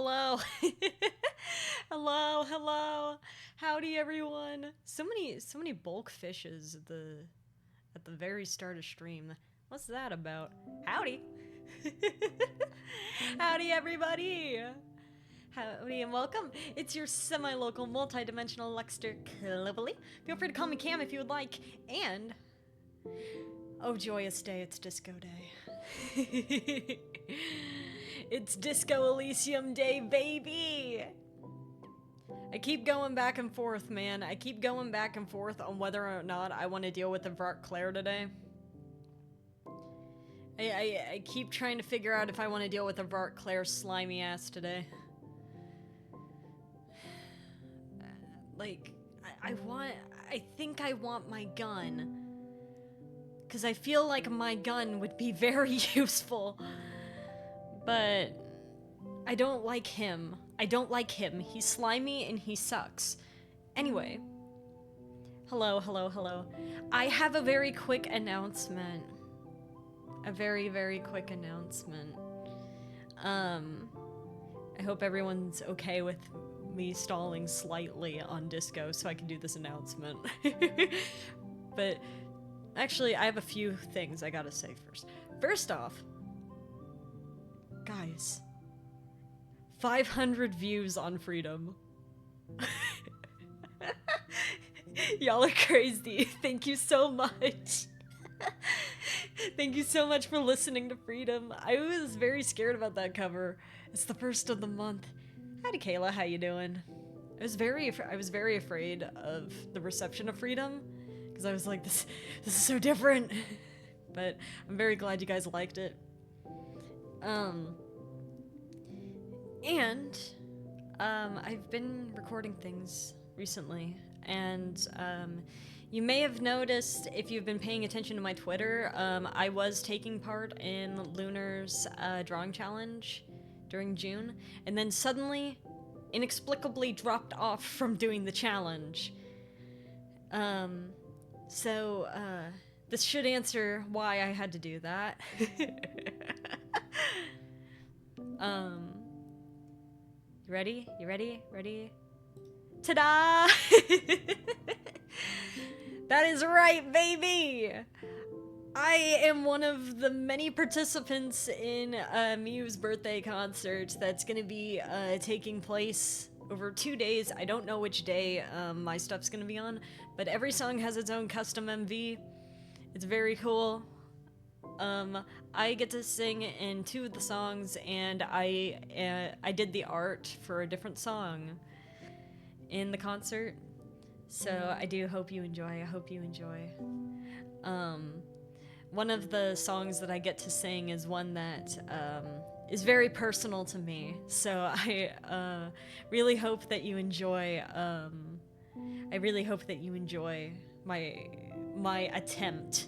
Hello. Hello. Howdy, everyone. So many bulk fishes at the very start of stream. What's that about? Howdy. Howdy, everybody. Howdy and welcome. It's your semi-local, multi-dimensional Luxter Clevely. Feel free to call me Cam if you would like. And oh, joyous day! It's disco day. It's Disco Elysium Day, baby! I keep going back and forth, man. I keep going back and forth on whether or not I want to deal with the Vart Claire today. I keep trying to figure out if I want to deal with the Vart Claire slimy ass today. Like, I think I want my gun. Because I feel like my gun would be very useful. But I don't like him. He's slimy and he sucks. Anyway. Hello. I have a very quick announcement. A very quick announcement. I hope everyone's okay with me stalling slightly on Disco so I can do this announcement. But actually, I have a few things I gotta say first. First off, guys, 500 views on Freedom. Y'all are crazy. Thank you so much. Thank you so much for listening to Freedom. I was very scared about that cover. It's the first of the month. Howdy, Kayla. How you doing? I was very afraid of the reception of Freedom because I was like, this is so different. But I'm very glad you guys liked it. I've been recording things recently, and you may have noticed if you've been paying attention to my Twitter, I was taking part in Lunar's drawing challenge during June, and then suddenly, inexplicably dropped off from doing the challenge. This should answer why I had to do that. You ready? Ta-da! That is right, baby! I am one of the many participants in Miu's birthday concert that's gonna be taking place over 2 days. I don't know which day my stuff's gonna be on, but every song has its own custom MV. It's very cool. I get to sing in 2 of the songs, and I did the art for a different song in the concert. So I do hope you enjoy. One of the songs that I get to sing is one that is very personal to me. So I really hope that you enjoy. I really hope that you enjoy my attempt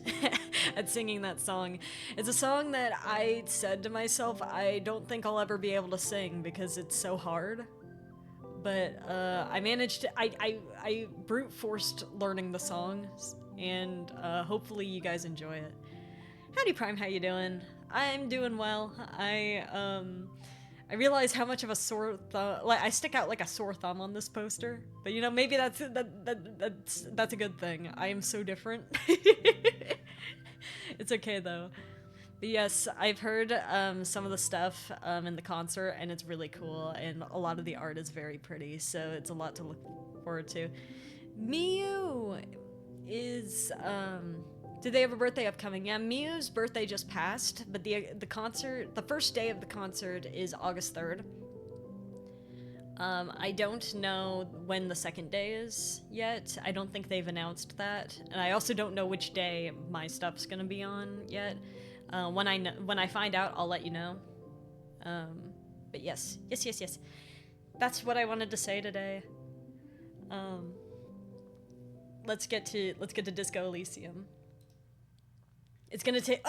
at singing that song. It's a song that I said to myself I don't think I'll ever be able to sing because it's so hard. But I managed to, I brute forced learning the song, and hopefully you guys enjoy it. Howdy Prime, how you doing? I'm doing well. I realize how much of a sore thumb, like I stick out like a sore thumb on this poster, but you know, maybe that's a good thing. I am so different. It's okay though. But yes, I've heard some of the stuff in the concert, and it's really cool, and a lot of the art is very pretty, so it's a lot to look forward to. Miu is do they have a birthday upcoming? Yeah, Miu's birthday just passed, but the concert, the first day of the concert is August 3rd. I don't know when the second day is yet. I don't think they've announced that, and I also don't know which day my stuff's gonna be on yet. When I find out, I'll let you know. But yes. That's what I wanted to say today. Let's get to Disco Elysium. It's gonna take.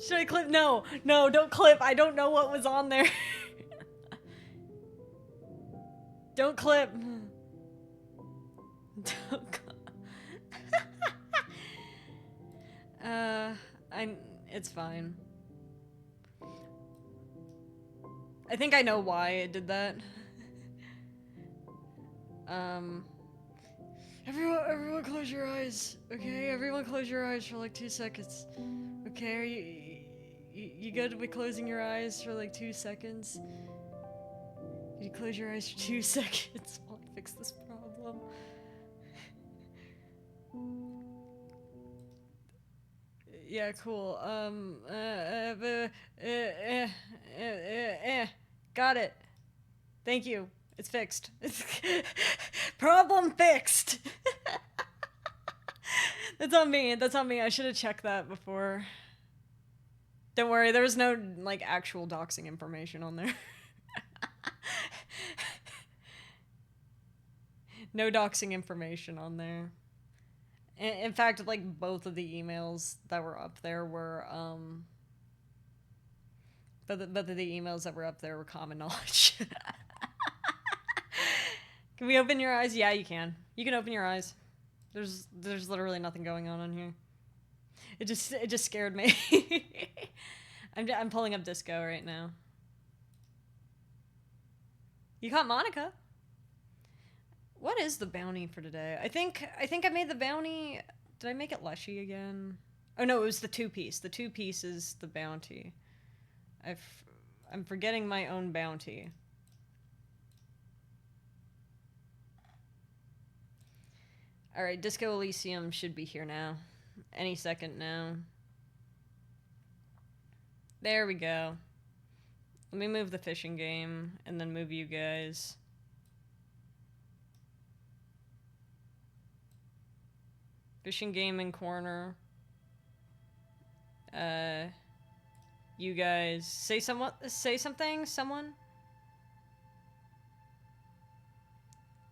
Should I clip? No, don't clip. I don't know what was on there. clip. It's fine. I think I know why it did that. Everyone close your eyes, okay? Everyone close your eyes for like 2 seconds. Okay, are you good with closing your eyes for like 2 seconds? Can you close your eyes for 2 seconds while I fix this problem? Yeah, cool. Got it. Thank you. It's fixed. Problem fixed. That's on me. That's on me. I should have checked that before. Don't worry, there was no, like, actual doxing information on there. No doxing information on there. In fact, like, both of the emails that were up there were, both of the emails that were up there were common knowledge. Can we open your eyes? Yeah, you can. You can open your eyes. There's literally nothing going on here. It just scared me. I'm pulling up disco right now. You caught Monica. What is the bounty for today? I think I made the bounty. Did I make it Leshy again? Oh no, it was the 2-piece. The 2-piece is the bounty. I'm forgetting my own bounty. Alright, Disco Elysium should be here now. Any second now. There we go. Let me move the fishing game, and then move you guys. Fishing game in corner. You guys say something, someone?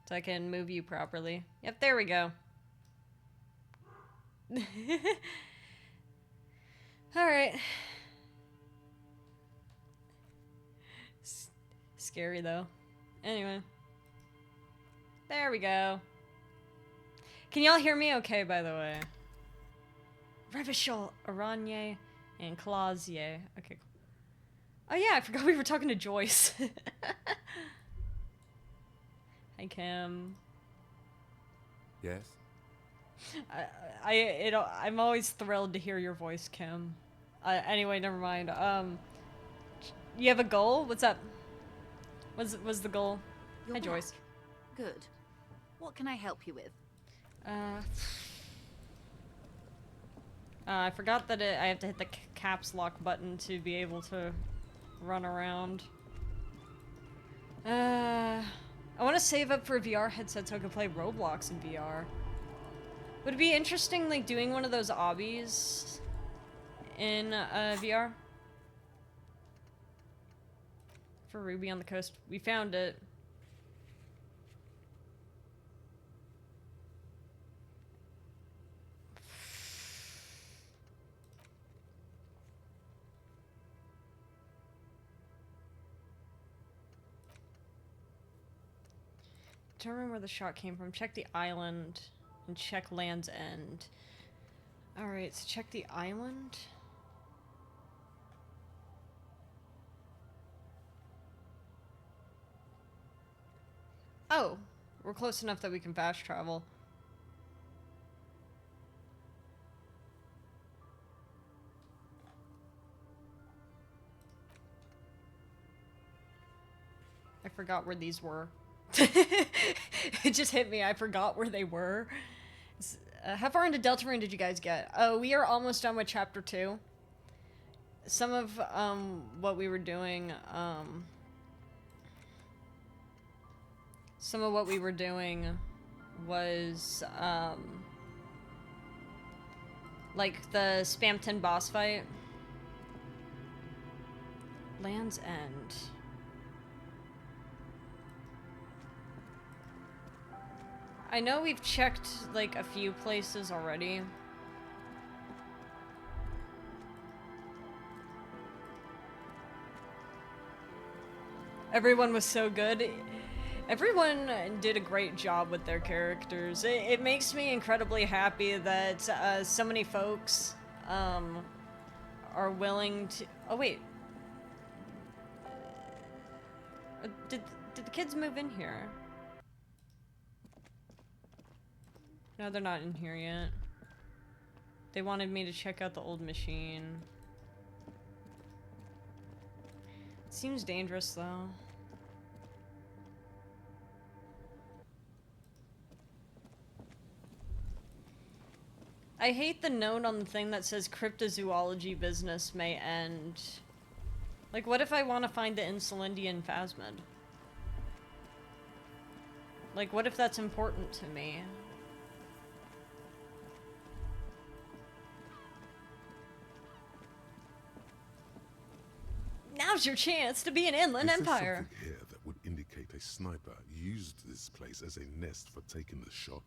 So I can move you properly. Yep, there we go. Alright. Scary though. Anyway. There we go. Can y'all hear me okay, by the way? Revishal, Aranye, and Clausier. Okay, cool. Oh yeah, I forgot we were talking to Joyce. Hi, Kim. Yes? I'm always thrilled to hear your voice, Kim. Anyway, never mind. You have a goal? What's up? What's the goal? You're Hi, back. Joyce. Good. What can I help you with? I forgot that I have to hit the caps lock button to be able to run around. I want to save up for a VR headset so I can play Roblox in VR. Would it be interesting, like, doing one of those obbies in VR? For Ruby on the Coast. We found it. Determine where the shot came from. Check the island and check Land's End. Alright, so check the island. Oh, we're close enough that we can fast travel. I forgot where these were. It just hit me. I forgot where they were. How far into Deltarune did you guys get? Oh, we are almost done with chapter 2. Some of what we were doing, was like the Spam 10 boss fight. Land's End. I know we've checked, like, a few places already. Everyone was so good. Everyone did a great job with their characters. It makes me incredibly happy that so many folks are willing to... Oh, wait. Did the kids move in here? No, they're not in here yet. They wanted me to check out the old machine. Seems dangerous, though. I hate the note on the thing that says cryptozoology business may end. Like, what if I want to find the Insulindian phasmid? Like, what if that's important to me? Now's your chance to be an inland empire. Something here that would indicate a sniper used this place as a nest for taking the shot.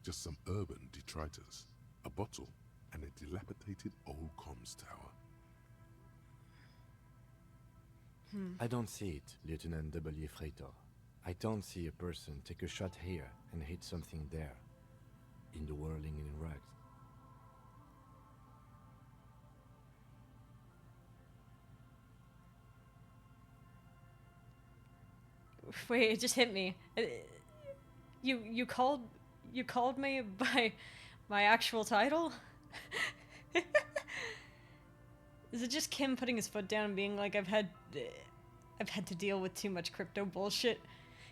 Just some urban detritus, a bottle, and a dilapidated old comms tower. I don't see it, Lieutenant W. Freighter. I don't see a person take a shot here and hit something there, in the whirling in rags. Wait, it just hit me. You called me by my actual title? Is it just Kim putting his foot down and being like, I've had to deal with too much crypto bullshit?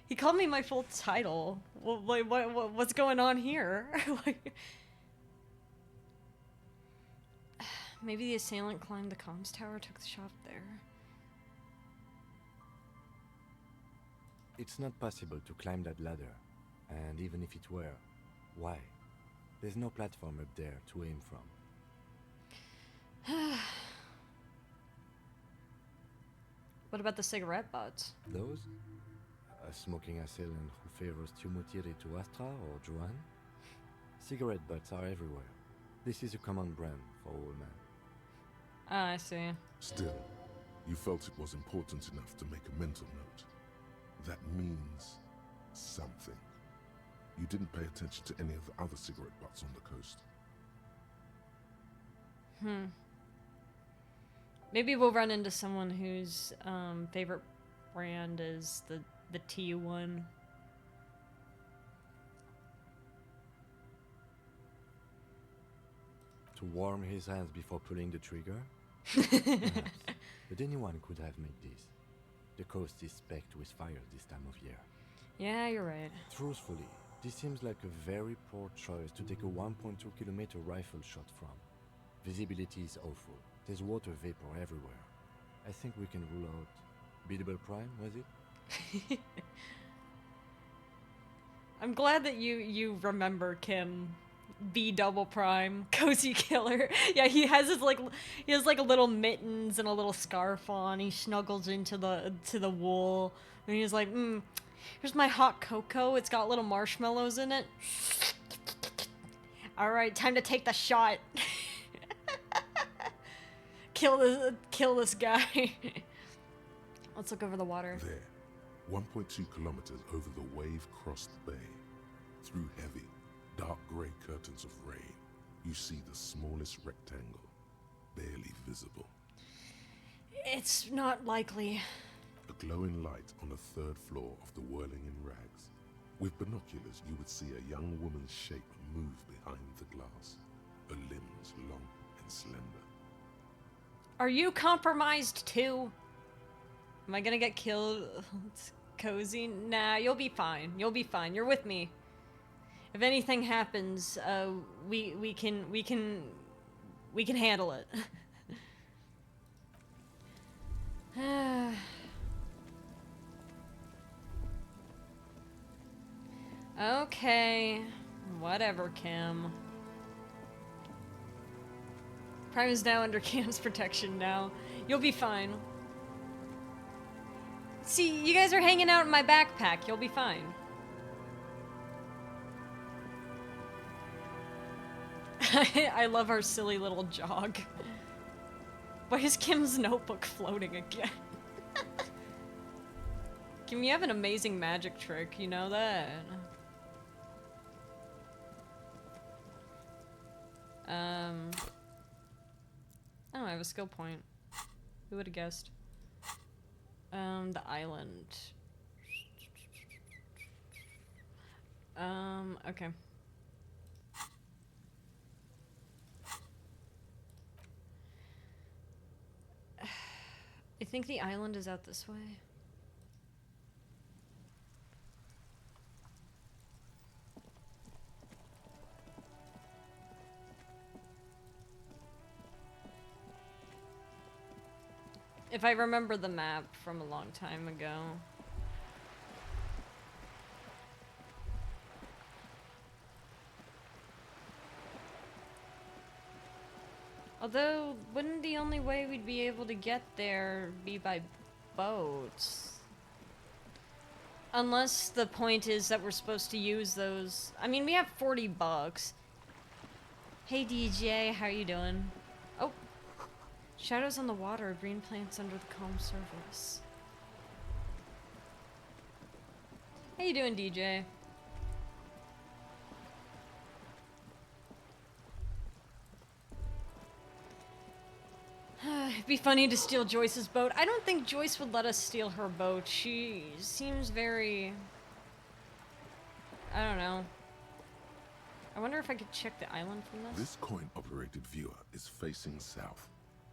He called me my full title. Well, like, what's going on here? Like, maybe the assailant climbed the comms tower, took the shot there. It's not possible to climb that ladder, and even if it were, why? There's no platform up there to aim from. What about the cigarette butts? Those? A smoking assailant who favors Tumutiri to Astra or Juan? Cigarette butts are everywhere. This is a common brand for all men. Ah, I see. Still, you felt it was important enough to make a mental note. That means something. You didn't pay attention to any of the other cigarette butts on the coast. Maybe we'll run into someone whose favorite brand is the T1. To warm his hands before pulling the trigger? Perhaps. But anyone could have made this. The coast is specked with fire this time of year. Yeah, you're right. Truthfully, this seems like a very poor choice to take a 1.2 kilometer rifle shot from. Visibility is awful. There's water vapor everywhere. I think we can rule out Beatable Prime, was it? I'm glad that you remember Kim. B double prime, cozy killer. Yeah, he has like a little mittens and a little scarf on. He snuggles into the wool, and he's like, here's my hot cocoa. It's got little marshmallows in it. All right, time to take the shot. Kill this guy. Let's look over the water. There, 1.2 kilometers over the wave-crossed bay, through heavy, dark grey curtains of rain, you see the smallest rectangle, barely visible. It's not likely. A glowing light on the third floor of the whirling in rags. With binoculars, you would see a young woman's shape move behind the glass, her limbs long and slender. Are you compromised too? Am I gonna get killed? It's cozy. Nah, you'll be fine. You'll be fine. You're with me. If anything happens, we can handle it. Okay, whatever, Kim. Prime is now under Kim's protection now. You'll be fine. See, you guys are hanging out in my backpack. You'll be fine. I love our silly little jog. Why is Kim's notebook floating again? Kim, you have an amazing magic trick, you know that? Oh, I have a skill point. Who would have guessed? The island. Okay. I think the island is out this way. If I remember the map from a long time ago. Although, wouldn't the only way we'd be able to get there be by boats? Unless the point is that we're supposed to use those... I mean, we have 40 bucks. Hey DJ, how you doing? Oh. Shadows on the water, green plants under the calm surface. How you doing, DJ? It'd be funny to steal Joyce's boat. I don't think Joyce would let us steal her boat. She seems very... I don't know. I wonder if I could check the island from this? This coin-operated viewer is facing south.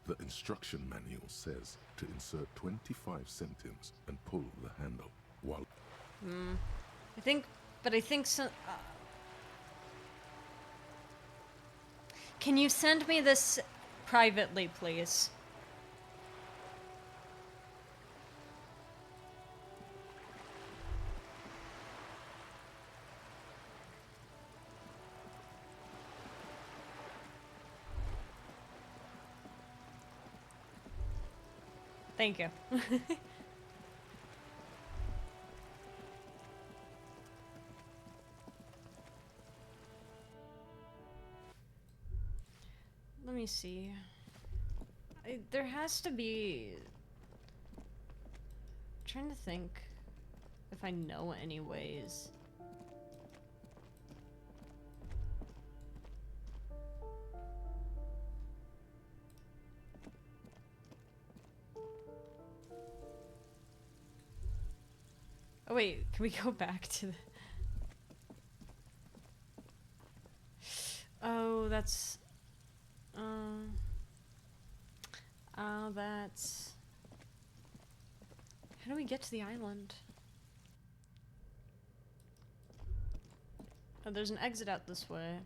The instruction manual says to insert 25 centimes and pull the handle while... I think so... Can you send me this privately, please? Thank you. Let me see. There has to be... I'm trying to think if I know any ways. Oh wait, can we go back to the... Oh, that's... that's... How do we get to the island? Oh, there's an exit out this way.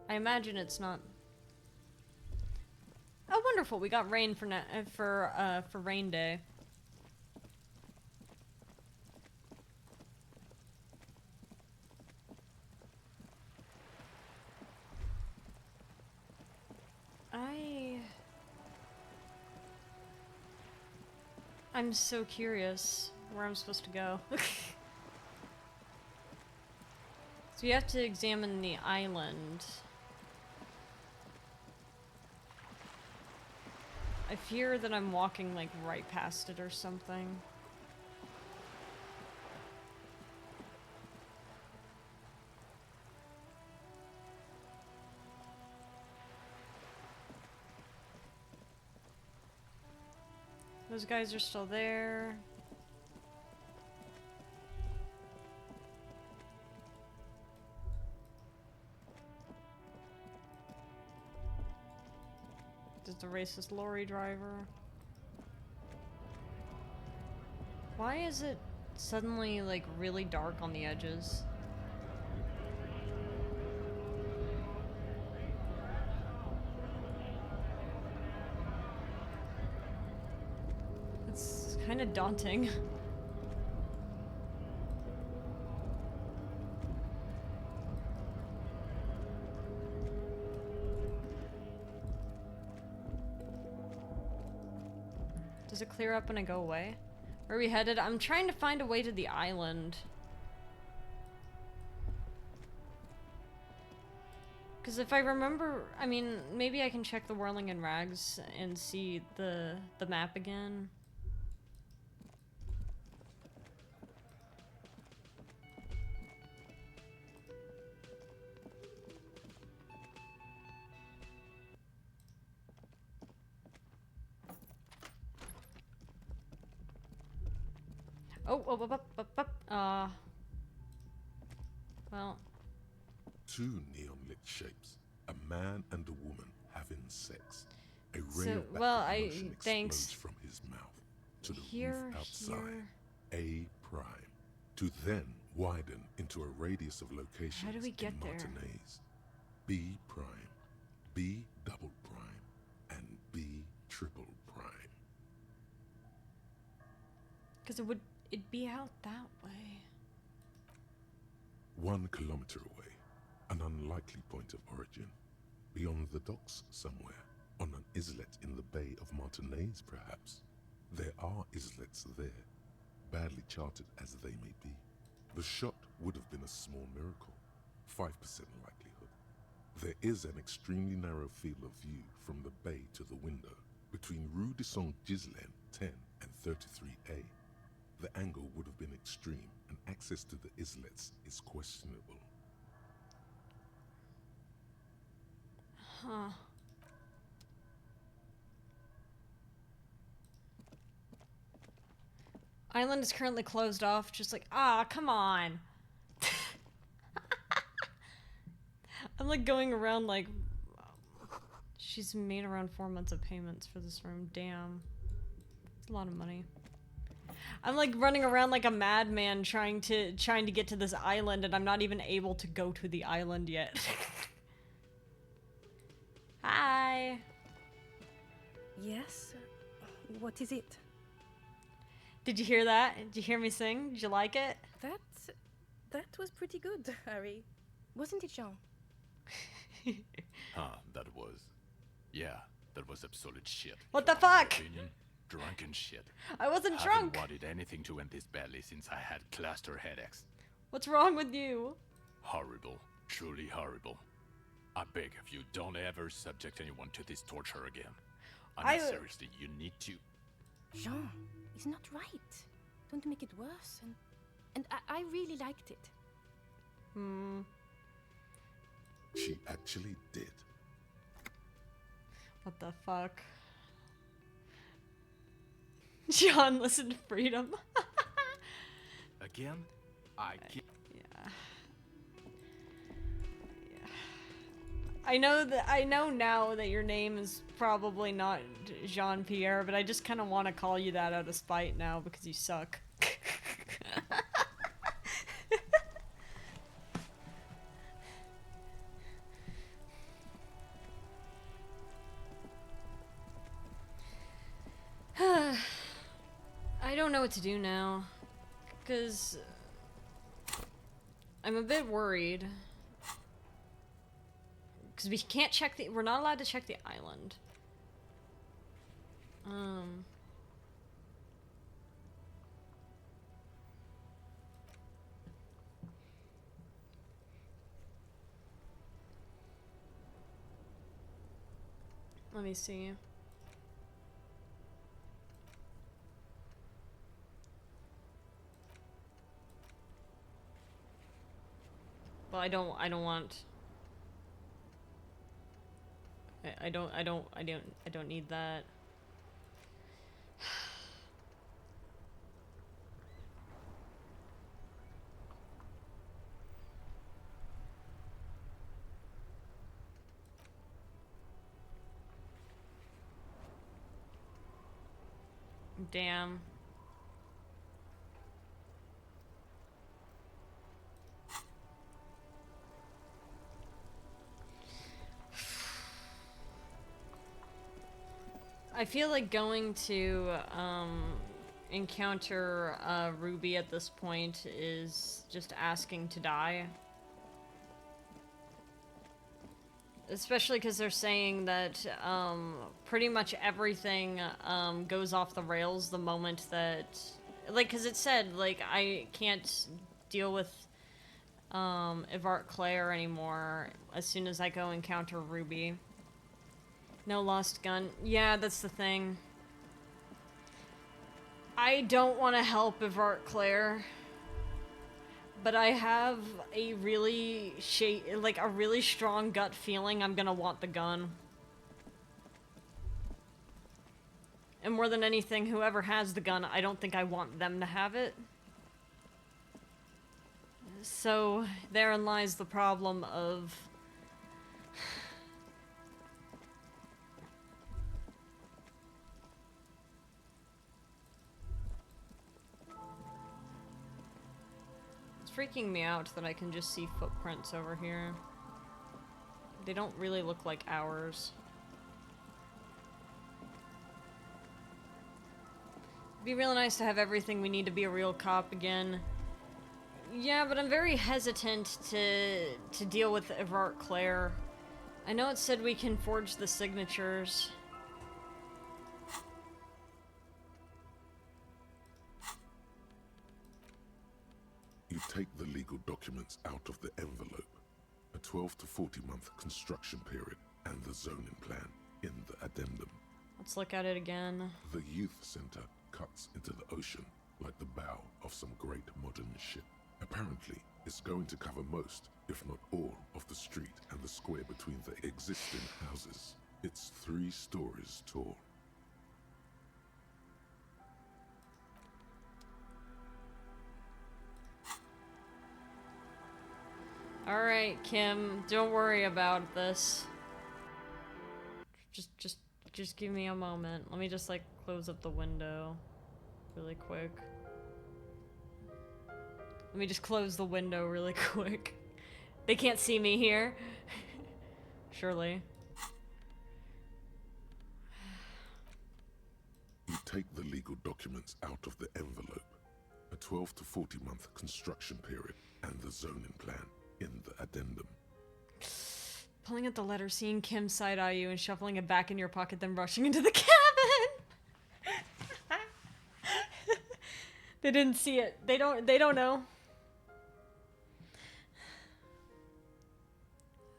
I imagine it's not... Oh, wonderful! We got rain for rain day. I'm so curious where I'm supposed to go. So you have to examine the island. I fear that I'm walking like right past it or something. Those guys are still there. There's the racist lorry driver. Why is it suddenly like really dark on the edges? It's kind of daunting. Does it clear up when I go away? Where are we headed? I'm trying to find a way to the island. Because if I remember, I mean, maybe I can check the Whirling in Rags and see the map again. Well. Two neon-lit shapes, a man and a woman having sex. A ray So, of well, backward motion explodes thanks. from his mouth to the Here, roof outside. here. A prime. To then widen into a radius of locations How do we get in there? Martinez. B prime, B double prime, and B triple prime. Because it'd be out that way. 1 kilometer away, an unlikely point of origin. Beyond the docks somewhere, on an islet in the Bay of Martinez perhaps. There are islets there, badly charted as they may be. The shot would have been a small miracle, 5% likelihood. There is an extremely narrow field of view from the bay to the window, between Rue de Saint-Ghislain 10 and 33A. The angle would have been extreme, and access to the islets is questionable. Huh. Island is currently closed off, just like, come on. I'm like going around like, she's made around 4 months of payments for this room, damn. It's a lot of money. I'm like running around like a madman trying to get to this island, and I'm not even able to go to the island yet. Hi. Yes? What is it? Did you hear that? Did you hear me sing? Did you like it? That was pretty good, Harry. Wasn't it, Jean? That was... Yeah, that was absolute shit. What the In my fuck? opinion, drunken shit. I wasn't Haven't drunk. wanted anything to end this badly since I had cluster headaches. What's wrong with you? Horrible. Truly horrible. I beg of you, don't ever subject anyone to this torture again. I mean, seriously, you need to... Jean, it's not right. Don't make it worse. And I really liked it. She actually did. What the fuck? John, listen to Freedom. Again? I can't... Yeah. I know now that your name is probably not Jean-Pierre, but I just kind of want to call you that out of spite now because you suck. I don't know what to do now, because I'm a bit worried. Because we can't check we're not allowed to check the island. Let me see. Well, I don't want... I don't need that. Damn. I feel like going to encounter Ruby at this point is just asking to die. Especially because they're saying that pretty much everything goes off the rails the moment that... Like, because it said, like, I can't deal with Ivart Claire anymore as soon as I go encounter Ruby. No lost gun. Yeah, that's the thing. I don't want to help Ivart Claire, but I have a really strong gut feeling I'm gonna want the gun. And more than anything, whoever has the gun, I don't think I want them to have it. So therein lies the problem of it's freaking me out that I can just see footprints over here. They don't really look like ours. It'd be really nice to have everything we need to be a real cop again. Yeah, but I'm very hesitant to deal with Everard Clare. I know it said we can forge the signatures. You take the legal documents out of the envelope. A 12 to 40 month construction period and the zoning plan in the addendum. Let's look at it again. The youth center cuts into the ocean like the bow of some great modern ship. Apparently, it's going to cover most, if not all, of the street and the square between the existing houses. It's 3 stories tall. Alright, Kim, don't worry about this. Just give me a moment. Let me just, like, close up the window really quick. Let me just close the window really quick. They can't see me here. Surely. You take the legal documents out of the envelope. A 12 to 40 month construction period and the zoning plan in the addendum. Pulling at the letter, seeing Kim side-eye you, and shuffling it back in your pocket, then rushing into the cabin! They didn't see it. They don't know.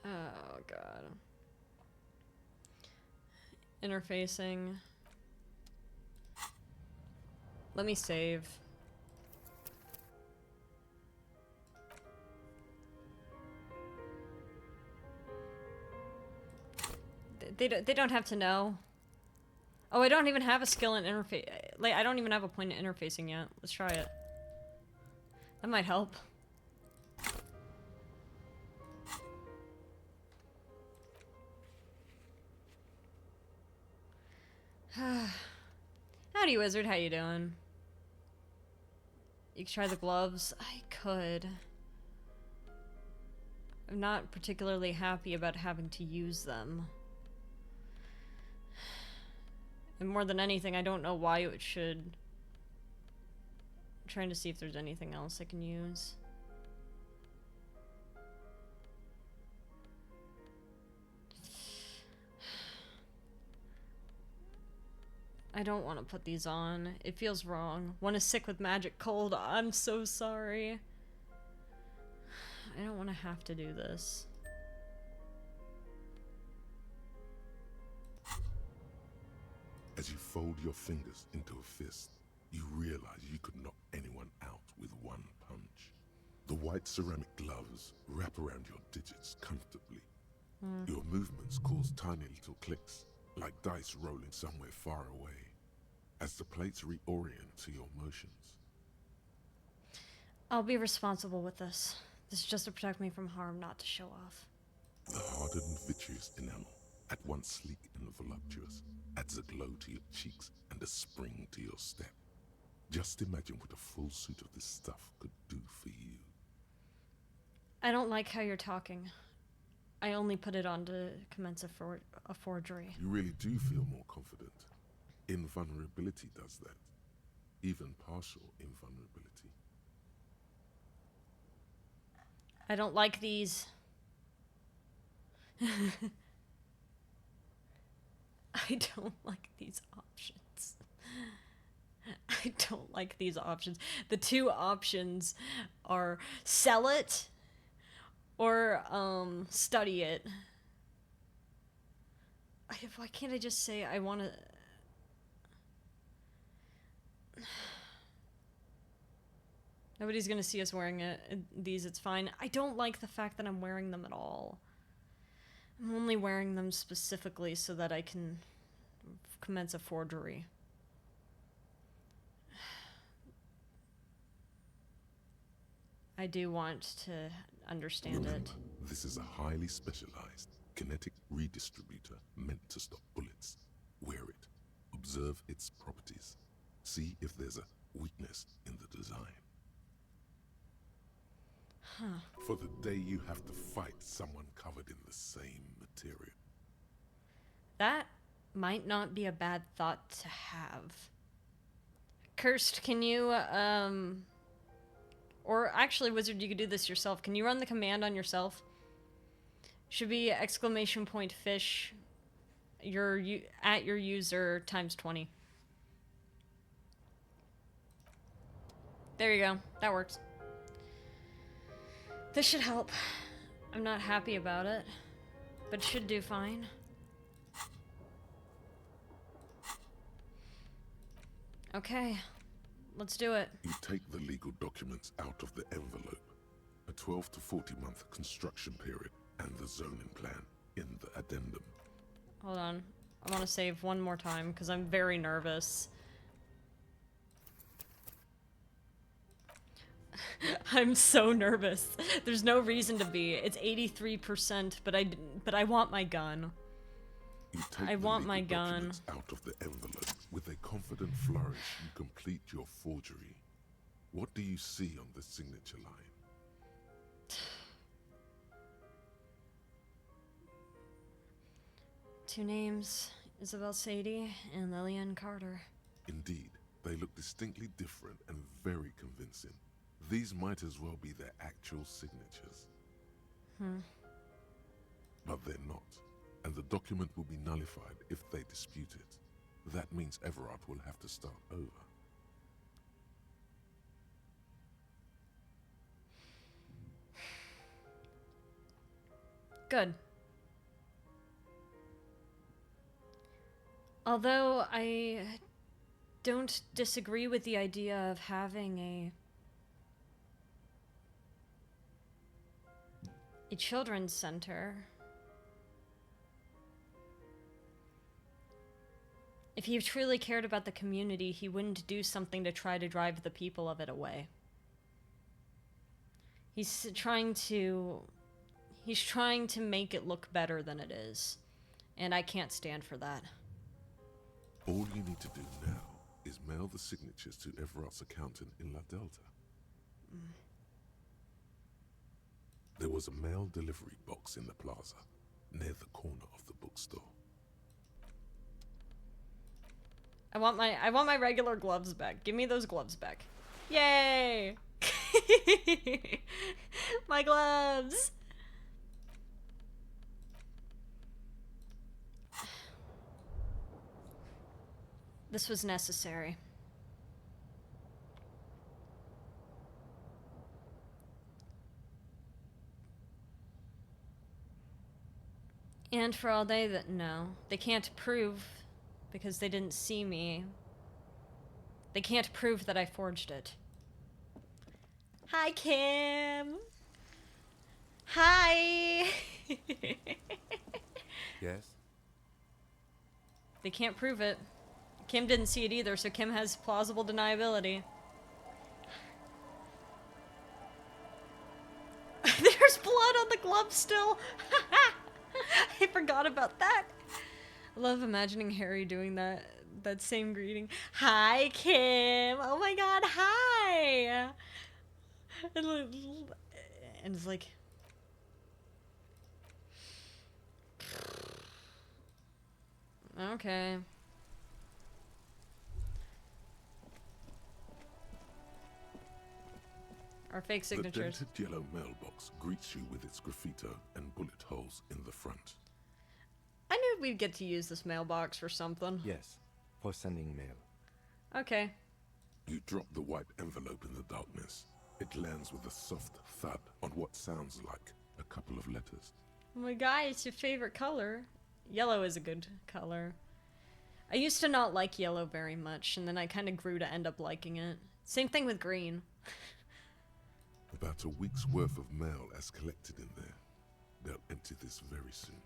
Oh, God. Interfacing. Let me save. They don't have to know. Oh, I don't even have a skill in interface. Like, I don't even have a point in interfacing yet. Let's try it. That might help. Howdy, wizard. How you doing? You can try the gloves. I could. I'm not particularly happy about having to use them. And more than anything, I don't know why it should. I'm trying to see if there's anything else I can use. I don't want to put these on. It feels wrong. One is sick with magic cold. I'm so sorry. I don't want to have to do this. As you fold your fingers into a fist, you realize you could knock anyone out with one punch. The white ceramic gloves wrap around your digits comfortably. Your movements cause tiny little clicks, like dice rolling somewhere far away, as the plates reorient to your motions. I'll be responsible with this. This is just to protect me from harm, not to show off. The hardened vitreous enamel, at once sleek and voluptuous, adds a glow to your cheeks and a spring to your step. Just imagine what a full suit of this stuff could do for you. I don't like how you're talking. I only put it on to commence a forgery. You really do feel more confident. Invulnerability does that. Even partial invulnerability. I don't like these. I don't like these options. I don't like these options. The two options are sell it or study it. Why can't I just say I want to... Nobody's gonna see us wearing these, it's fine. I don't like the fact that I'm wearing them at all. I'm only wearing them specifically so that I can commence a forgery. I do want to understand Remember, it. this is a highly specialized kinetic redistributor meant to stop bullets. Wear it. Observe its properties. See if there's a weakness in the design. Huh. For the day you have to fight someone covered in the same material. That might not be a bad thought to have. Cursed, can you, or actually, Wizard, you could do this yourself. Can you run the command on yourself? Should be !fish at your user times 20. There you go. That works. This should help. I'm not happy about it, but it should do fine. Okay, let's do it. You take the legal documents out of the envelope. A 12 to 40 month construction period and the zoning plan in the addendum. Hold on. I want to save one more time because I'm very nervous. I'm so nervous. There's no reason to be. It's 83%, but I want my gun. You take I the want my legal gun. documents out of the envelope. With a confident flourish, you complete your forgery. What do you see on the signature line? 2 names, Isabel Sadie and Lillian Carter. Indeed, they look distinctly different and very convincing. These might as well be their actual signatures. But they're not, and the document will be nullified if they dispute it. That means Everard will have to start over. Good. Although I don't disagree with the idea of having a children's center. If he truly cared about the community, he wouldn't do something to try to drive the people of it away. He's trying to make it look better than it is, and I can't stand for that. All you need to do now is mail the signatures to Everard's accountant in La Delta. There was a mail delivery box in the plaza, near the corner of the bookstore. I want my regular gloves back. Give me those gloves back. Yay! My gloves! This was necessary. And for all they that know, they can't prove, because they didn't see me, they can't prove that I forged it. Hi, Kim! Hi! Yes? They can't prove it. Kim didn't see it either, so Kim has plausible deniability. There's blood on the glove still! I forgot about that. I love imagining Harry doing that same greeting. Hi, Kim! Oh my god, hi! And it's like... Okay. Our fake signatures. The dented yellow mailbox greets you with its graffito and bullet holes in the front. I knew we'd get to use this mailbox for something. Yes, for sending mail. Okay. You drop the white envelope in the darkness. It lands with a soft thud on what sounds like a couple of letters. Oh my god, it's your favorite color. Yellow is a good color. I used to not like yellow very much, and then I kind of grew to end up liking it. Same thing with green. About a week's worth of mail as collected in there. They'll empty this very soon.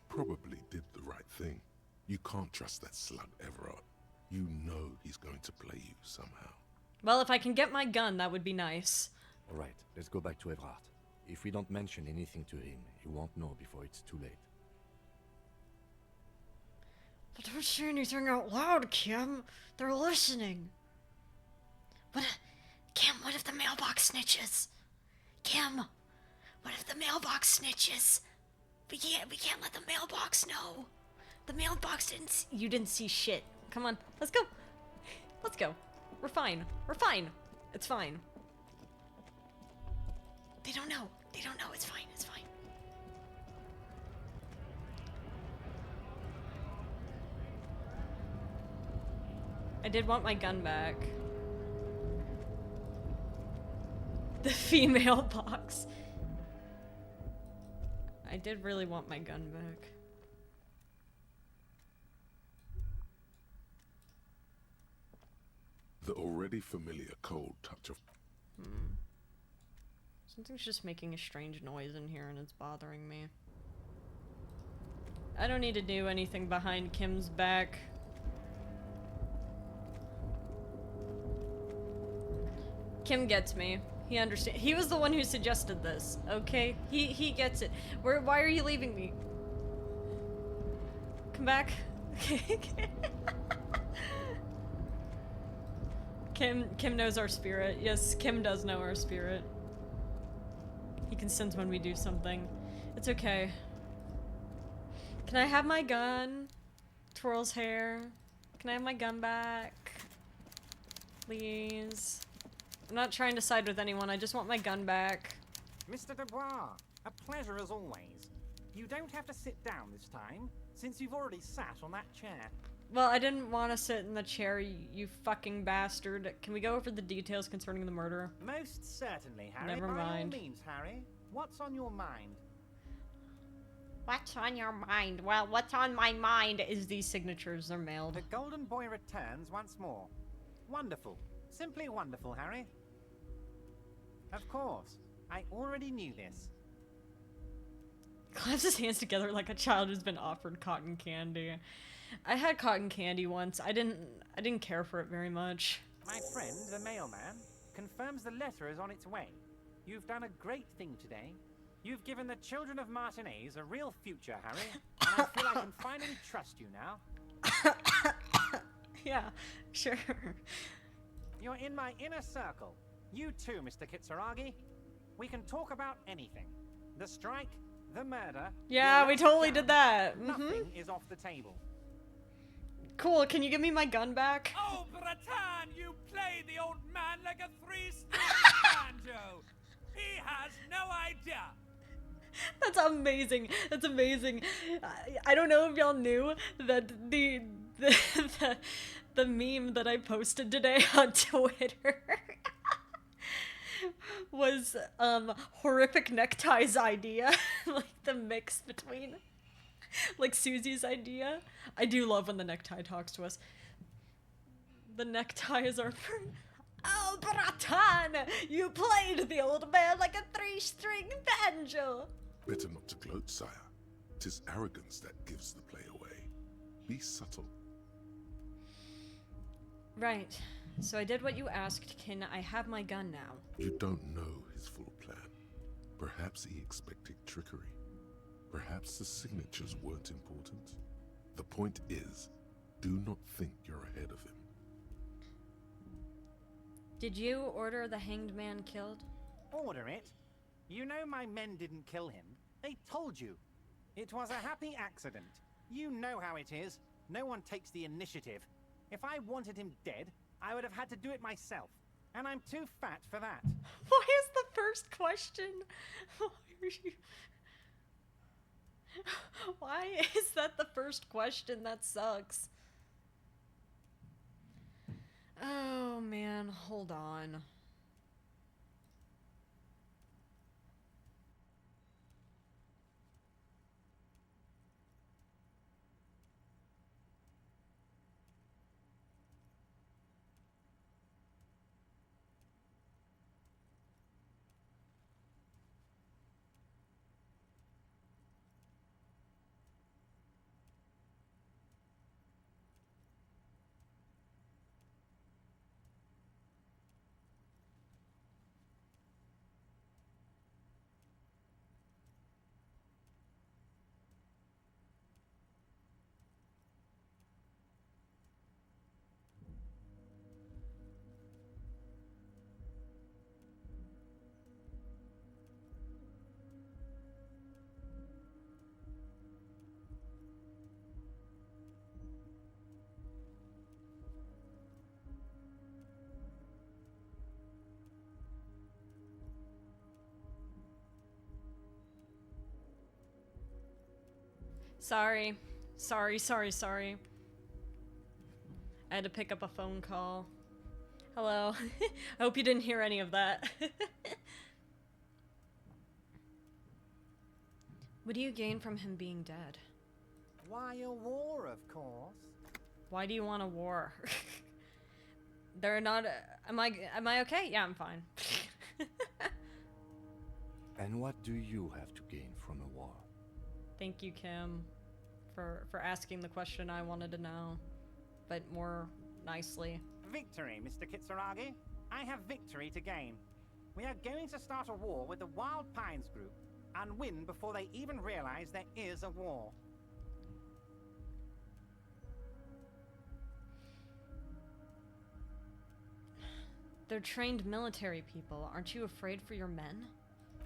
Probably did the right thing. You can't trust that slug Everard. You know he's going to play you somehow. Well, if I can get my gun, that would be nice. Alright, let's go back to Evrard. If we don't mention anything to him, he won't know before it's too late. But don't say anything out loud, Kim. They're listening. What? Kim, what if the mailbox snitches? Kim, what if the mailbox snitches? We can't let the mailbox know. The mailbox didn't. You didn't see shit. Come on, let's go. Let's go. We're fine. We're fine. It's fine. They don't know. They don't know. It's fine. It's fine. I did want my gun back. The female box. I did really want my gun back. The already familiar cold touch of... Something's just making a strange noise in here and it's bothering me. I don't need to do anything behind Kim's back. Kim gets me. He understands. He was the one who suggested this, okay? He gets it. Why are you leaving me? Come back. Kim knows our spirit. Yes, Kim does know our spirit. He can sense when we do something. It's okay. Can I have my gun? Twirl's hair. Can I have my gun back? Please. I'm not trying to side with anyone, I just want my gun back. Mr. Dubois, a pleasure as always. You don't have to sit down this time, since you've already sat on that chair. Well, I didn't want to sit in the chair, you fucking bastard. Can we go over the details concerning the murder? Most certainly, Harry. Never mind. By all means, Harry. What's on your mind? What's on your mind? Well, what's on my mind is these signatures are mailed. The Golden Boy returns once more. Wonderful. Simply wonderful, Harry. Of course. I already knew this. Claps his hands together like a child who's been offered cotton candy. I had cotton candy once. I didn't care for it very much. My friend, the mailman, confirms the letter is on its way. You've done a great thing today. You've given the children of Martinez a real future, Harry. And I feel I can finally trust you now. Yeah, sure. You're in my inner circle. You too, Mr. Kitsuragi. We can talk about anything. The strike, the murder. Yeah, we totally did that. Nothing is off the table. Cool, can you give me my gun back? Oh, Bratan, you play the old man like a three-string banjo. He has no idea. That's amazing. That's amazing. I don't know if y'all knew that the meme that I posted today on Twitter was horrific neckties idea. Like the mix between like Susie's idea. I do love when the necktie talks to us. The neckties are for Oh, Bratan! You played the old man like a three-string banjo! Better not to gloat, sire. 'Tis arrogance that gives the play away. Be subtle. Right. So I did what you asked. Can I have my gun now? You don't know his full plan. Perhaps he expected trickery. Perhaps the signatures weren't important. The point is, do not think you're ahead of him. Did you order the hanged man killed? Order it? You know my men didn't kill him. They told you. It was a happy accident. You know how it is. No one takes the initiative. If I wanted him dead, I would have had to do it myself. And I'm too fat for that. Why is the first question? Why is that the first question? That sucks. Oh man, hold on. Sorry. Sorry. I had to pick up a phone call. Hello. I hope you didn't hear any of that. What do you gain from him being dead? Why, a war, of course. Why do you want a war? They're not... am I okay? Yeah, I'm fine. And what do you have to gain from a war? Thank you, Kim, for asking the question I wanted to know, but more nicely. Victory, Mr. Kitsuragi. I have victory to gain. We are going to start a war with the Wild Pines group and win before they even realize there is a war. They're trained military people. Aren't you afraid for your men?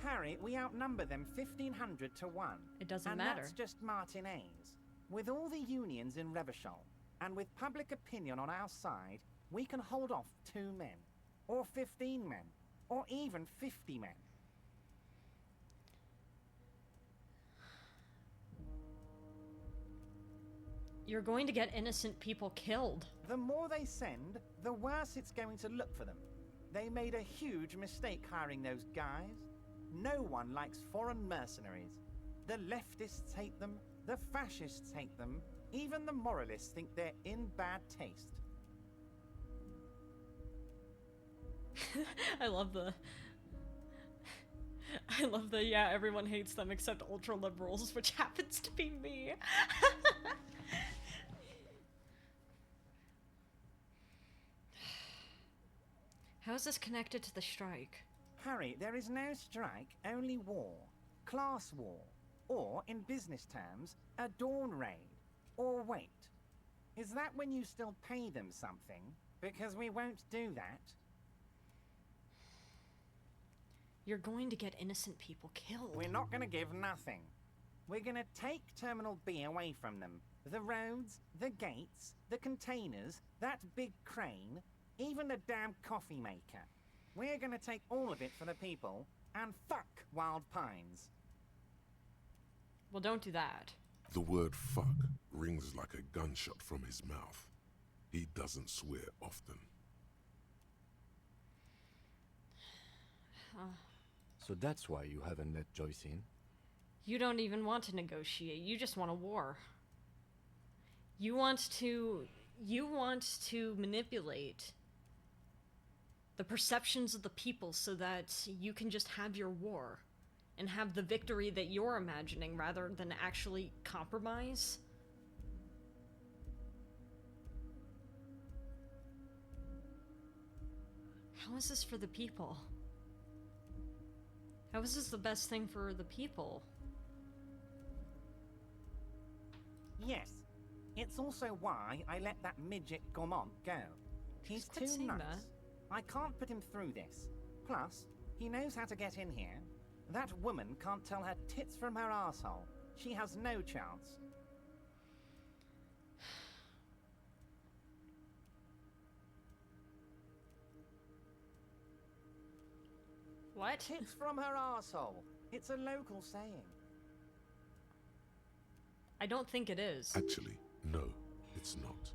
Harry, we outnumber them 1,500 to 1. It doesn't and matter. That's just Martinez. With all the unions in Revachol, and with public opinion on our side, we can hold off 2 men, or 15 men, or even 50 men. You're going to get innocent people killed. The more they send, the worse it's going to look for them. They made a huge mistake hiring those guys. No one likes foreign mercenaries. The leftists hate them, the fascists hate them, even the moralists think they're in bad taste. I love the yeah, everyone hates them except ultra liberals, which happens to be me. How is this connected to the strike? Harry, there is no strike, only war. Class war. Or, in business terms, a dawn raid. Or wait. Is that when you still pay them something? Because we won't do that. You're going to get innocent people killed. We're not going to give nothing. We're going to take Terminal B away from them. The roads, the gates, the containers, that big crane, even the damn coffee maker. We're going to take all of it for the people, and fuck Wild Pines. Well, don't do that. The word fuck rings like a gunshot from his mouth. He doesn't swear often. So that's why you haven't let Joyce in? You don't even want to negotiate. You just want a war. You want to manipulate the perceptions of the people so that you can just have your war and have the victory that you're imagining rather than actually compromise. How is this for the people? How is this the best thing for the people? Yes. It's also why I let that midget Gaumont go. He's Quit too saying nuts. that. I can't put him through this. Plus, he knows how to get in here. That woman can't tell her tits from her asshole. She has no chance. What? Tits from her asshole. It's a local saying. I don't think it is. Actually, no, it's not.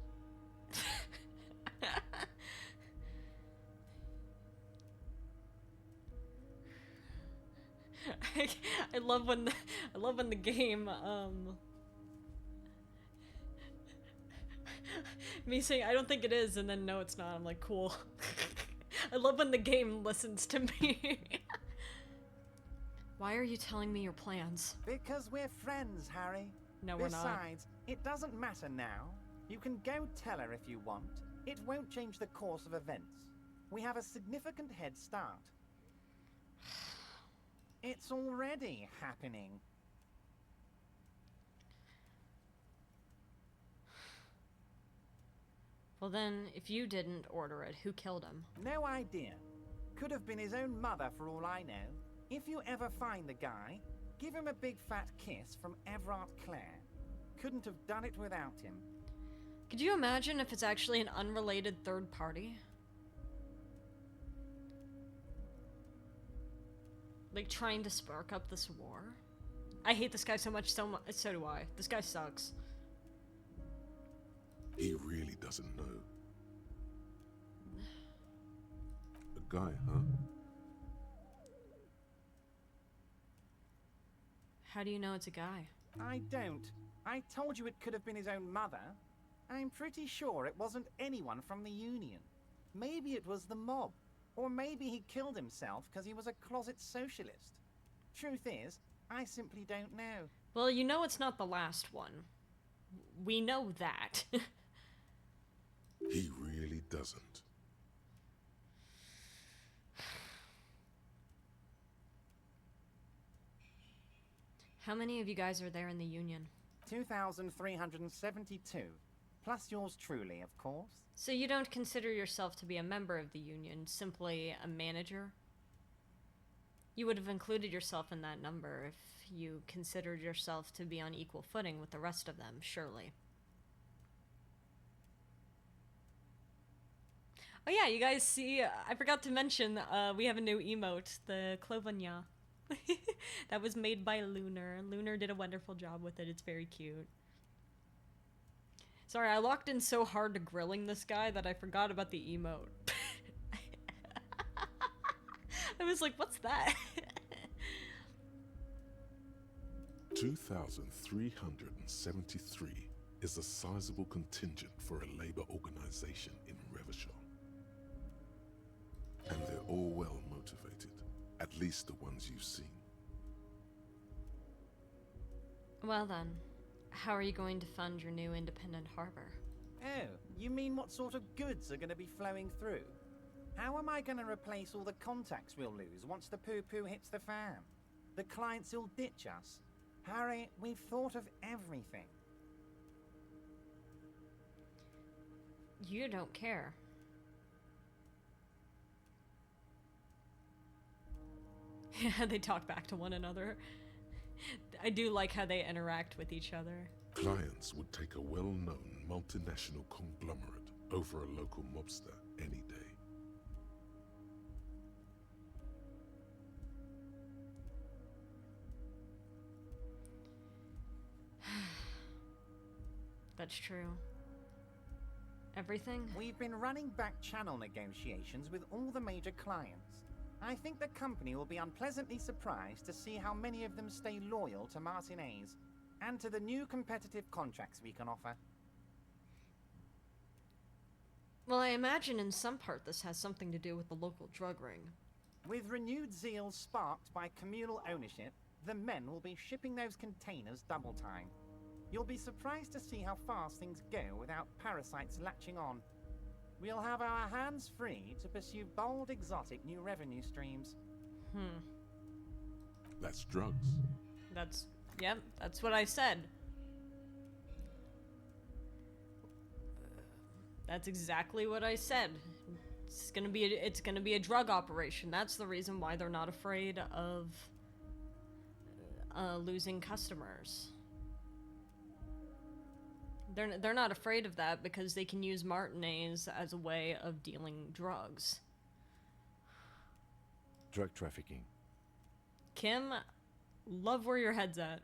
I love when the game me saying I don't think it is and then no it's not. I'm like cool. I love when the game listens to me. Why are you telling me your plans? Because we're friends, Harry. No, we're not. Besides, it doesn't matter now. You can go tell her if you want. It won't change the course of events. We have a significant head start. It's already happening. Well then, if you didn't order it, who killed him? No idea. Could have been his own mother for all I know. If you ever find the guy, give him a big fat kiss from Everard Clare. Couldn't have done it without him. Could you imagine if it's actually an unrelated third party? Like trying to spark up this war? I hate this guy so much, so do I. This guy sucks. He really doesn't know. A guy, huh? How do you know it's a guy? I don't. I told you it could have been his own mother. I'm pretty sure it wasn't anyone from the Union. Maybe it was the mob. Or maybe he killed himself because he was a closet socialist. Truth is, I simply don't know. Well, you know it's not the last one. We know that. He really doesn't. How many of you guys are there in the Union? 2,372. Plus yours truly, of course. So you don't consider yourself to be a member of the Union, simply a manager? You would have included yourself in that number if you considered yourself to be on equal footing with the rest of them, surely. Oh yeah, you guys see, I forgot to mention, we have a new emote, the Clovanya. That was made by Lunar. Lunar did a wonderful job with it, it's very cute. Sorry, I locked in so hard to grilling this guy that I forgot about the emote. I was like, what's that? 2,373 is a sizable contingent for a labor organization in Revachol. And they're all well motivated, at least the ones you've seen. Well then, how are you going to fund your new independent harbor? Oh, you mean what sort of goods are going to be flowing through? How am I going to replace all the contacts we'll lose once the poo-poo hits the fan? The clients will ditch us. Harry, we've thought of everything. You don't care. Yeah, they talk back to one another. I do like how they interact with each other. Clients would take a well-known multinational conglomerate over a local mobster any day. That's true. Everything? We've been running back channel negotiations with all the major clients. I think the company will be unpleasantly surprised to see how many of them stay loyal to Martinez and to the new competitive contracts we can offer. Well, I imagine in some part this has something to do with the local drug ring. With renewed zeal sparked by communal ownership, the men will be shipping those containers double time. You'll be surprised to see how fast things go without parasites latching on. We'll have our hands free to pursue bold, exotic new revenue streams. That's drugs. Yep, that's what I said. That's exactly what I said. It's gonna be a drug operation. That's the reason why they're not afraid of losing customers. They're not afraid of that because they can use Martinez as a way of dealing drugs. Drug trafficking. Kim, love where your head's at.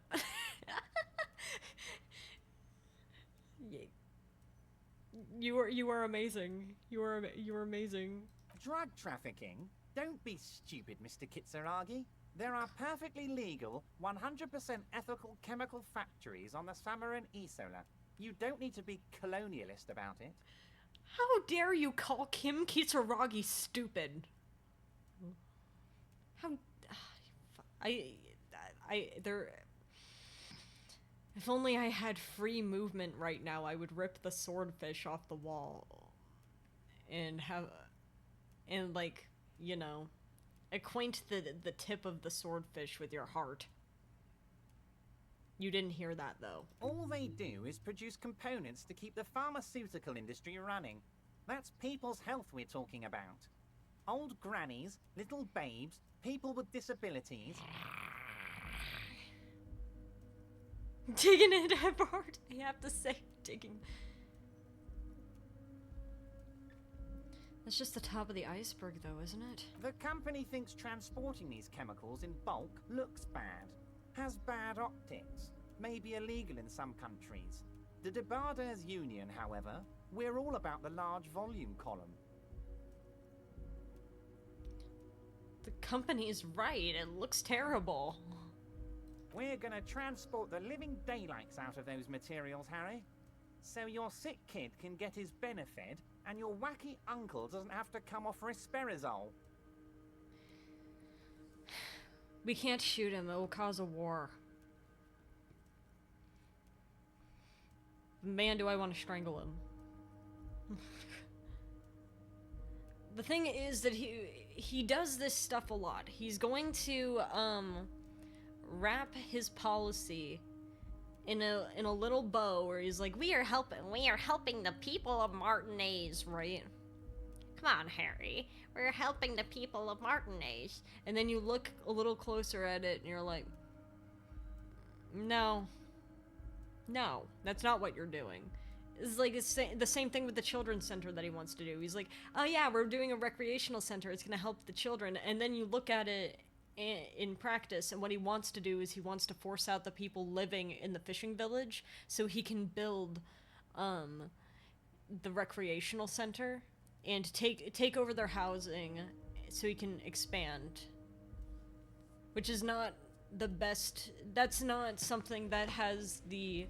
You are amazing. You are amazing. Drug trafficking? Don't be stupid, Mr. Kitsuragi. There are perfectly legal, 100% ethical chemical factories on the Samaran Isola. You don't need to be colonialist about it. How dare you call Kim Kitsuragi stupid? How... If only I had free movement right now, I would rip the swordfish off the wall. And like, you know, acquaint the tip of the swordfish with your heart. You didn't hear that, though. All they do is produce components to keep the pharmaceutical industry running. That's people's health we're talking about. Old grannies, little babes, people with disabilities. Digging it hard, I have to say, digging. That's just the top of the iceberg, though, isn't it? The company thinks transporting these chemicals in bulk looks bad. has bad optics, may be illegal in some countries. The Debarders Union, however, we're all about the large volume column. The company's right. It looks terrible. We're gonna transport the living daylights out of those materials, Harry. So your sick kid can get his benefit, and your wacky uncle doesn't have to come off risperidone. We can't shoot him. It will cause a war. Man, do I want to strangle him. The thing is that he does this stuff a lot. He's going to wrap his policy in a little bow where he's like, we are helping the people of Martinez, right? Come on, Harry. We're helping the people of Martinez. And then you look a little closer at it and you're like, no, that's not what you're doing. It's like the same thing with the children's center that he wants to do. He's like, oh yeah, we're doing a recreational center. It's going to help the children. And then you look at it in practice, and what he wants to do is he wants to force out the people living in the fishing village so he can build the recreational center and take over their housing so he can expand. Which is not the best. That's not something that has the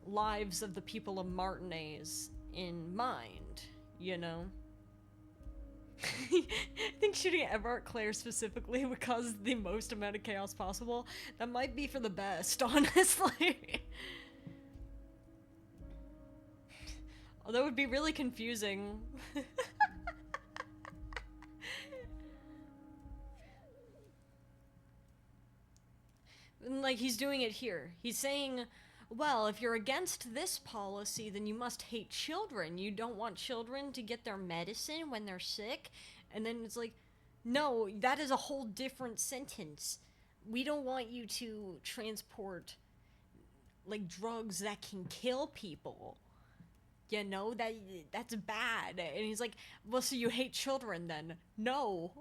lives of the people of Martinez in mind, you know? I think shooting Everett Claire specifically would cause the most amount of chaos possible. That might be for the best, honestly. Although it would be really confusing. And, like, he's doing it here. He's saying, well, if you're against this policy, then you must hate children. You don't want children to get their medicine when they're sick. And then it's like, no, that is a whole different sentence. We don't want you to transport, like, drugs that can kill people. You know, that's bad. And he's like, well, so you hate children then? No.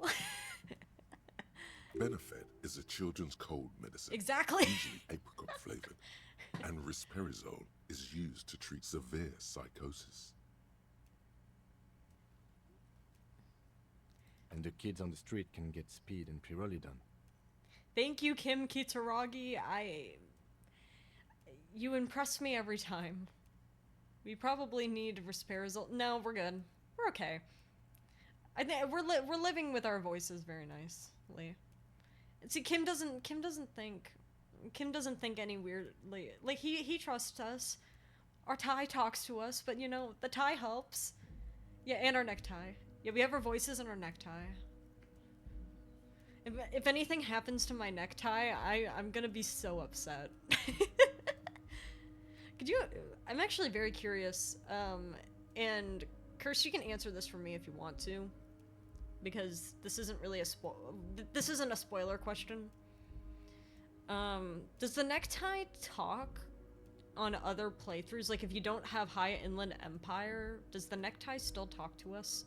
Benefit is a children's cold medicine. Exactly. Usually apricot flavored. And risperidone is used to treat severe psychosis. And the kids on the street can get speed and pyrrolidone. Thank you, Kim Kitsuragi. You impress me every time. We probably need risperidone. No, we're good. We're okay. I think we're living with our voices very nicely. See, Kim doesn't think any weirdly. Like, he trusts us. Our tie talks to us, but you know, the tie helps. Yeah, and our necktie. Yeah, we have our voices and our necktie. If anything happens to my necktie, I'm gonna be so upset. I'm actually very curious, and Curse, you can answer this for me if you want to, because this isn't really this isn't a spoiler question. Does the necktie talk on other playthroughs? Like, if you don't have High Inland Empire, does the necktie still talk to us?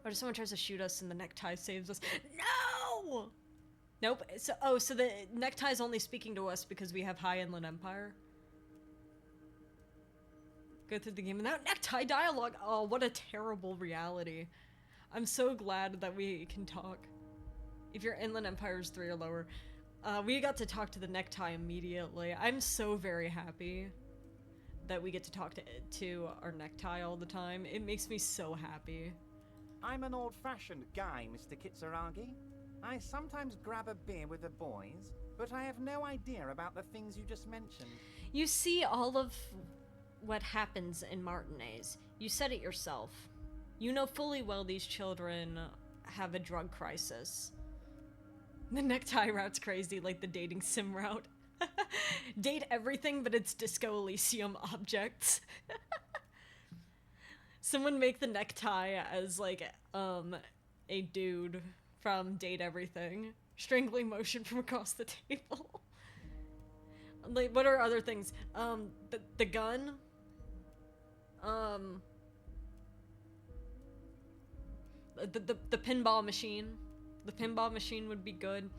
Or if someone tries to shoot us and the necktie saves us? No! Nope. So the necktie's only speaking to us because we have High Inland Empire? Go through the game without necktie dialogue. Oh, what a terrible reality. I'm so glad that we can talk. If your Inland Empire's 3 or lower. We got to talk to the necktie immediately. I'm so very happy that we get to talk to our necktie all the time. It makes me so happy. I'm an old-fashioned guy, Mr. Kitsuragi. I sometimes grab a beer with the boys, but I have no idea about the things you just mentioned. You see all of what happens in Martinez. You said it yourself. You know fully well these children have a drug crisis. The necktie route's crazy, like the dating sim route. Date everything, but it's Disco Elysium objects. Someone make the necktie as, like, a dude from Date Everything. Strangling motion from across the table. Like, what are other things? The gun? The pinball machine. The pinball machine would be good.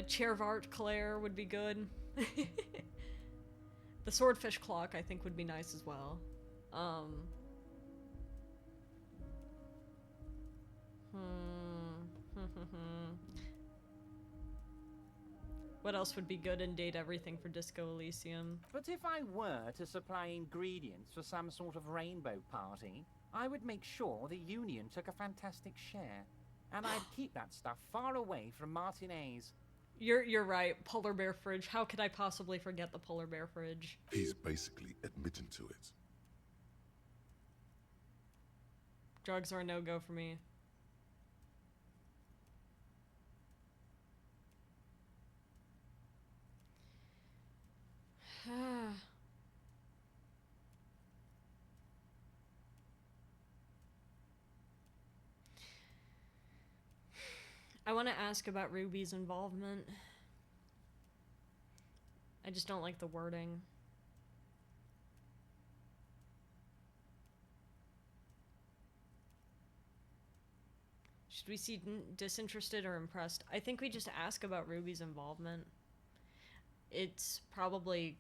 Chair of Art Claire would be good. The Swordfish Clock, I think, would be nice as well. What else would be good and date everything for Disco Elysium? But if I were to supply ingredients for some sort of rainbow party, I would make sure the Union took a fantastic share. And I'd keep that stuff far away from Martinez. You're right. Polar bear fridge. How could I possibly forget the polar bear fridge? He's basically admitting to it. Drugs are a no-go for me. I want to ask about Ruby's involvement. I just don't like the wording. Should we see disinterested or impressed? I think we just ask about Ruby's involvement. It's probably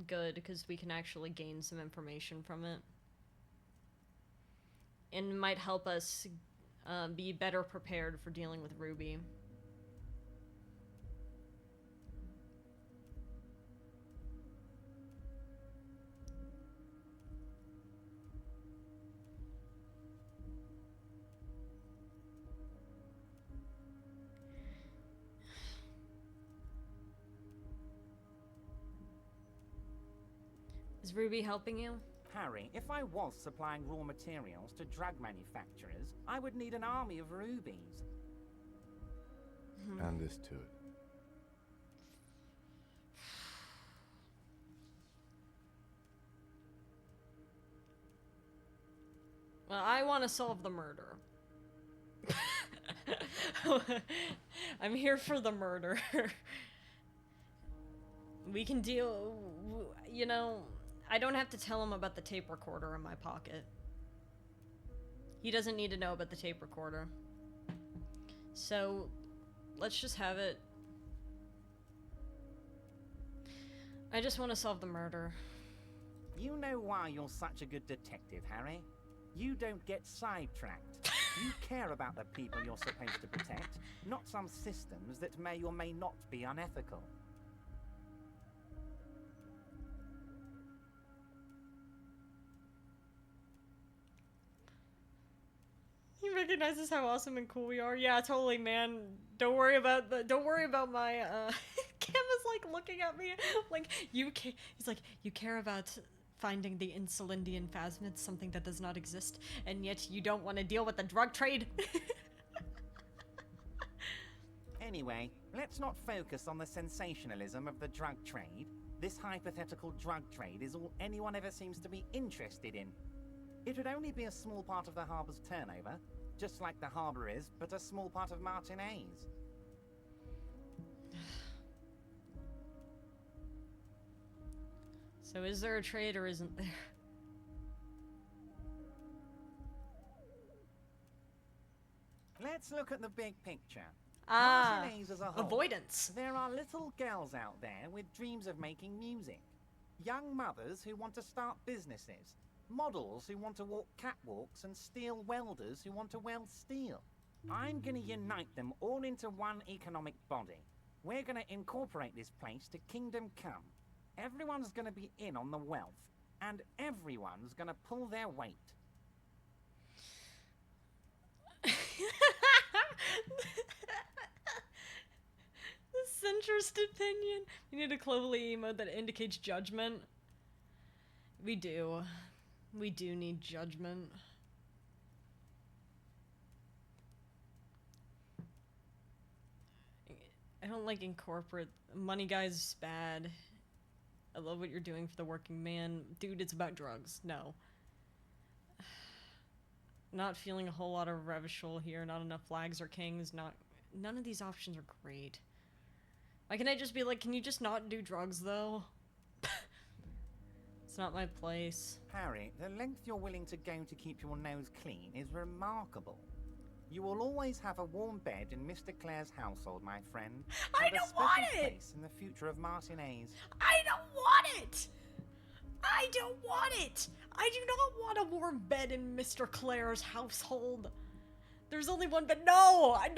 good because we can actually gain some information from it. And might help us be better prepared for dealing with Ruby. Is Ruby helping you? Harry, if I was supplying raw materials to drug manufacturers, I would need an army of rubies. Understood. Well, I want to solve the murder. I'm here for the murder. We can deal, you know, I don't have to tell him about the tape recorder in my pocket. He doesn't need to know about the tape recorder. So, let's just have it. I just want to solve the murder. You know why you're such a good detective, Harry? You don't get sidetracked. You care about the people you're supposed to protect, not some systems that may or may not be unethical. He recognizes how awesome and cool we are. Yeah, totally, man. Don't worry about my Kim is like looking at me like he's like, you care about finding the Insulindian phasmid, something that does not exist, and yet you don't want to deal with the drug trade. Anyway, let's not focus on the sensationalism of the drug trade. This hypothetical drug trade is all anyone ever seems to be interested in. It would only be a small part of the harbor's turnover, just like the harbor is, but a small part of Martinez. So is there a trade or isn't there? Let's look at the big picture. Ah, Martinez as a whole. avoidance. There are little girls out there with dreams of making music. Young mothers who want to start businesses. Models who want to walk catwalks and steel welders who want to weld steel. I'm gonna unite them all into one economic body. We're gonna incorporate this place to Kingdom Come. Everyone's gonna be in on the wealth, and everyone's gonna pull their weight. This interested opinion. We need a clovely emote that indicates judgment. We do. We do need judgment. I don't like incorporate. Money Guy's bad. I love what you're doing for the working man. Dude, it's about drugs. No. Not feeling a whole lot of Revishal here. Not enough flags or kings. None of these options are great. Why can't I just be like, can you just not do drugs, though? It's not my place. Harry, the length you're willing to go to keep your nose clean is remarkable. You will always have a warm bed in Mr. Clare's household, my friend. I and don't a special want it! place in the future of Martinez. I don't want it! I don't want it! I do not want a warm bed in Mr. Clare's household. There's only one bed. No! No. I'm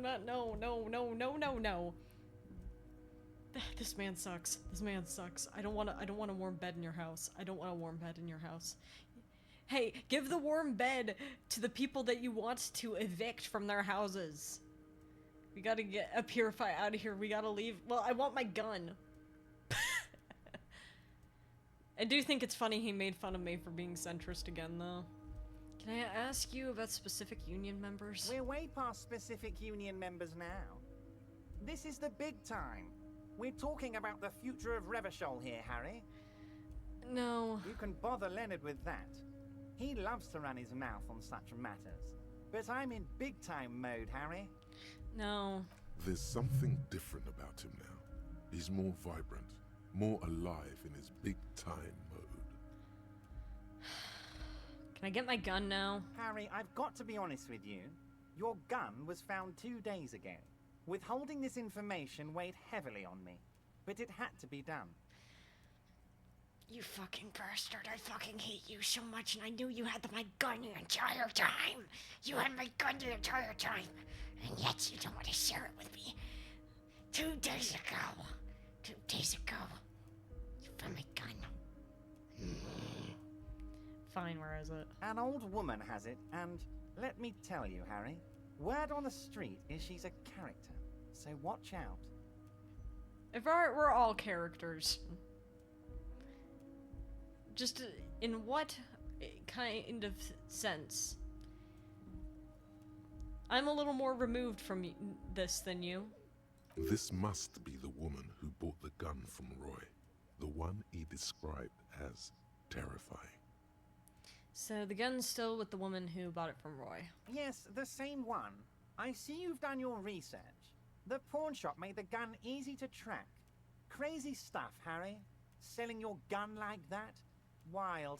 not. No. This man sucks. This man sucks. I don't want a warm bed in your house. I don't want a warm bed in your house. Hey, give the warm bed to the people that you want to evict from their houses. We gotta get a Purify out of here. We gotta leave. Well, I want my gun. I do think it's funny he made fun of me for being centrist again, though. Can I ask you about specific union members? We're way past specific union members now. This is the big time. We're talking about the future of Revachol here, Harry. No. You can bother Leonard with that. He loves to run his mouth on such matters. But I'm in big-time mode, Harry. No. There's something different about him now. He's more vibrant, more alive in his big-time mode. Can I get my gun now? Harry, I've got to be honest with you. Your gun was found 2 days ago. Withholding this information weighed heavily on me. But it had to be done. You fucking bastard, I fucking hate you so much, and I knew you had my gun the entire time! You had my gun the entire time, and yet you don't want to share it with me. 2 days ago, you found my gun. Fine, where is it? An old woman has it, and let me tell you, Harry, word on the street is she's a character, so watch out. If we're all characters. Just in what kind of sense? I'm a little more removed from this than you. This must be the woman who bought the gun from Roy. The one he described as terrifying. So the gun's still with the woman who bought it from Roy. Yes, the same one. I see you've done your research. The pawn shop made the gun easy to track. Crazy stuff, Harry. Selling your gun like that? Wild.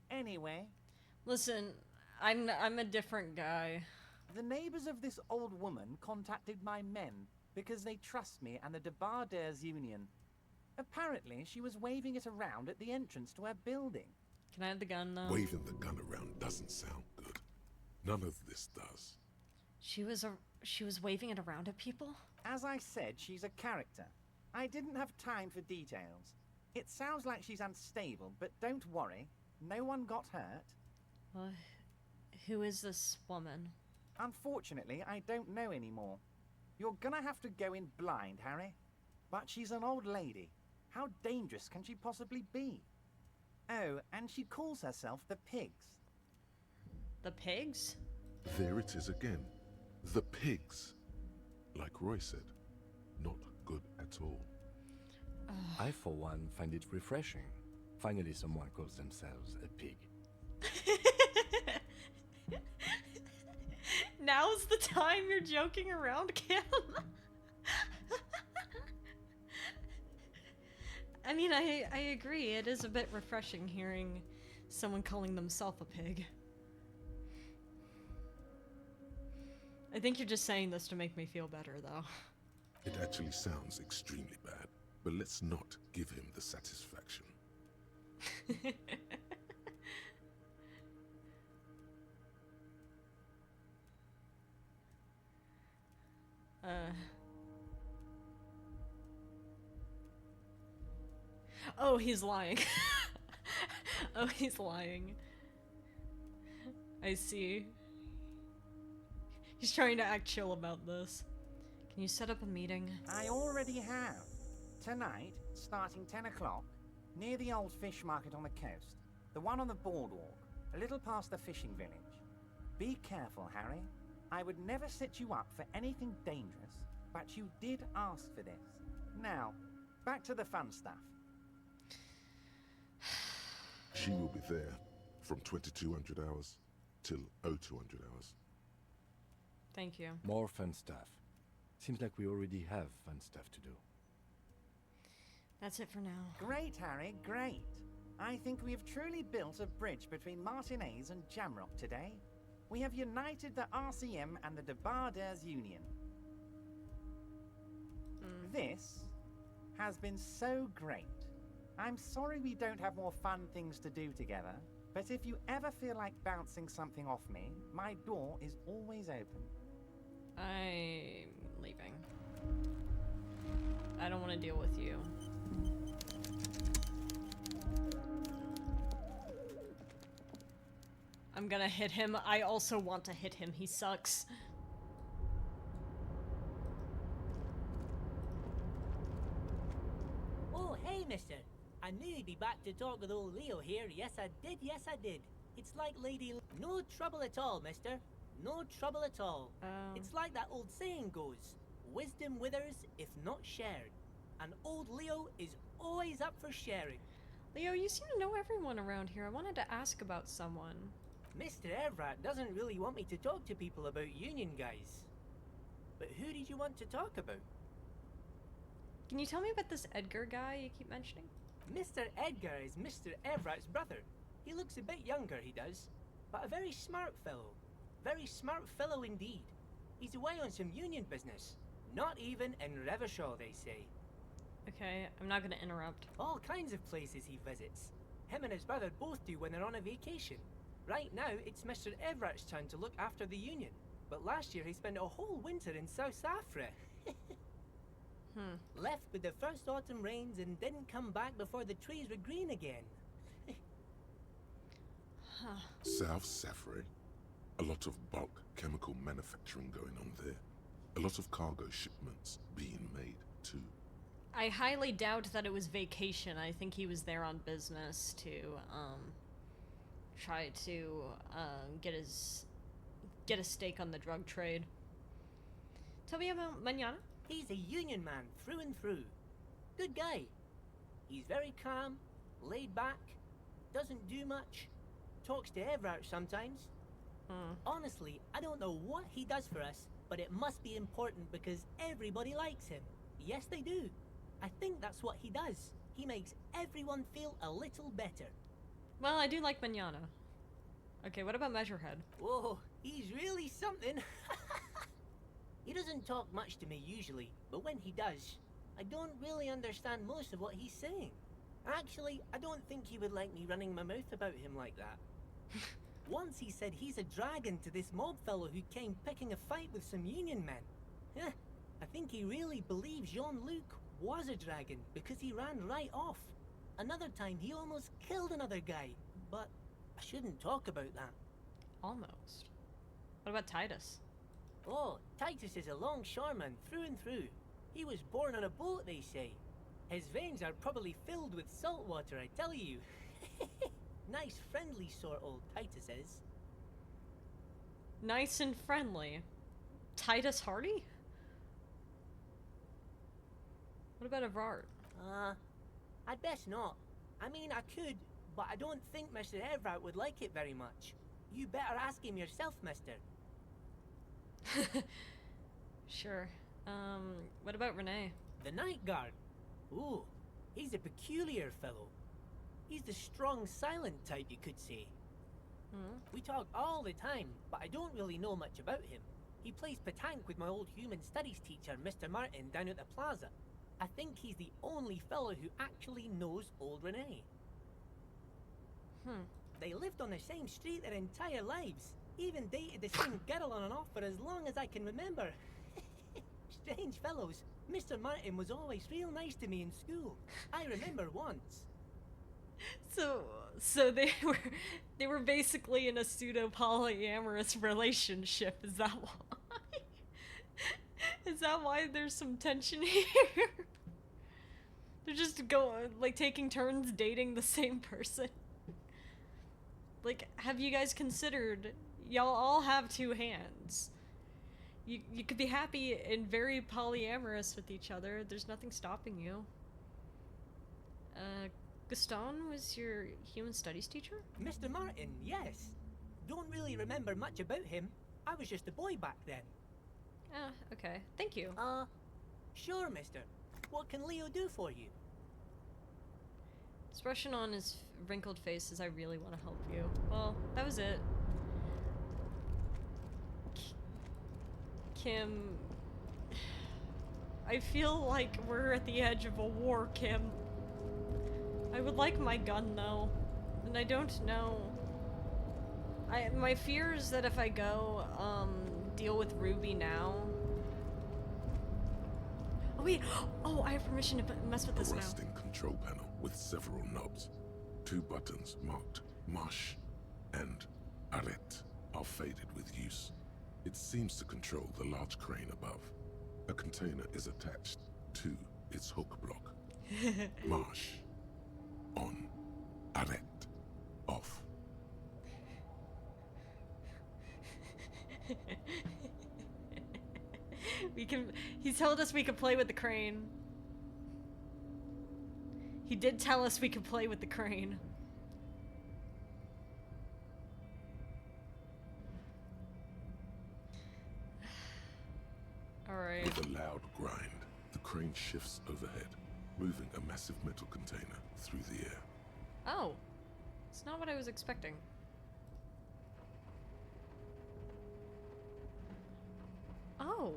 Anyway. Listen, I'm a different guy. The neighbors of this old woman contacted my men because they trust me and the Debarders Union. Apparently, she was waving it around at the entrance to her building. Can I have the gun now? Waving the gun around doesn't sound good. None of this does. She was waving it around at people? As I said, she's a character. I didn't have time for details. It sounds like she's unstable, but don't worry. No one got hurt. Well, who is this woman? Unfortunately, I don't know anymore. You're gonna have to go in blind, Harry. But she's an old lady. How dangerous can she possibly be? Oh, and she calls herself the Pigs. The Pigs? There it is again. The Pigs. Like Roy said, not good at all. I, for one, find it refreshing. Finally, someone calls themselves a pig. Now's the time you're joking around, Kim. I mean, I agree. It is a bit refreshing hearing someone calling themselves a pig. I think you're just saying this to make me feel better, though. It actually sounds extremely bad, but let's not give him the satisfaction. Oh, he's lying. Oh, he's lying. I see. He's trying to act chill about this. Can you set up a meeting? I already have. Tonight, starting 10 o'clock, near the old fish market on the coast. The one on the boardwalk, a little past the fishing village. Be careful, Harry. I would never set you up for anything dangerous, but you did ask for this. Now, back to the fun stuff. She will be there from 2200 hours till 0200 hours. Thank you. More fun stuff. Seems like we already have fun stuff to do. That's it for now. Great, Harry, great. I think we have truly built a bridge between Martinez and Jamrock today. We have united the RCM and the Debarders Union. This has been so great. I'm sorry we don't have more fun things to do together, but if you ever feel like bouncing something off me, my door is always open. I'm leaving. I don't want to deal with you. I'm gonna hit him. I also want to hit him. He sucks. Oh, hey, mister. I knew you'd be back to talk with old Leo here. Yes, I did. Yes, I did. It's like Lady... No trouble at all, mister. No trouble at all. It's like that old saying goes. Wisdom withers if not shared. And old Leo is always up for sharing. Leo, you seem to know everyone around here. I wanted to ask about someone. Mr. Evrat doesn't really want me to talk to people about Union guys. But who did you want to talk about? Can you tell me about this Edgar guy you keep mentioning? Mr. Edgar is Mr. Evrat's brother. He looks a bit younger, he does. But a very smart fellow. Very smart fellow indeed. He's away on some Union business. Not even in Revachol, they say. Okay, I'm not gonna interrupt. All kinds of places he visits. Him and his brother both do when they're on a vacation. Right now, it's Mr. Everett's turn to look after the Union. But last year he spent a whole winter in South Afra. Left with the first autumn rains and didn't come back before the trees were green again. South Safra. A lot of bulk chemical manufacturing going on there. A lot of cargo shipments being made, too. I highly doubt that it was vacation. I think he was there on business to, try to, get a stake on the drug trade. Tell me about Mañana. He's a Union man through and through. Good guy. He's very calm, laid back, doesn't do much, talks to Everett sometimes. Honestly, I don't know what he does for us, but it must be important because everybody likes him. Yes, they do. I think that's what he does. He makes everyone feel a little better. Well, I do like Mañana. Okay, what about Measurehead? Whoa, he's really something. He doesn't talk much to me usually, but when he does, I don't really understand most of what he's saying. Actually, I don't think he would like me running my mouth about him like that. Once he said he's a dragon to this mob fellow who came picking a fight with some Union men. I think he really believes Jean-Luc was a dragon because he ran right off. Another time he almost killed another guy, but I shouldn't talk about that. Almost. What about Titus? Oh, Titus is a longshoreman through and through. He was born on a boat, they say. His veins are probably filled with salt water, I tell you. Nice, friendly sort, old Titus is. Nice and friendly. Titus Hardy? What about Evrart? I'd best not. I mean, I could, but I don't think Mr. Everett would like it very much. You better ask him yourself, mister. Sure. What about Renee? The Night Guard. Ooh, he's a peculiar fellow. He's the strong, silent type, you could say. We talk all the time, but I don't really know much about him. He plays petanque with my old human studies teacher, Mr. Martin, down at the plaza. I think he's the only fellow who actually knows old Renee. They lived on the same street their entire lives. Even dated the same girl on and off for as long as I can remember. Strange fellows. Mr. Martin was always real nice to me in school. I remember once. So they were basically in a pseudo polyamorous relationship. Is that why? Is that why there's some tension here? They're just taking turns dating the same person. Like, have you guys considered y'all all have two hands? You could be happy and very polyamorous with each other. There's nothing stopping you. Gaston was your human studies teacher? Mr. Martin, yes. Don't really remember much about him. I was just a boy back then. Okay. Thank you. Sure, mister. What can Leo do for you? Expression on his wrinkled face says, I really want to help you. Well, that was it. Kim... I feel like we're at the edge of a war, Kim. I would like my gun, though. And I don't know. My fear is that if I go, deal with Ruby now... Oh wait! Oh, I have permission to mess with this A now. rusting control panel with several knobs. 2 buttons marked Marsh and Arret are faded with use. It seems to control the large crane above. A container is attached to its hook block. Marsh. On. Arret. Off. He told us we could play with the crane. He did tell us we could play with the crane. Alright. With a loud grind, the crane shifts overhead, moving a massive metal container through the air. Oh. It's not what I was expecting. Oh.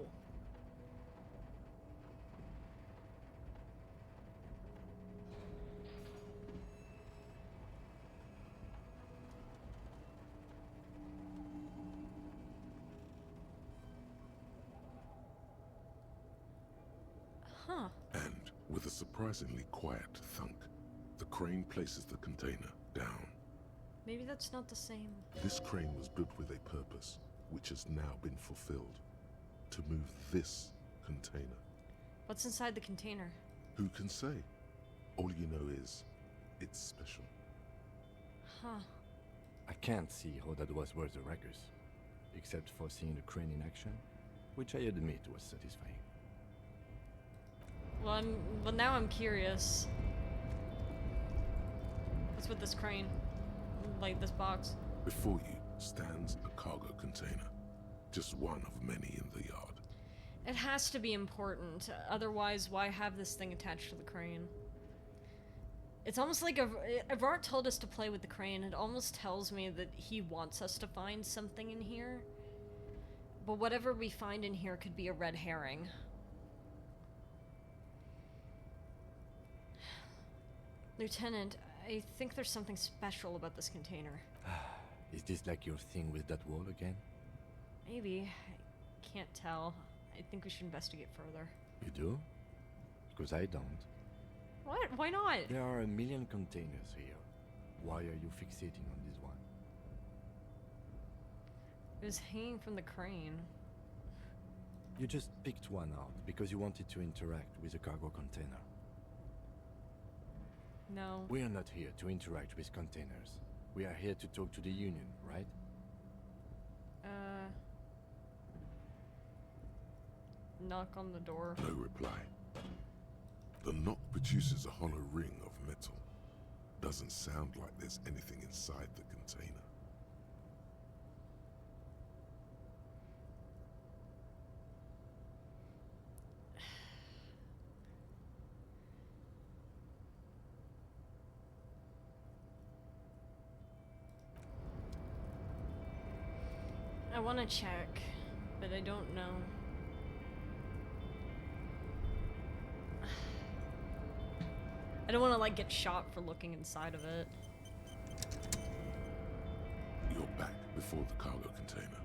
Huh. And with a surprisingly quiet thunk, the crane places the container down. Maybe that's not the same. This crane was built with a purpose, which has now been fulfilled. To move this container. What's inside the container? Who can say? All you know is, it's special. Huh. I can't see how that was worth the ruckus, except for seeing the crane in action, which I admit was satisfying. Well, now I'm curious. What's with this crane? Like this box? Before you stands a cargo container, just one of many in the yard. It has to be important, otherwise why have this thing attached to the crane? It's almost like if Art told us to play with the crane, it almost tells me that he wants us to find something in here. But whatever we find in here could be a red herring. Lieutenant, I think there's something special about this container. Is this like your thing with that wall again? Maybe. I can't tell. I think we should investigate further. You do? Because I don't. What? Why not? There are a million containers here. Why are you fixating on this one? It was hanging from the crane. You just picked one out because you wanted to interact with a cargo container. No. We are not here to interact with containers. We are here to talk to the Union, right? Knock on the door. No reply. The knock produces a hollow ring of metal. Doesn't sound like there's anything inside the container. I want to check, but I don't know. I don't want to like get shot for looking inside of it. You're back before the cargo container.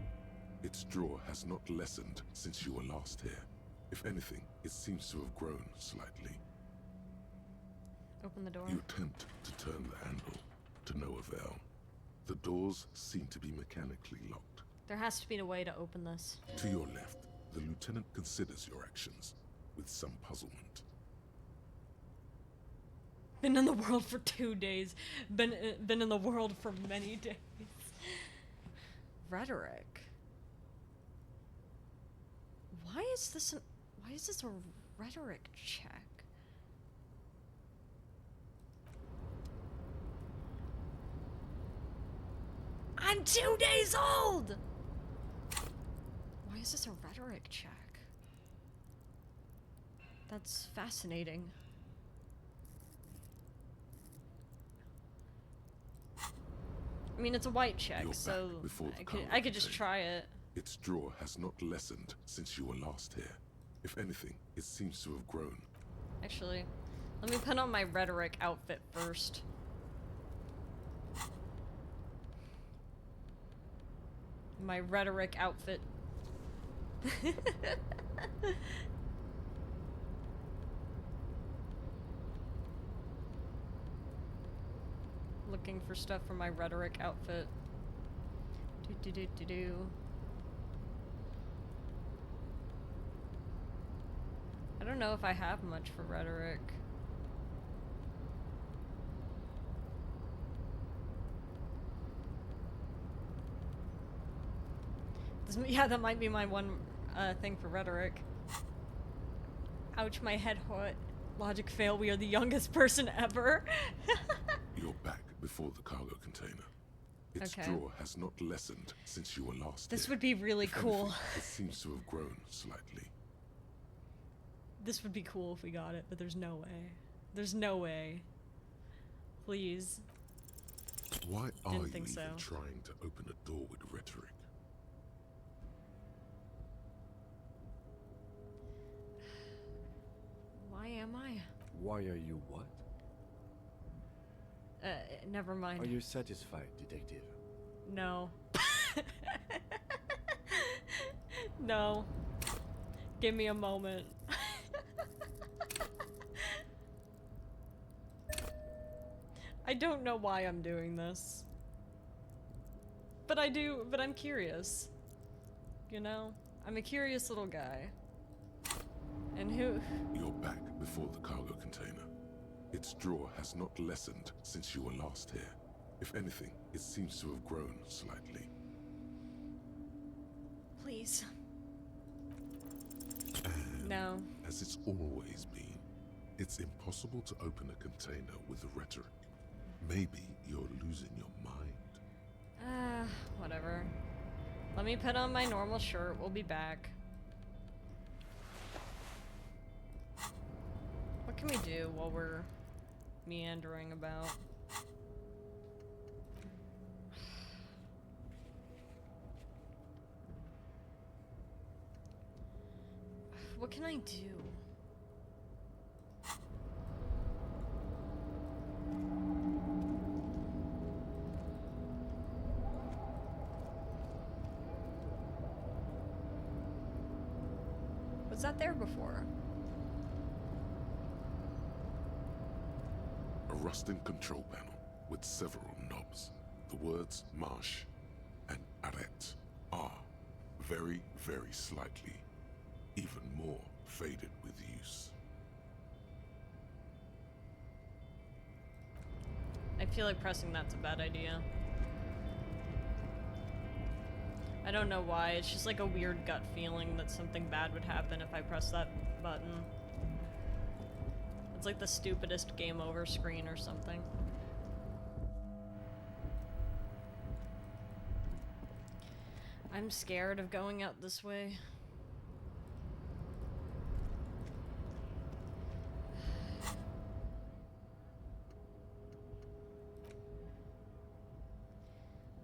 Its drawer has not lessened since you were last here. If anything, it seems to have grown slightly. Open the door. You attempt to turn the handle, to no avail. The doors seem to be mechanically locked. There has to be a way to open this. To your left, the lieutenant considers your actions with some puzzlement. Been in the world for 2 days. Been in the world for many days. Rhetoric. Why is this a rhetoric check? I'm 2 days old! Why is this a rhetoric check? That's fascinating. I mean, it's a white check, You're so back before the cargo I could just container. try it. Its draw has not lessened since you were last here. If anything, it seems to have grown. Actually, let me put on my rhetoric outfit first. My rhetoric outfit. Looking for stuff for my rhetoric outfit. Do. I don't know if I have much for rhetoric. Yeah, that might be my one thing for rhetoric. Ouch, my head hurt. Logic fail, we are the youngest person ever. You're back before the cargo container. Its Okay. draw has not lessened since you were last This here. would be really If cool. anything, it seems to have grown slightly. This would be cool if we got it, but there's no way. There's no way. Please. Why are Didn't you think even so. trying to open a door with rhetoric? Why am I? Why are you what? Never mind. Are you satisfied, detective? No. No. Give me a moment. I don't know why I'm doing this. But I'm curious. You know? I'm a curious little guy. And who... You're back before the cargo container. Its draw has not lessened since you were last here. If anything, it seems to have grown slightly. Please. And No. as it's always been, it's impossible to open a container with rhetoric. Maybe you're losing your mind. Whatever. Let me put on my normal shirt. We'll be back. What can we do while we're meandering about? What can I do? Was that there before? A rusting control panel with several knobs. The words marsh and arrête are very, very slightly, even more faded with use. I feel like pressing that's a bad idea. I don't know why, it's just like a weird gut feeling that something bad would happen if I press that button. It's like the stupidest game over screen or something. I'm scared of going out this way.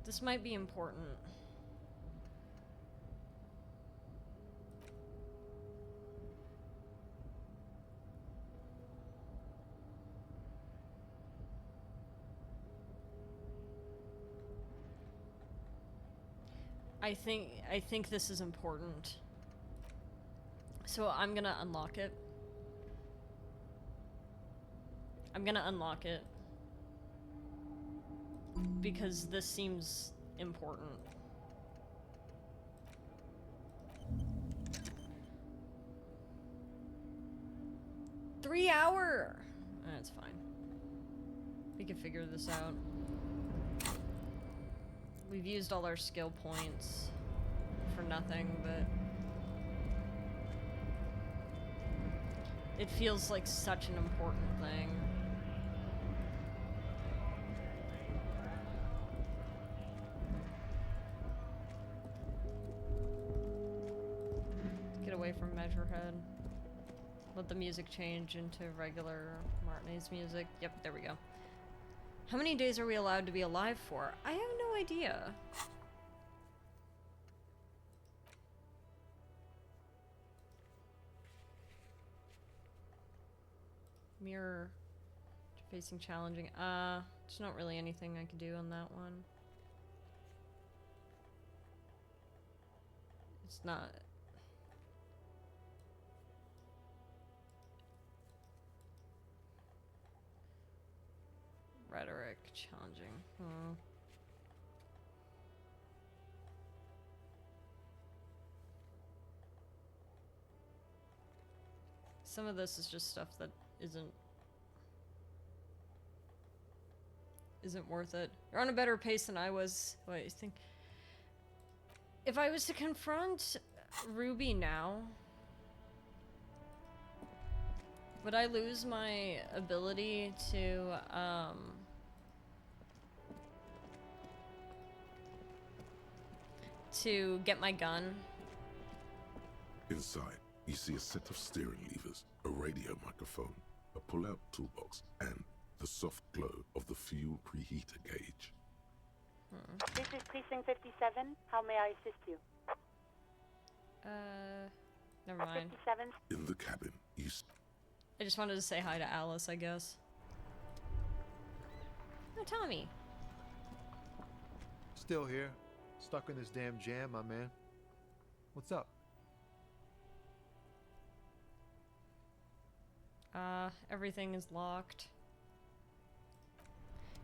This might be important. I think this is important. So I'm gonna unlock it. I'm gonna unlock it. Because this seems important. Three hour! That's fine. We can figure this out. We've used all our skill points for nothing, but it feels like such an important thing. Get away from Measurehead. Let the music change into regular Martinez music. Yep, there we go. How many days are we allowed to be alive for? I have no no idea. Mirror. Facing challenging. There's not really anything I can do on that one. It's not... Rhetoric, challenging. Some of this is just stuff that isn't worth it. You're on a better pace than I was. Wait, I think if I was to confront Ruby now, would I lose my ability to get my gun? Inside, you see a set of steering levers, a radio microphone, a pull-out toolbox, and the soft glow of the fuel preheater gauge. This is Precinct 57. How may I assist you? Never mind. 57. In the cabin, you I just wanted to say hi to Alice, I guess. Oh, Tommy. Still here. Stuck in this damn jam, my man. What's up? Everything is locked.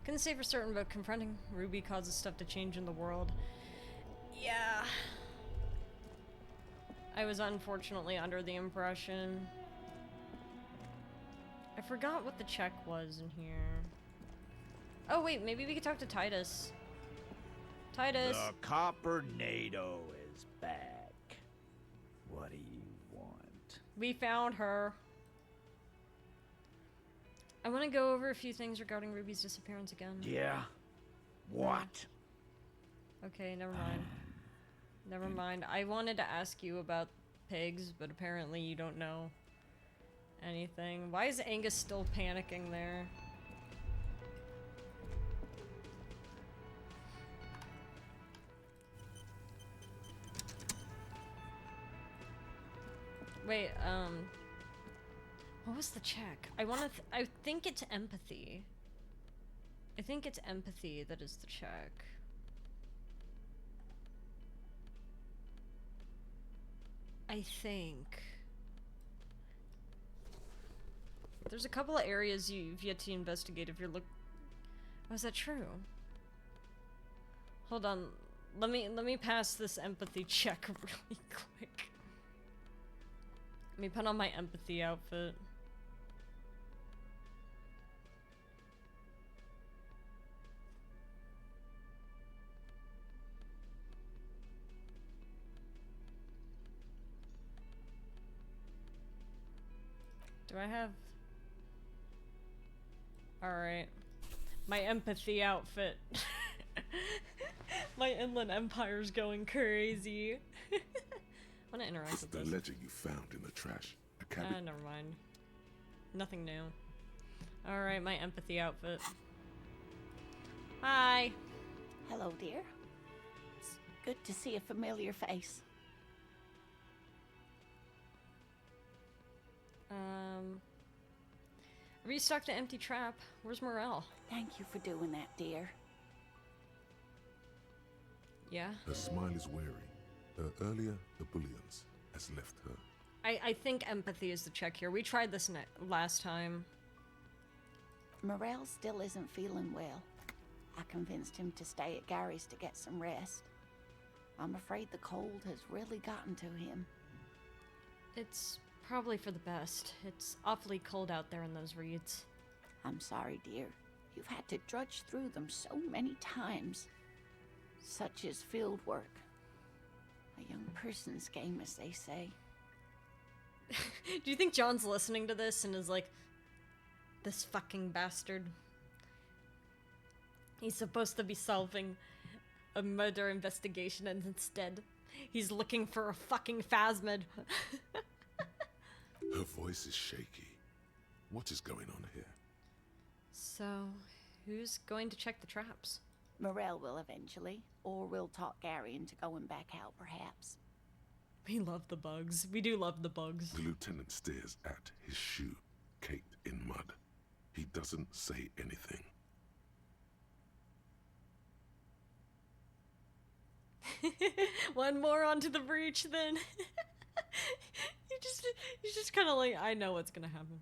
Couldn't say for certain, but confronting Ruby causes stuff to change in the world. Yeah. I was unfortunately under the impression... I forgot what the check was in here. Oh wait, maybe we could talk to Titus. Titus! The Coppernado is back. What do you want? We found her. I want to go over a few things regarding Ruby's disappearance again. Yeah? What? Okay, never mind. Never mind. I wanted to ask you about pigs, but apparently you don't know anything. Why is Angus still panicking there? Wait, what was the check? I think it's empathy. I think it's empathy that is the check. I think. There's a couple of areas you've yet to investigate if you're Oh, is that true? Hold on. Let me pass this empathy check really quick. Let me put on my empathy outfit. Do I have... Alright. My empathy outfit. My Inland Empire's going crazy. I want to interact It's with the this. ledger you found in the trash. A cabin. Never mind. Nothing new. Alright, my empathy outfit. Hi! Hello, dear. It's good to see a familiar face. Restocked an empty trap. Where's Morel? Thank you for doing that, dear. Yeah? Her smile is weary. Earlier, the bullions has left her. I think empathy is the check here. We tried this last time. Morel still isn't feeling well. I convinced him to stay at Gary's to get some rest. I'm afraid the cold has really gotten to him. It's probably for the best. It's awfully cold out there in those reeds. I'm sorry, dear. You've had to drudge through them so many times. Such is field work. A young person's game, as they say. Do you think John's listening to this and is like, this fucking bastard? He's supposed to be solving a murder investigation and instead he's looking for a fucking phasmid. Her voice is shaky. What is going on here? So, who's going to check the traps? Morel will eventually, or we'll talk Gary into going back out, perhaps. We love the bugs. We do love the bugs. The lieutenant stares at his shoe, caked in mud. He doesn't say anything. One more onto the breach, then. You just kind of like, I know what's gonna happen.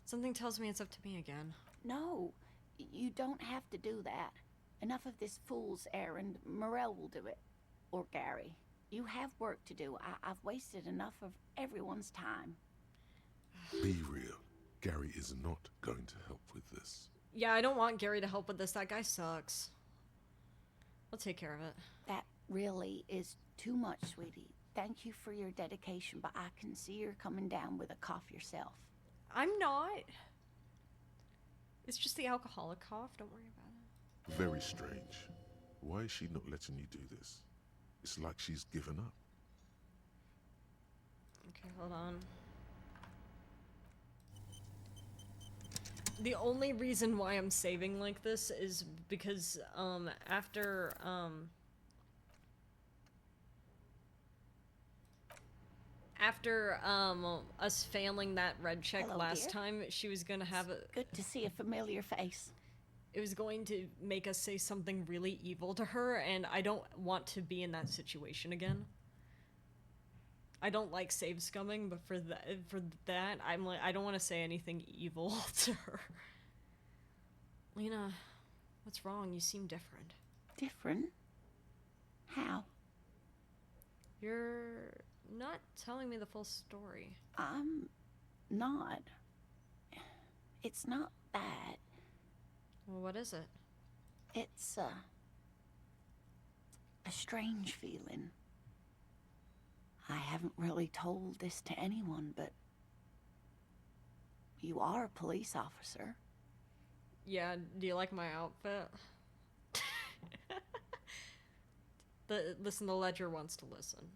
Something tells me it's up to me again. No, you don't have to do that. Enough of this fool's errand. Morel will do it. Or Gary. You have work to do. I've wasted enough of everyone's time. Be real. Gary is not going to help with this. Yeah, I don't want Gary to help with this. That guy sucks. We'll take care of it. That really is too much, sweetie. Thank you for your dedication, but I can see you're coming down with a cough yourself. I'm not. It's just the alcoholic cough. Don't worry about it. Very strange. Why is she not letting you do this? It's like she's given up. Okay, hold on. The only reason why I'm saving like this is because after us failing that red check Hello, last dear. time, she was gonna have a... Good to see a familiar face. It was going to make us say something really evil to her, and I don't want to be in that situation again. I don't like save scumming, but for that, I'm like, I don't want to say anything evil to her. Lena, what's wrong? You seem different. Different? How? You're not telling me the full story. I'm not. It's not that. Well, what is it? It's a strange feeling. I haven't really told this to anyone, but you are a police officer. Yeah, do you like my outfit? Listen, the Ledger wants to listen.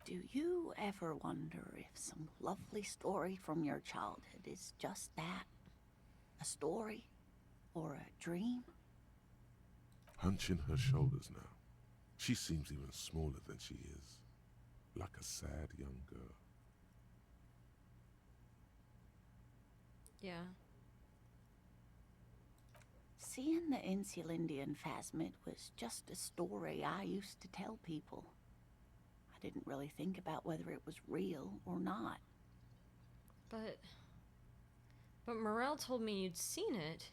Do you ever wonder if some lovely story from your childhood is just that? A story? Or a dream? Hunching her shoulders now. She seems even smaller than she is. Like a sad young girl. Yeah. Seeing the Insulindian phasmid was just a story I used to tell people. I didn't really think about whether it was real or not. But Morel told me you'd seen it.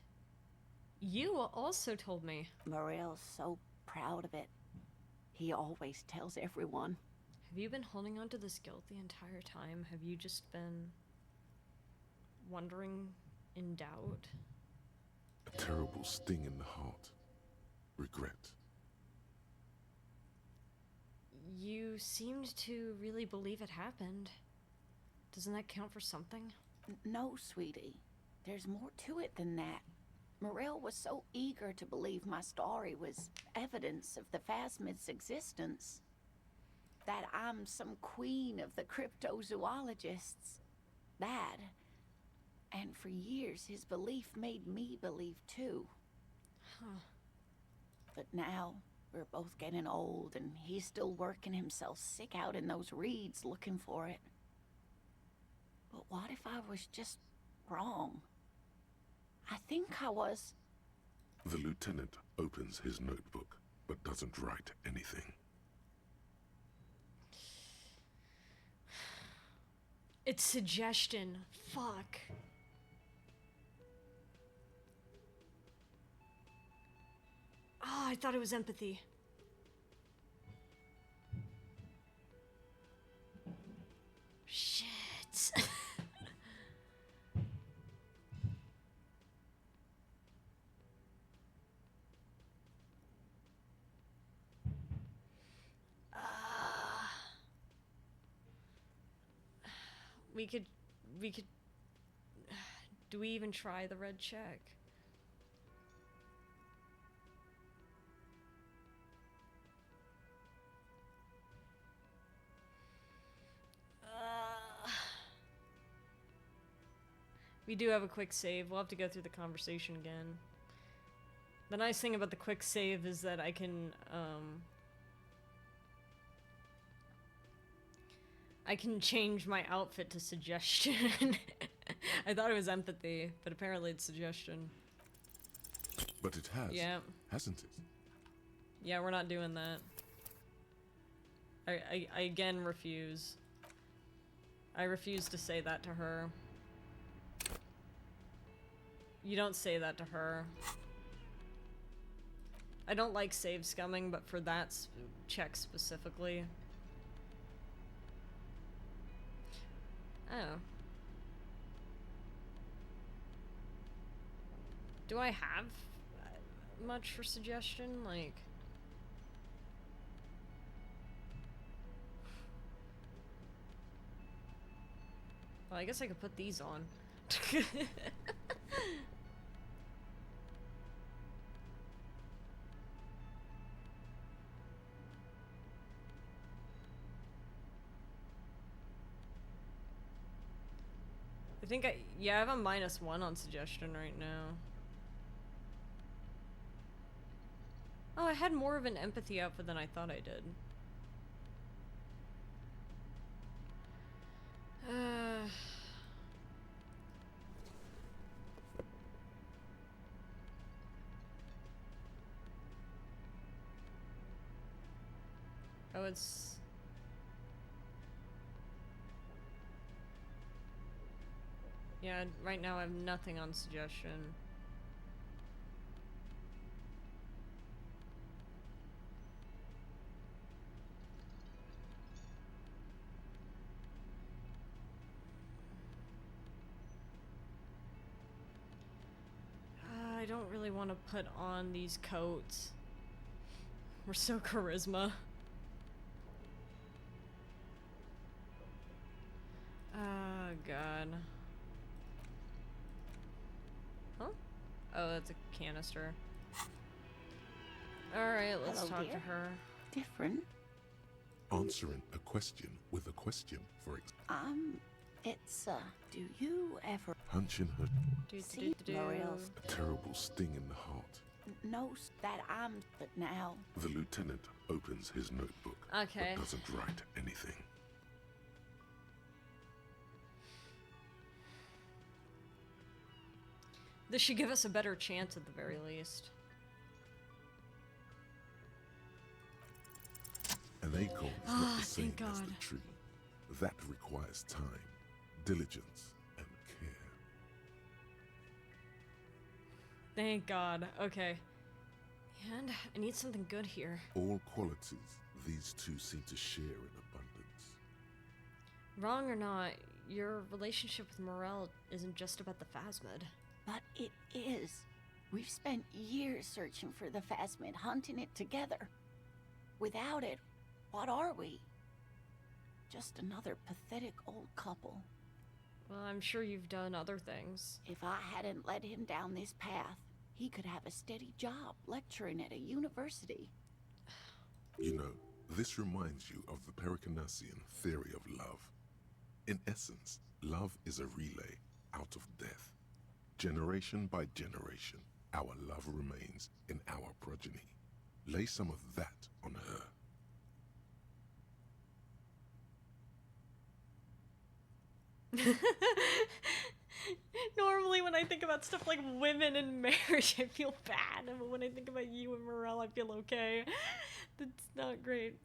You also told me. Morel's so proud of it. He always tells everyone. Have you been holding on to this guilt the entire time? Have you just been wondering in doubt? A terrible sting in the heart. Regret. You seemed to really believe it happened. Doesn't that count for something? No, sweetie. There's more to it than that. Morel was so eager to believe my story was evidence of the phasmid's existence. That I'm some queen of the cryptozoologists. That. And for years, his belief made me believe too. Huh. But now, we're both getting old, and he's still working himself sick out in those reeds looking for it. But what if I was just wrong? I think I was. The lieutenant opens his notebook, but doesn't write anything. It's suggestion. Fuck. Oh, I thought it was empathy. Shit. We could, do we even try the red check? We do have a quick save. We'll have to go through the conversation again. The nice thing about the quick save is that I can change my outfit to suggestion. I thought it was empathy, but apparently it's suggestion. But it has, hasn't it? Yeah, we're not doing that. I again refuse. I refuse to say that to her. You don't say that to her. I don't like save scumming, but for that check specifically. Oh. Do I have much for suggestion? Like... Well, I guess I could put these on. I have a -1 on suggestion right now. Oh, I had more of an empathy outfit than I thought I did. Oh, it's... Yeah, right now I have nothing on suggestion. I don't really want to put on these coats. We're so charisma. Oh, God. Huh? Oh, that's a canister. Alright, let's talk to her. Different. Answering a question with a question, for example. It's, do you ever... Hunching her... See, L'Oreal's... A terrible sting in the heart. Knows that but now... The lieutenant opens his notebook, okay, but doesn't write anything. This should give us a better chance at the very least. An acorn is not the same thank as the God. tree. That requires time, diligence, and care. Thank God. Okay. And I need something good here. All qualities these two seem to share in abundance. Wrong or not, your relationship with Morel isn't just about the phasmid. But it is. We've spent years searching for the phasmid, hunting it together. Without it, what are we? Just another pathetic old couple. Well, I'm sure you've done other things. If I hadn't led him down this path, he could have a steady job lecturing at a university. You know, this reminds you of the Pericarnassian theory of love. In essence, love is a relay out of death. Generation by generation, our love remains in our progeny. Lay some of that on her. Normally when I think about stuff like women and marriage, I feel bad. But when I think about you and Morel, I feel okay. That's not great.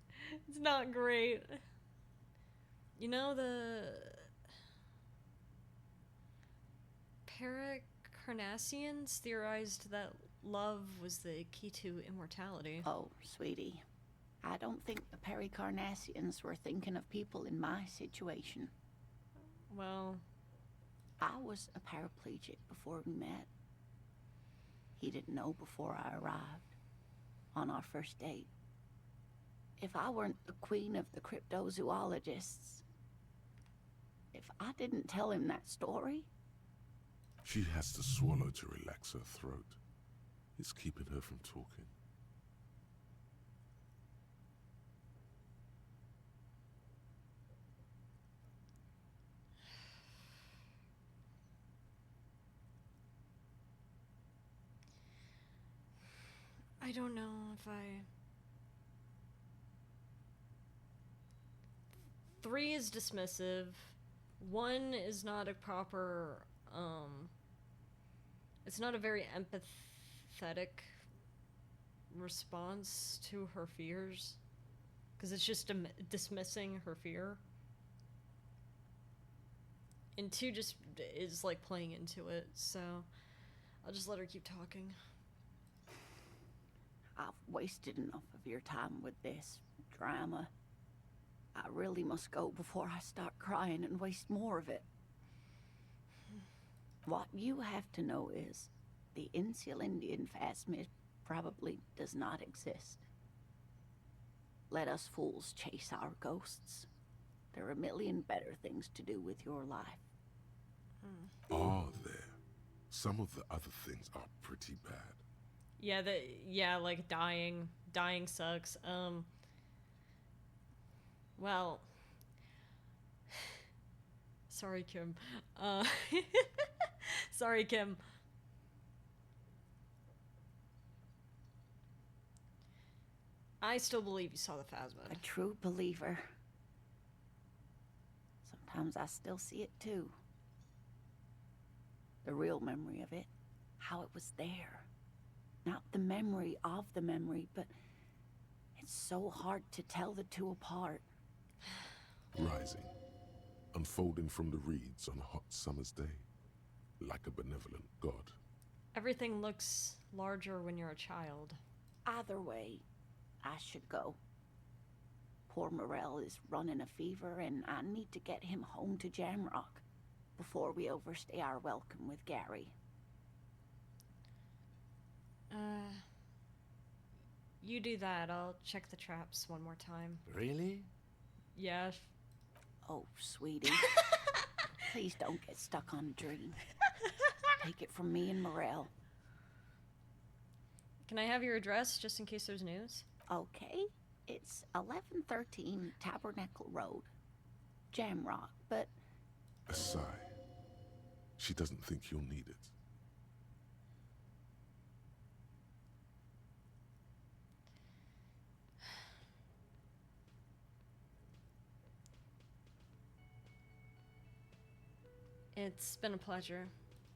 It's not great. You know, the Pericarnassians theorized that love was the key to immortality. Oh, sweetie. I don't think the Pericarnassians were thinking of people in my situation. Well... I was a paraplegic before we met. He didn't know before I arrived. On our first date. If I weren't the queen of the cryptozoologists... If I didn't tell him that story... She has to swallow to relax her throat. It's keeping her from talking. don't know if I... 3 is dismissive. 1 is not a proper, it's not a very empathetic response to her fears. Because it's just dismissing her fear. And 2 just is like playing into it, so I'll just let her keep talking. I've wasted enough of your time with this drama. I really must go before I start crying and waste more of it. What you have to know is the Insulindian phasmid probably does not exist. Let us fools chase our ghosts. There are a million better things to do with your life. Are there? Some of the other things are pretty bad. Yeah, like dying. Dying sucks. Well, sorry, Kim. Sorry, Kim. I still believe you saw the phasmid. A true believer. Sometimes I still see it too. The real memory of it, how it was there. Not the memory of the memory, but it's so hard to tell the two apart. Rising, unfolding from the reeds on a hot summer's day, like a benevolent god. Everything looks larger when you're a child. Either way, I should go. Poor Morel is running a fever, and I need to get him home to Jamrock before we overstay our welcome with Gary. You do that. I'll check the traps one more time. Really? Yeah. Oh, sweetie. Please don't get stuck on a dream. Take it from me and Morel. Can I have your address, just in case there's news? Okay. It's 1113 Tabernacle Road. Jamrock, but... A sigh. She doesn't think you'll need it. It's been a pleasure.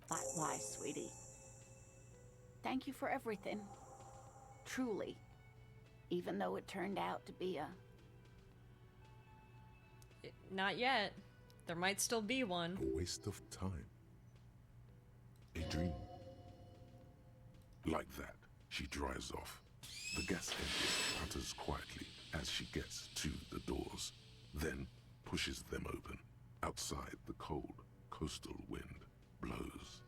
Likewise, sweetie. Thank you for everything. Truly. Even though it turned out to be a... Not yet. There might still be one. A waste of time. A dream. Like that, she drives off. The gas engine putters quietly as she gets to the doors, then pushes them open. Outside, the cold, coastal wind blows.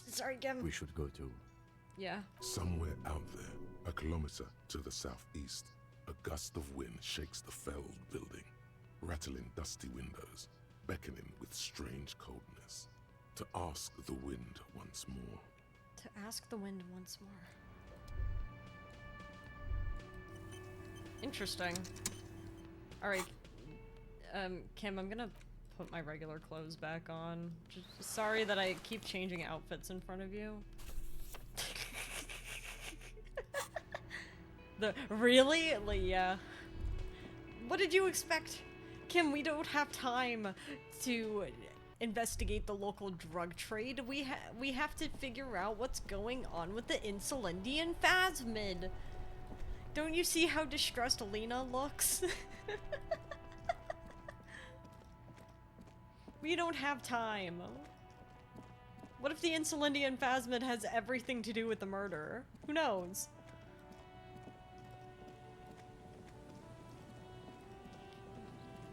Sorry, Kim. We should go too. Yeah. Somewhere out there, a kilometer to the southeast, a gust of wind shakes the felled building, rattling dusty windows, beckoning with strange coldness. To ask the wind once more. To ask the wind once more. Interesting. Alright. Kim, I'm gonna put my regular clothes back on. Just sorry that I keep changing outfits in front of you. Really? Like, yeah. What did you expect? Kim, we don't have time to investigate the local drug trade. We have to figure out what's going on with the Insulindian phasmid. Don't you see how distressed Lena looks? We don't have time. What if the Insulindian phasmid has everything to do with the murder? Who knows?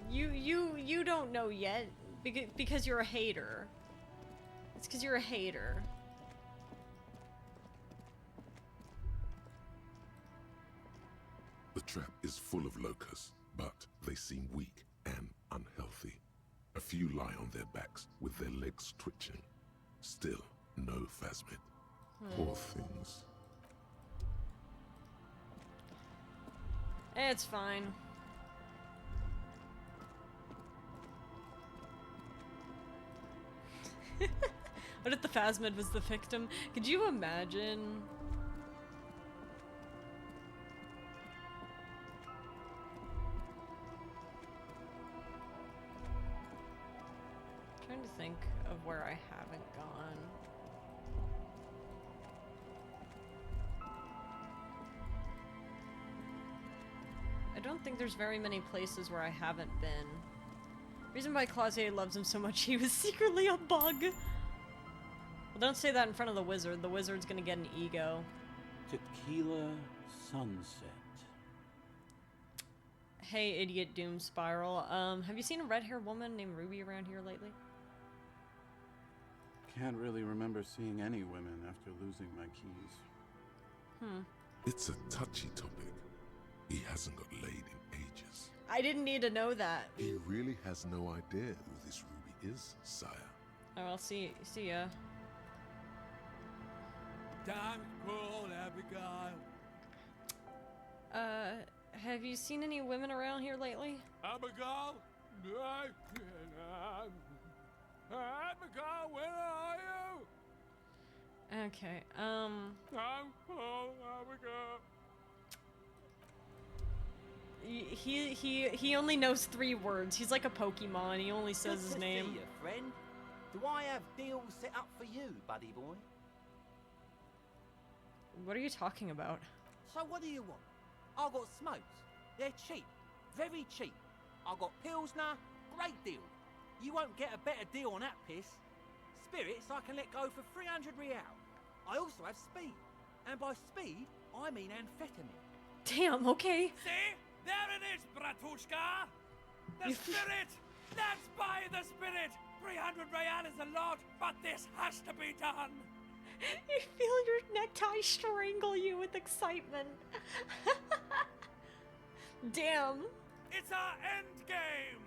You don't know yet because you're a hater. It's because you're a hater. The trap is full of locusts, but they seem weak and unhealthy. A few lie on their backs with their legs twitching. Still, no phasmid. Poor things. It's fine. What if the phasmid was the victim? Could you imagine to think of where I haven't gone. I don't think there's very many places where I haven't been. Reason why Clausier loves him so much, he was secretly a bug. Well, don't say that in front of the wizard. The wizard's gonna get an ego. Tequila sunset. Hey, idiot Doom Spiral. Have you seen a red-haired woman named Ruby around here lately? Can't really remember seeing any women after losing my keys. It's a touchy topic. He hasn't got laid in ages. I didn't need to know that. He really has no idea who this Ruby is, sire. Oh, I'll see ya. Time's cruel, Abigail. Have you seen any women around here lately? Abigail? Abigail, where are you? Okay, Time cruel, Abigail. He only knows 3 words. He's like a Pokemon. He only says his name. Good to see you, friend. Do I have deals set up for you, buddy boy? What are you talking about? So what do you want? I got smokes. They're cheap. Very cheap. I got Pilsner. Great deal. You won't get a better deal on that piss. Spirits I can let go for 300 real. I also have speed. And by speed, I mean amphetamine. Damn, okay. See? There it is, Bratushka! The spirit! Let's buy the spirit! 300 real is a lot, but this has to be done! You feel your necktie strangle you with excitement. Damn. It's our end game!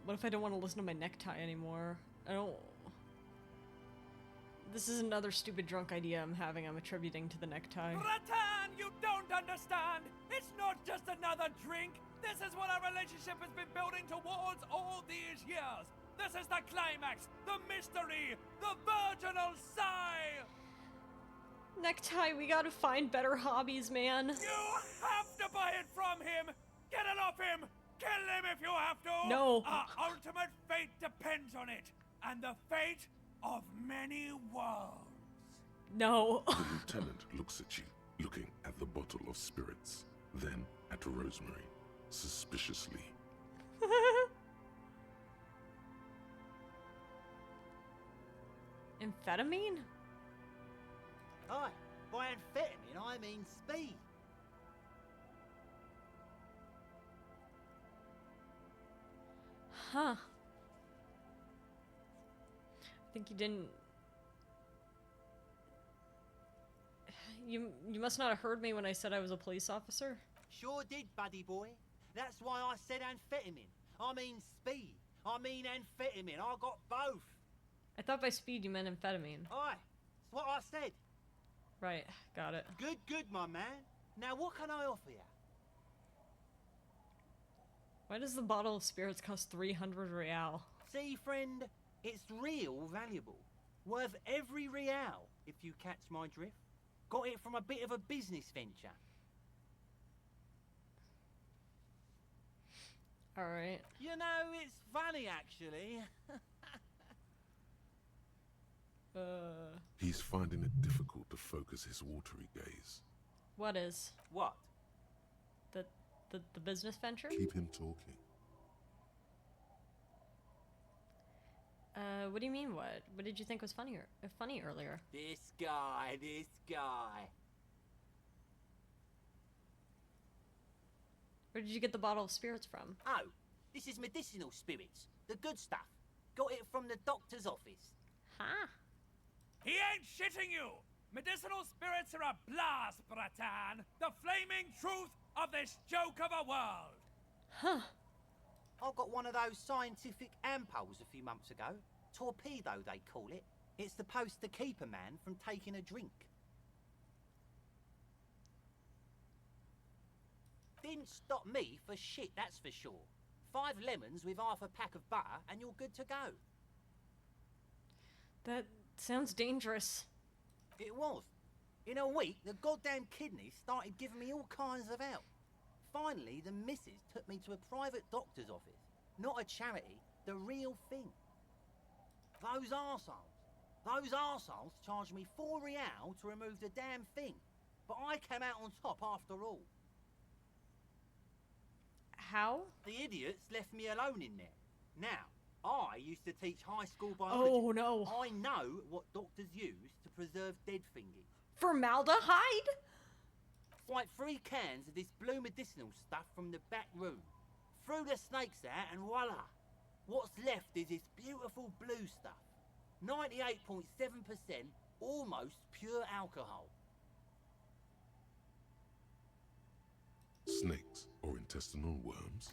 What if I don't want to listen to my necktie anymore? I don't... This is another stupid drunk idea I'm having. I'm attributing to the necktie. Bratan, you don't understand! It's not just another drink! This is what our relationship has been building towards all these years! This is the climax! The mystery! The virginal sigh! Necktie, we gotta find better hobbies, man. You have to buy it from him! Get it off him! Kill him if you have to! No! Our ultimate fate depends on it! And the fate of many worlds. No. The lieutenant looks at you, looking at the bottle of spirits, then at Rosemary, suspiciously. Amphetamine? Hi, by amphetamine I mean speed. Huh. I think you didn't... You must not have heard me when I said I was a police officer. Sure did, buddy boy. That's why I said amphetamine. I mean speed. I mean amphetamine. I got both. I thought by speed you meant amphetamine. Aye, that's what I said. Right, got it. Good, my man. Now what can I offer you? Why does the bottle of spirits cost 300 real? See, friend, it's real valuable. Worth every real, if you catch my drift. Got it from a bit of a business venture. Alright. You know, it's funny, actually. He's finding it difficult to focus his watery gaze. What is? What? The business venture? Keep him talking. What do you mean what? What did you think was funny earlier? This guy. Where did you get the bottle of spirits from? Oh, this is medicinal spirits. The good stuff. Got it from the doctor's office. Huh? He ain't shitting you! Medicinal spirits are a blast, Bratan! The flaming truth of this joke of a world! Huh. I got one of those scientific ampoules a few months ago. Torpedo, they call it. It's supposed to keep a man from taking a drink. Didn't stop me for shit, that's for sure. 5 lemons with half a pack of butter and you're good to go. Sounds dangerous. It was. In a week, the goddamn kidneys started giving me all kinds of help. Finally, the missus took me to a private doctor's office. Not a charity, the real thing. Those arseholes charged me £4 to remove the damn thing. But I came out on top after all. How? The idiots left me alone in there. Now, I used to teach high school biology. Oh no. I know what doctors use to preserve dead thingies. Formaldehyde? It's like 3 cans of this blue medicinal stuff from the back room. Threw the snakes out and voila! What's left is this beautiful blue stuff. 98.7% almost pure alcohol. Snakes or intestinal worms?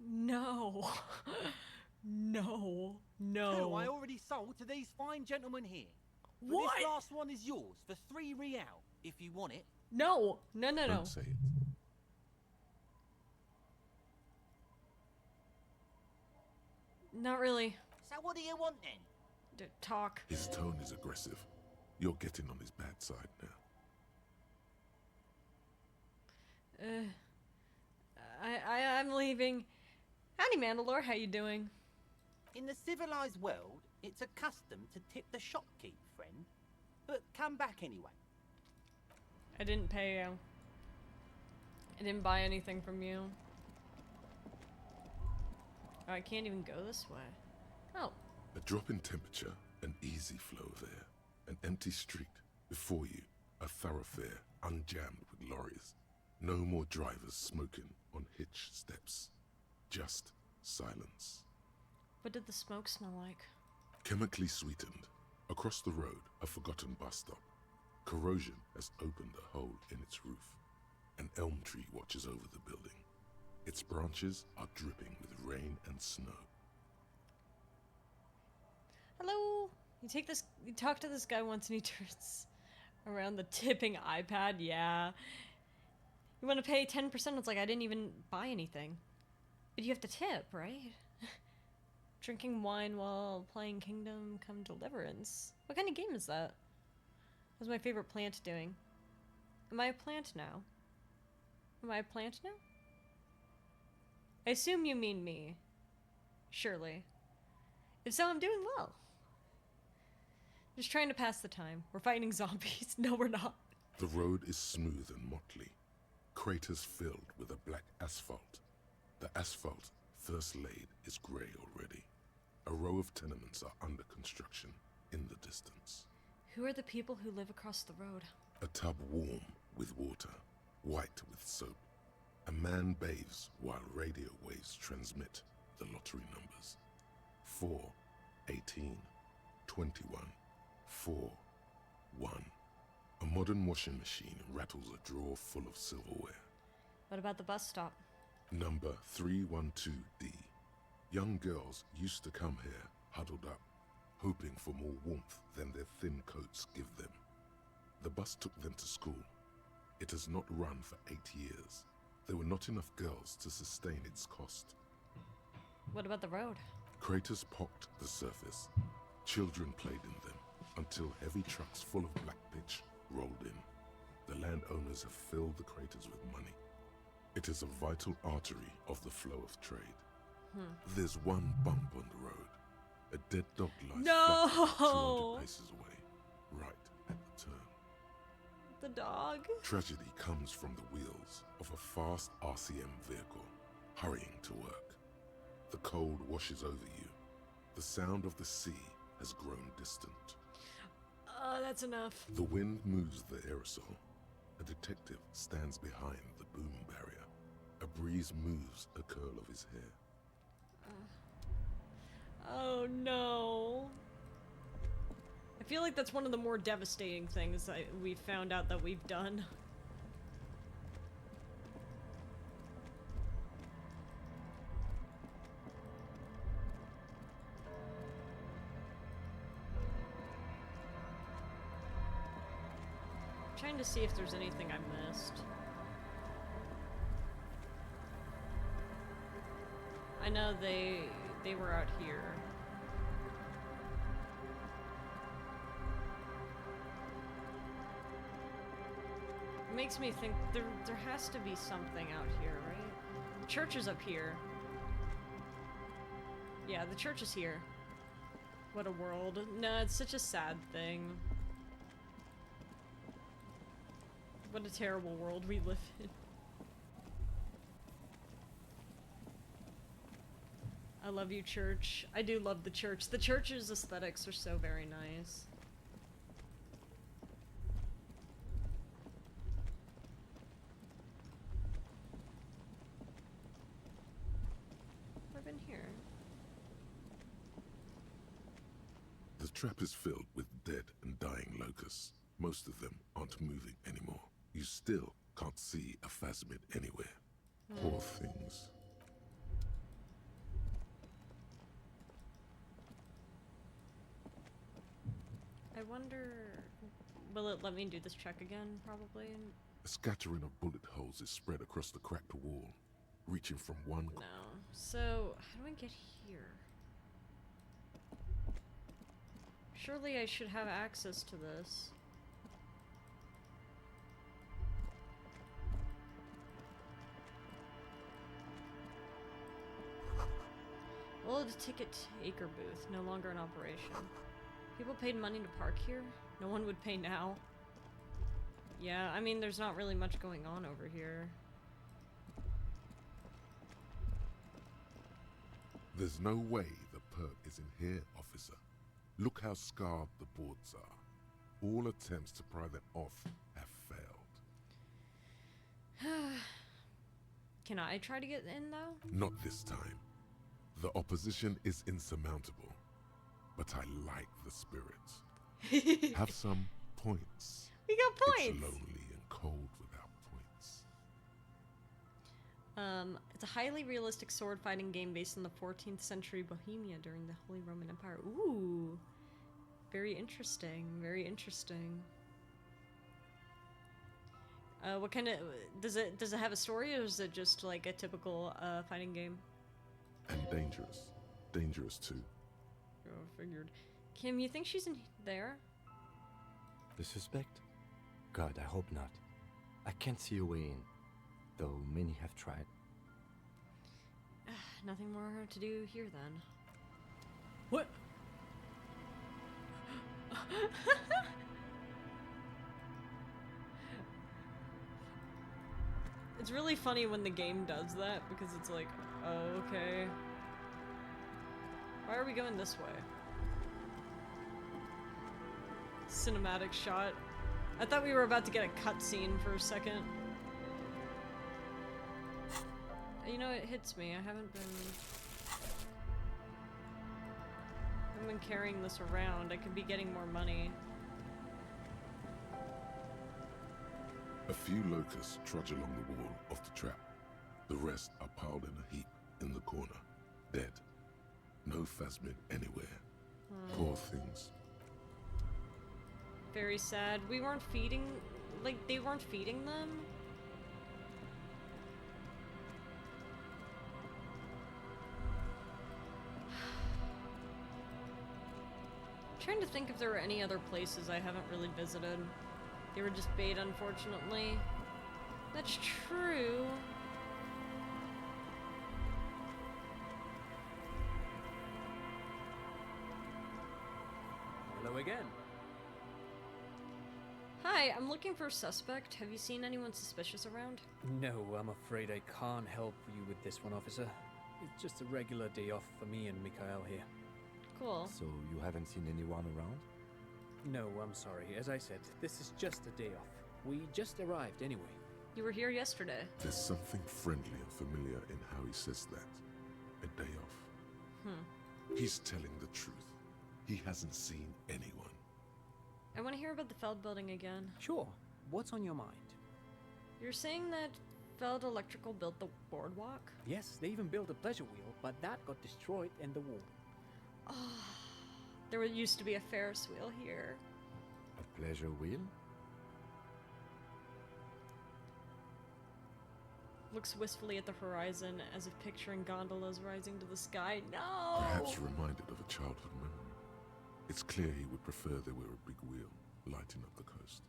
No. No. No. 2 I already sold to these fine gentlemen here. But What? this last one is yours for 3 real, if you want it. No. No, no, no. Don't say it. Not really. So what do you want then? Talk. His tone is aggressive. You're getting on his bad side now. I'm leaving. Howdy, Mandalore. How you doing? In the civilized world, it's a custom to tip the shopkeep, friend. But come back anyway. I didn't pay you. I didn't buy anything from you. Oh, I can't even go this way. Oh. A drop in temperature, an easy flow of air, an empty street. Before you, a thoroughfare unjammed with lorries. No more drivers smoking on hitch steps. Just silence. What did the smoke smell like? Chemically sweetened. Across the road, a forgotten bus stop. Corrosion has opened a hole in its roof. An elm tree watches over the building. Its branches are dripping with rain and snow. Hello. You talk to this guy once and he turns around the tipping iPad. Yeah. You want to pay 10%? It's like I didn't even buy anything. But you have to tip, right? Drinking wine while playing Kingdom Come Deliverance. What kind of game is that? What's my favorite plant doing? Am I a plant now? Am I a plant now? I assume you mean me. Surely. If so, I'm doing well. Just trying to pass the time. We're fighting zombies. No, we're not. The road is smooth and motley. Craters filled with a black asphalt. The asphalt, first laid, is grey already. A row of tenements are under construction in the distance. Who are the people who live across the road? A tub warm with water, white with soap. A man bathes while radio waves transmit the lottery numbers. 4, 18, 21, 4, 1. A modern washing machine rattles a drawer full of silverware. What about the bus stop? Number 312D. Young girls used to come here, huddled up, hoping for more warmth than their thin coats give them. The bus took them to school. It has not run for 8 years. There were not enough girls to sustain its cost. What about the road? Craters pocked the surface. Children played in them until heavy trucks full of black pitch rolled in. The landowners have filled the craters with money. It is a vital artery of the flow of trade. There's one bump on the road. A dead dog lies flat 200 paces away, right at the turn. The dog? Tragedy comes from the wheels of a fast RCM vehicle, hurrying to work. The cold washes over you. The sound of the sea has grown distant. That's enough. The wind moves the aerosol. A detective stands behind the boom barrier. A breeze moves a curl of his hair. Oh no. I feel like that's one of the more devastating things we found out that we've done. I'm trying to see if there's anything I missed. I know they were out here. It makes me think there has to be something out here, right? The church is up here. Yeah, the church is here. What a world. No, it's such a sad thing. What a terrible world we live in. I love you, church. I do love the church. The church's aesthetics are so very nice. I've been here. The trap is filled with dead and dying locusts. Most of them aren't moving anymore. You still can't see a phasmid anywhere. Poor things. I wonder... Will it let me do this check again, probably? A scattering of bullet holes is spread across the cracked wall, reaching from one... No. So, how do I get here? Surely I should have access to this. Well, the ticket taker booth, no longer in operation. People paid money to park here? No one would pay now. Yeah, I mean, there's not really much going on over here. There's no way the perk is in here, officer. Look how scarred the boards are. All attempts to pry them off have failed. Can I try to get in, though? Not this time. The opposition is insurmountable, but I like the spirit. Have some points. We got points! It's lonely and cold without points. It's a highly realistic sword fighting game based on the 14th century Bohemia during the Holy Roman Empire. Ooh! Very interesting, very interesting. What kind of... Does it have a story, or is it just like a typical fighting game? And dangerous. Dangerous too. Oh, figured. Kim, you think she's in there? The suspect? God, I hope not. I can't see a way in, though many have tried. Nothing more to do here then. What? It's really funny when the game does that, because it's like, oh, okay. Why are we going this way? Cinematic shot. I thought we were about to get a cutscene for a second. You know, it hits me. I haven't been carrying this around. I could be getting more money. A few locusts trudge along the wall of the trap. The rest are piled in a heap in the corner, dead. No phasmid anywhere. Poor things. Very sad. We weren't feeding... Like, they weren't feeding them? I'm trying to think if there were any other places I haven't really visited. They were just bait, unfortunately. That's true. Hello again. Hi, I'm looking for a suspect. Have you seen anyone suspicious around? No, I'm afraid I can't help you with this one, officer. It's just a regular day off for me and Mikhail here. Cool. So you haven't seen anyone around? No, I'm sorry. As I said, this is just a day off. We just arrived anyway. You were here yesterday. There's something friendly and familiar in how he says that. A day off. He's telling the truth. He hasn't seen anyone. I want to hear about the Feld building again. Sure. What's on your mind? You're saying that Feld Electrical built the boardwalk? Yes, they even built a pleasure wheel, but that got destroyed in the war. Oh, there used to be a Ferris wheel here. A pleasure wheel? Looks wistfully at the horizon, as if picturing gondolas rising to the sky. No! Perhaps reminded of a childhood memory. It's clear he would prefer there were a big wheel. lighting up the coast.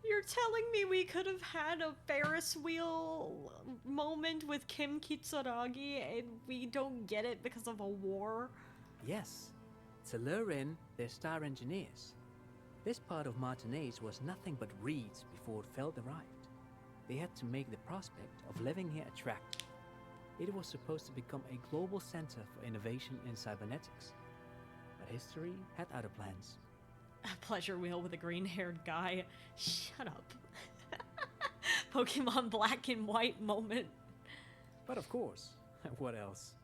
You're telling me we could have had a Ferris wheel moment with Kim Kitsuragi and we don't get it because of a war? Yes, to lure in their star engineers. This part of Martinez was nothing but reeds before Feld arrived. They had to make the prospect of living here attractive. It was supposed to become a global center for innovation in cybernetics. But history had other plans. A pleasure wheel with a green-haired guy. Shut up. Pokemon Black and White moment. But of course, what else?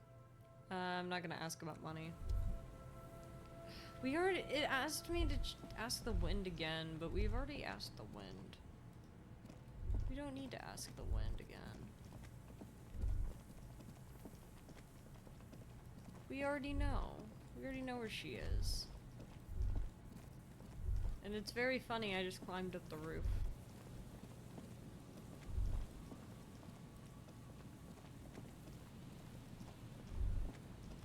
I'm not gonna ask about money. It asked me to ask the wind again, but we've already asked the wind. We don't need to ask the wind again. We already know. We already know where she is. And it's very funny, I just climbed up the roof.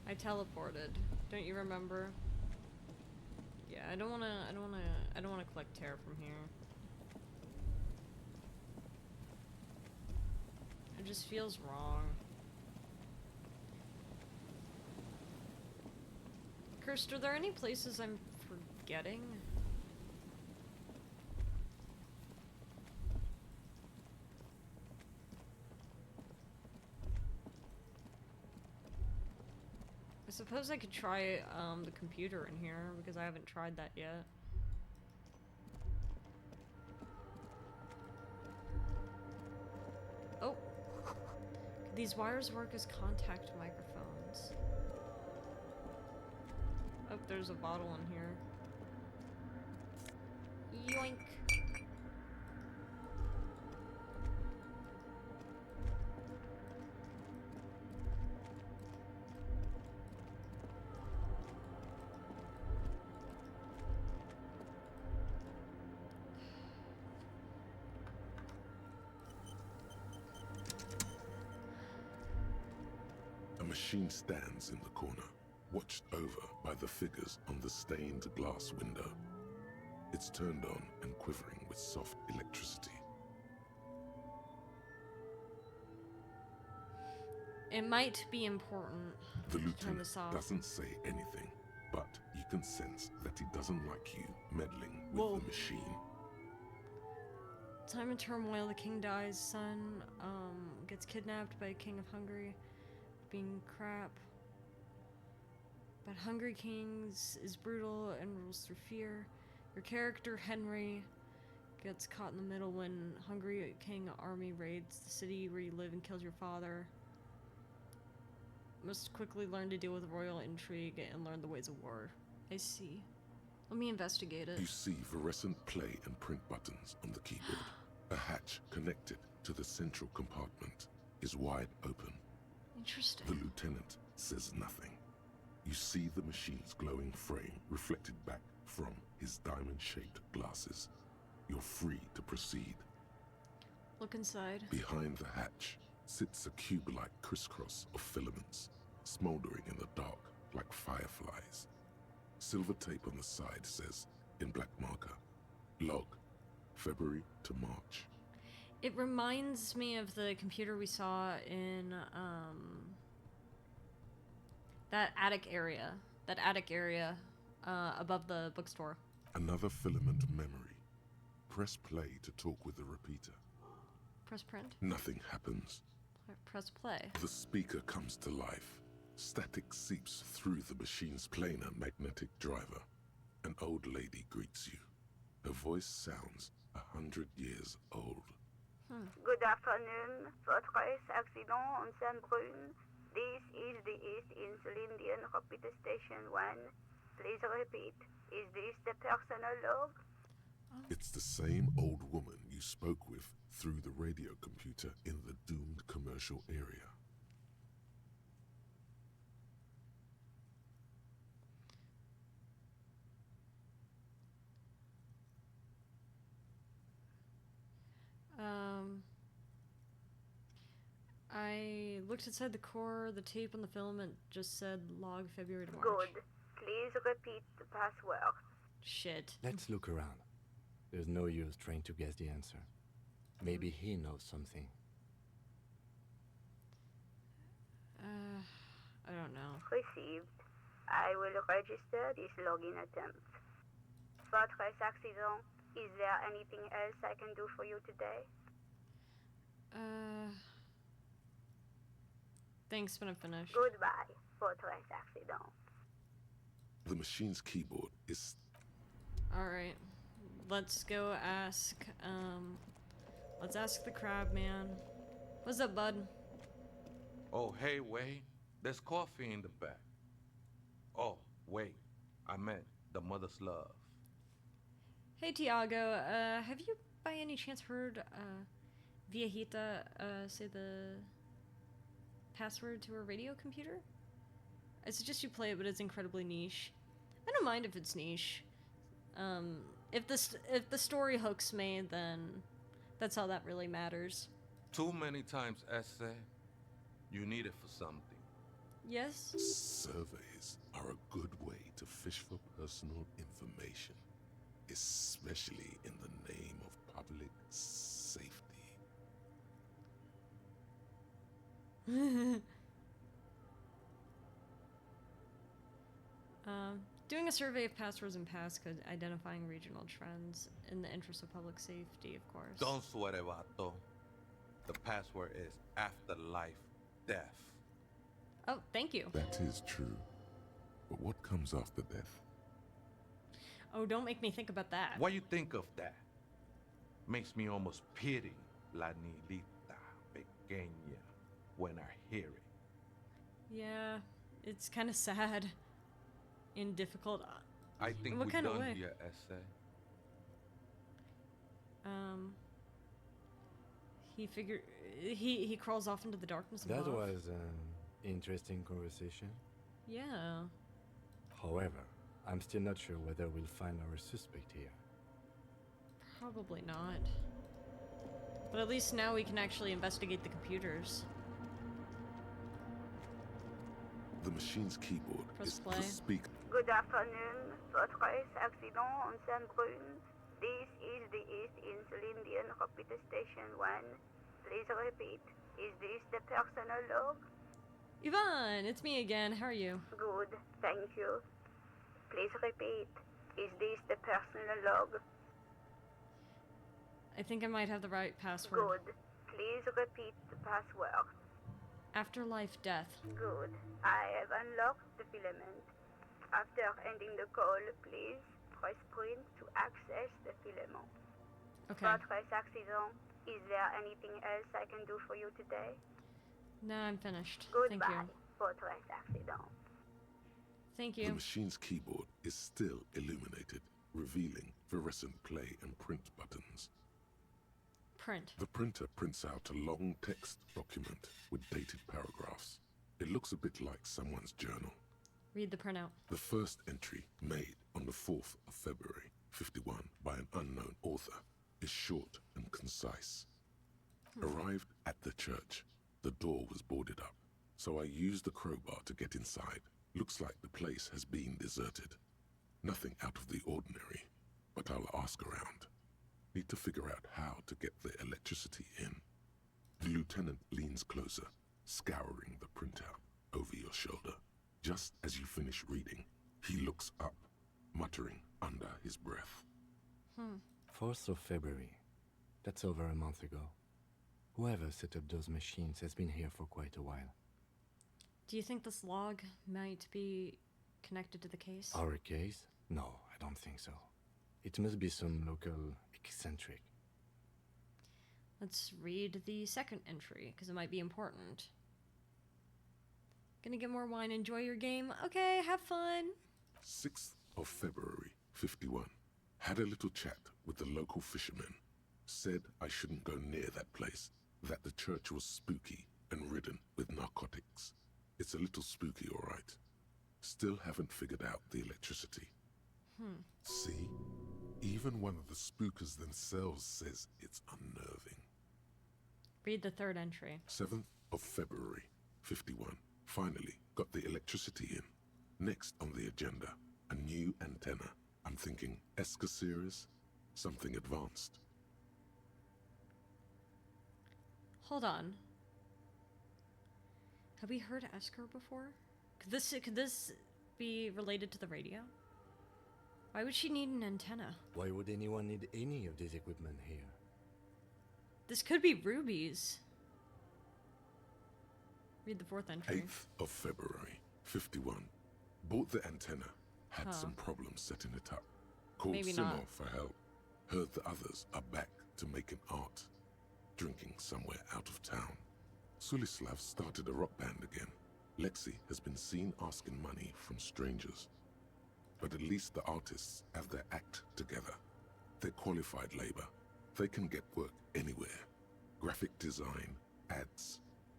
I teleported. Don't you remember? Yeah, I don't wanna collect tear from here. It just feels wrong. Kirst, are there any places I'm forgetting? I suppose I could try the computer in here because I haven't tried that yet. Oh, could these wires work as contact microphones? Oh, there's a bottle in here. Yoink. A machine stands in the corner, watched over by the figures on the stained glass window. It's turned on and quivering with soft electricity. It might be important. The to turn lieutenant this off. doesn't say anything, but you can sense that he doesn't like you meddling with Whoa. the machine. Time of turmoil, the king dies, son gets kidnapped by king of Hungary, being crap. But Hungry Kings is brutal and rules through fear. Your character, Henry, gets caught in the middle when Hungry King army raids the city where you live and kills your father. Must quickly learn to deal with royal intrigue and learn the ways of war. I see. Let me investigate it. You see fluorescent play and print buttons on the keyboard. A hatch connected to the central compartment is wide open. Interesting. The lieutenant says nothing. You see the machine's glowing frame reflected back from his diamond-shaped glasses. You're free to proceed. Look inside. Behind the hatch sits a cube-like crisscross of filaments, smoldering in the dark like fireflies. Silver tape on the side says, in black marker, log, February to March. It reminds me of the computer we saw in that attic area above the bookstore. Another filament memory. Press play to talk with the repeater. Press print. Nothing happens. Press play. The speaker comes to life. Static seeps through the machine's planar magnetic driver. An old lady greets you. Her voice sounds 100 years old. Good afternoon. Votre accident on Saint-Brune. This is the East Insulindian Repeater Station 1. Please repeat. Is this the personal log? It's the same old woman you spoke with through the radio computer in the doomed commercial area. I looked inside the core, the tape on the filament just said log February to March. Good. Please repeat the password. Shit. Let's look around. There's no use trying to guess the answer. Maybe he knows something. I don't know. Received. I will register this login attempt. Fortress accident. Is there anything else I can do for you today? Thanks, but I'm finished. Goodbye, Fortress accident. The machine's keyboard is... Alright. Let's go ask, let's ask the crab man. What's up, bud? Oh, hey, Wade. There's coffee in the back. Oh, wait. I meant the mother's love. Hey, Tiago. Have you by any chance heard, Viejita, say the password to her radio computer? I suggest you play it, but it's incredibly niche. I don't mind if it's niche. If the story hooks me, then that's all that really matters. Too many times, essay. You need it for something. Yes? Surveys are a good way to fish for personal information, especially in the name of public safety. Doing a survey of passwords and passcodes, identifying regional trends in the interest of public safety, of course. Don't sweat it, vato. The password is afterlife death. Oh, thank you. That is true. But what comes after death? Oh, don't make me think about that. What you think of that? Makes me almost pity la niñita pequeña when I hear it. Yeah, it's kind of sad. And difficult. I think what we're kind of done way? here, essay. He crawls off into the darkness That above. was an interesting conversation. Yeah. However, I'm still not sure whether we'll find our suspect here. Probably not. But at least now we can actually investigate the computers. The machine's keyboard Press is play. the speaker. Good afternoon, Fortress accident on Saint-Brun. This is the East Insulindian Repeater Station 1. Please repeat. Is this the personal log? Yvonne, it's me again. How are you? Good, thank you. Please repeat. Is this the personal log? I think I might have the right password. Good. Please repeat the password. Afterlife death. Good. I have unlocked the filament. After ending the call, please press print to access the filament. Okay. Fortress accident. Is there anything else I can do for you today? No, I'm finished. Goodbye, Thank you. Fortress accident. Thank The you. machine's keyboard is still illuminated, revealing fluorescent play and print buttons. Print. The printer prints out a long text document with dated paragraphs. It looks a bit like someone's journal. Read the printout. The first entry, made on the 4th of February, 51, by an unknown author, is short and concise. Arrived at the church, the door was boarded up, so I used the crowbar to get inside. Looks like the place has been deserted. Nothing out of the ordinary, but I'll ask around. Need to figure out how to get the electricity in. The lieutenant leans closer, scouring the printout over your shoulder. Just as you finish reading, he looks up, muttering under his breath. 4th of February. That's over a month ago. Whoever set up those machines has been here for quite a while. Do you think this log might be connected to the case? Our case? No, I don't think so. It must be some local eccentric. Let's read the second entry, because it might be important. Gonna get more wine, enjoy your game. Okay, have fun. 6th of February, 51. Had a little chat with the local fishermen. Said I shouldn't go near that place, that the church was spooky and ridden with narcotics. It's a little spooky, all right. Still haven't figured out the electricity. See? Even one of the spookers themselves says it's unnerving. Read the third entry. 7th of February, 51. Finally got the electricity in. Next on the agenda, a new antenna. I'm thinking Esca series. Something advanced. Hold on. Have we heard Esker before? Could this be related to the radio? Why would she need an antenna? Why would anyone need any of this equipment here? This could be Ruby's. Read the 4th entry. 8th of February, 51. Bought the antenna. Had Huh. some problems setting it up. Called Maybe Simon not. for help. Heard the others are back to making art. Drinking somewhere out of town. Sulislav started a rock band again. Lexi has been seen asking money from strangers. But at least the artists have their act together. They're qualified labor. They can get work anywhere. Graphic design, ads.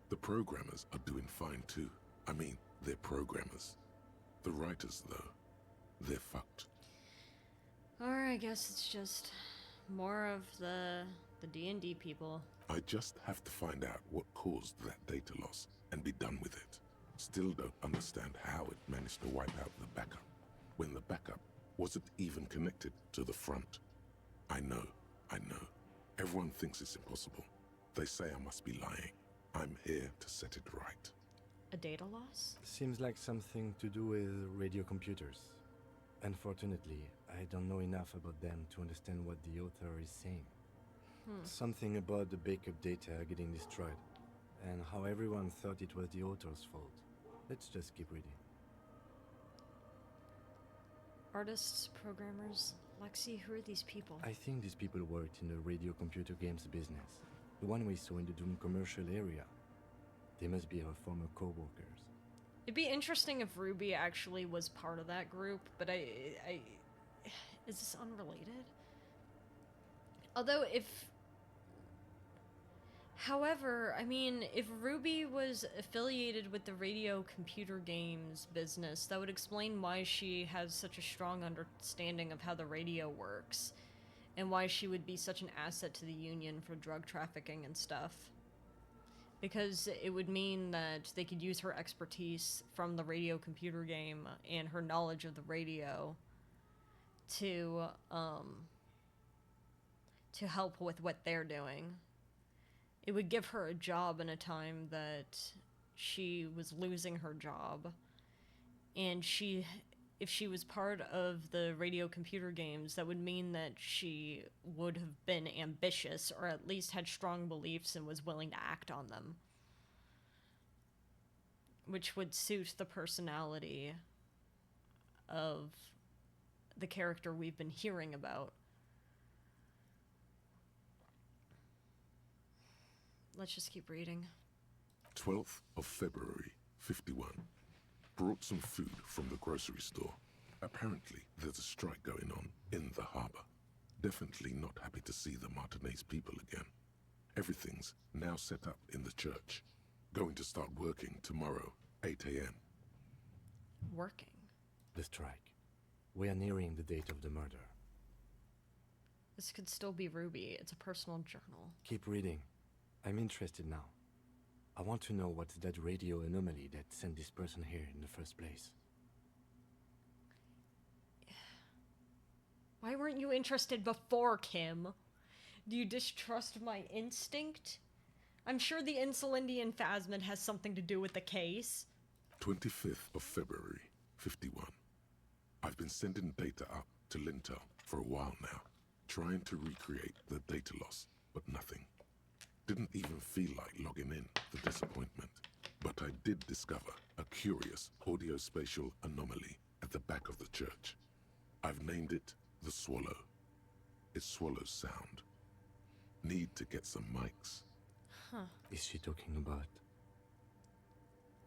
The programmers are doing fine too. I mean, they're programmers. The writers, though, they're fucked. Or I guess it's just more of the D&D people. I just have to find out what caused that data loss and be done with it. Still don't understand how it managed to wipe out the backup, when the backup wasn't even connected to the front. I know. Everyone thinks it's impossible. They say I must be lying. I'm here to set it right. A data loss? Seems like something to do with radio computers. Unfortunately, I don't know enough about them to understand what the author is saying. Something about the backup data getting destroyed, and how everyone thought it was the author's fault. Let's just keep reading. Artists, programmers, Lexi, who are these people? I think these people worked in the radio computer games business. The one we saw in the Doom commercial area. They must be our former co-workers. It'd be interesting if Ruby actually was part of that group, but I is this unrelated? Although however, I mean, if Ruby was affiliated with the radio computer games business, that would explain why she has such a strong understanding of how the radio works, and why she would be such an asset to the Union for drug trafficking and stuff. Because it would mean that they could use her expertise from the radio computer game and her knowledge of the radio to help with what they're doing. It would give her a job in a time that she was losing her job. And if she was part of the radio computer games, that would mean that she would have been ambitious, or at least had strong beliefs and was willing to act on them. Which would suit the personality of the character we've been hearing about. Let's just keep reading. 12th of February, 51. Brought some food from the grocery store. Apparently, there's a strike going on in the harbor. Definitely not happy to see the Martinez people again. Everything's now set up in the church. Going to start working tomorrow, 8 a.m. Working? The strike. We are nearing the date of the murder. This could still be Ruby. It's a personal journal. Keep reading. I'm interested now. I want to know what's that radio anomaly that sent this person here in the first place. Why weren't you interested before, Kim? Do you distrust my instinct? I'm sure the Insulindian phasmid has something to do with the case. 25th of February, 51. I've been sending data up to Lintel for a while now, trying to recreate the data loss, but nothing. Didn't even feel like logging in, the disappointment. But I did discover a curious audio-spatial anomaly at the back of the church. I've named it the Swallow. It swallows sound. Need to get some mics. Huh. Is she talking about?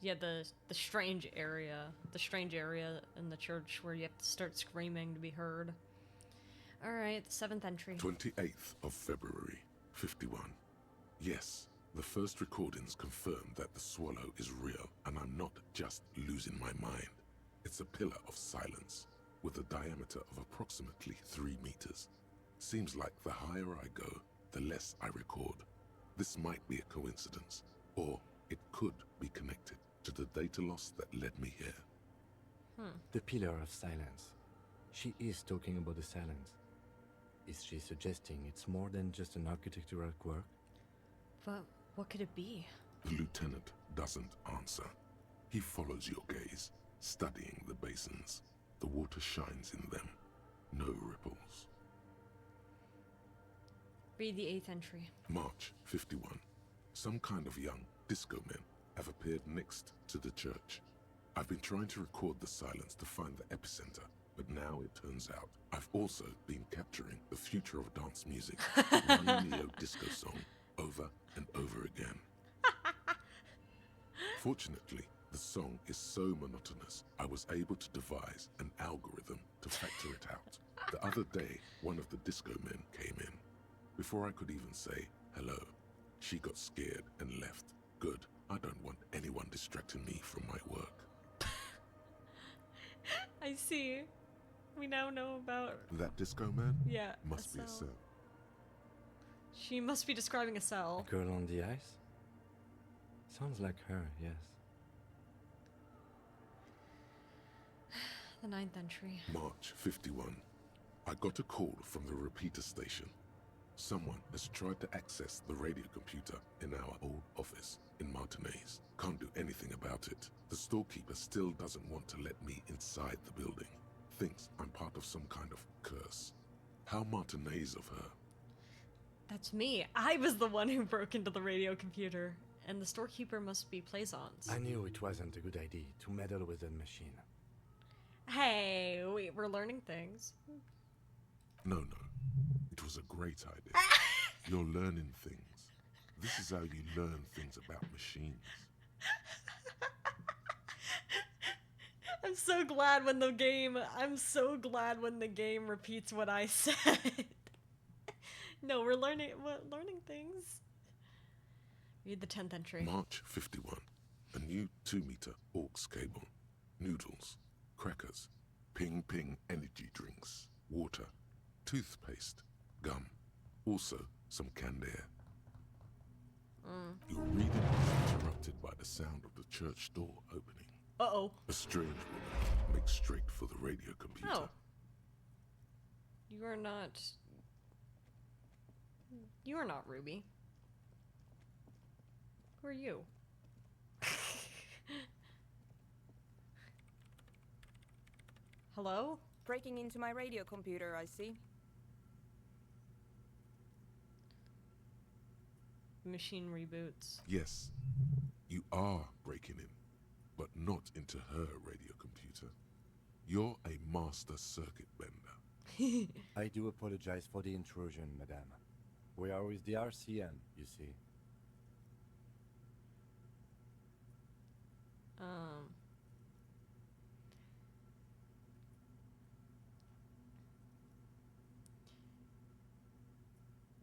Yeah, the strange area. The strange area in the church where you have to start screaming to be heard. Alright, the 7th entry. 28th of February, 51. Yes, the first recordings confirm that the swallow is real, and I'm not just losing my mind. It's a pillar of silence, with a diameter of approximately 3 meters. Seems like the higher I go, the less I record. This might be a coincidence, or it could be connected to the data loss that led me here. The pillar of silence. She is talking about the silence. Is she suggesting it's more than just an architectural quirk? But what could it be? The lieutenant doesn't answer. He follows your gaze, studying the basins. The water shines in them. No ripples. Read the 8th entry. March 51. Some kind of young disco men have appeared next to the church. I've been trying to record the silence to find the epicenter, but now it turns out I've also been capturing the future of dance music, one neo-disco song over and over again. Fortunately, the song is so monotonous, I was able to devise an algorithm to factor it out. The other day, one of the disco men came in. Before I could even say hello, she got scared and left. Good. I don't want anyone distracting me from my work. I see. We now know about... That disco man? Yeah, must be a cell. She must be describing a cell. A girl on the ice? Sounds like her, yes. The 9th entry. March 51. I got a call from the repeater station. Someone has tried to access the radio computer in our old office in Martinez. Can't do anything about it. The storekeeper still doesn't want to let me inside the building. Thinks I'm part of some kind of curse. How Martinez of her. That's me. I was the one who broke into the radio computer. And the storekeeper must be Plaisance. I knew it wasn't a good idea to meddle with the machine. Hey, we're learning things. No. It was a great idea. You're learning things. This is how you learn things about machines. I'm so glad when the game repeats what I said. No, we're learning things. Read the 10th entry. March 51. A new 2-meter aux cable. Noodles, crackers, ping energy drinks, water, toothpaste, gum, also some canned air. Your reading is interrupted by the sound of the church door opening. Uh-oh. A strange woman makes straight for the radio computer. Oh. You are not Ruby. Who are you? Hello? Breaking into my radio computer, I see. Machine reboots. Yes, you are breaking in, but not into her radio computer. You're a master circuit bender. I do apologize for the intrusion, madame. We are with the RCN, you see.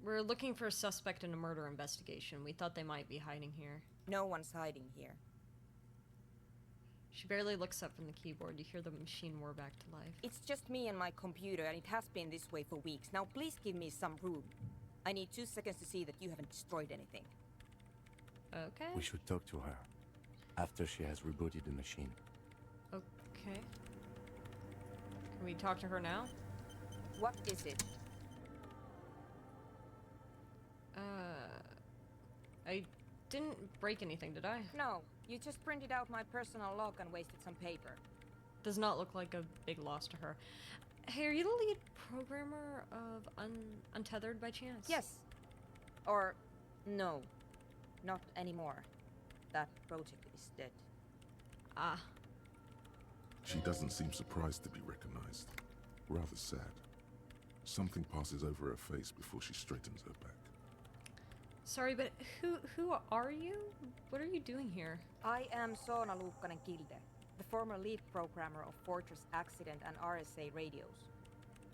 We're looking for a suspect in a murder investigation. We thought they might be hiding here. No one's hiding here. She barely looks up from the keyboard. You hear the machine roar back to life. It's just me and my computer, and it has been this way for weeks. Now please give me some room. I need 2 seconds to see that you haven't destroyed anything. Okay. We should talk to her after she has rebooted the machine. Okay. Can we talk to her now? What is it? I didn't break anything, did I? No, you just printed out my personal log and wasted some paper. Does not look like a big loss to her. Hey, are you the lead programmer of Untethered by chance? Yes. Or, no. Not anymore. That project is dead. Ah. She doesn't seem surprised to be recognized. Rather sad. Something passes over her face before she straightens her back. Sorry, but who are you? What are you doing here? I am Soona Kilde, the former lead programmer of Fortress Accident and RSA radios.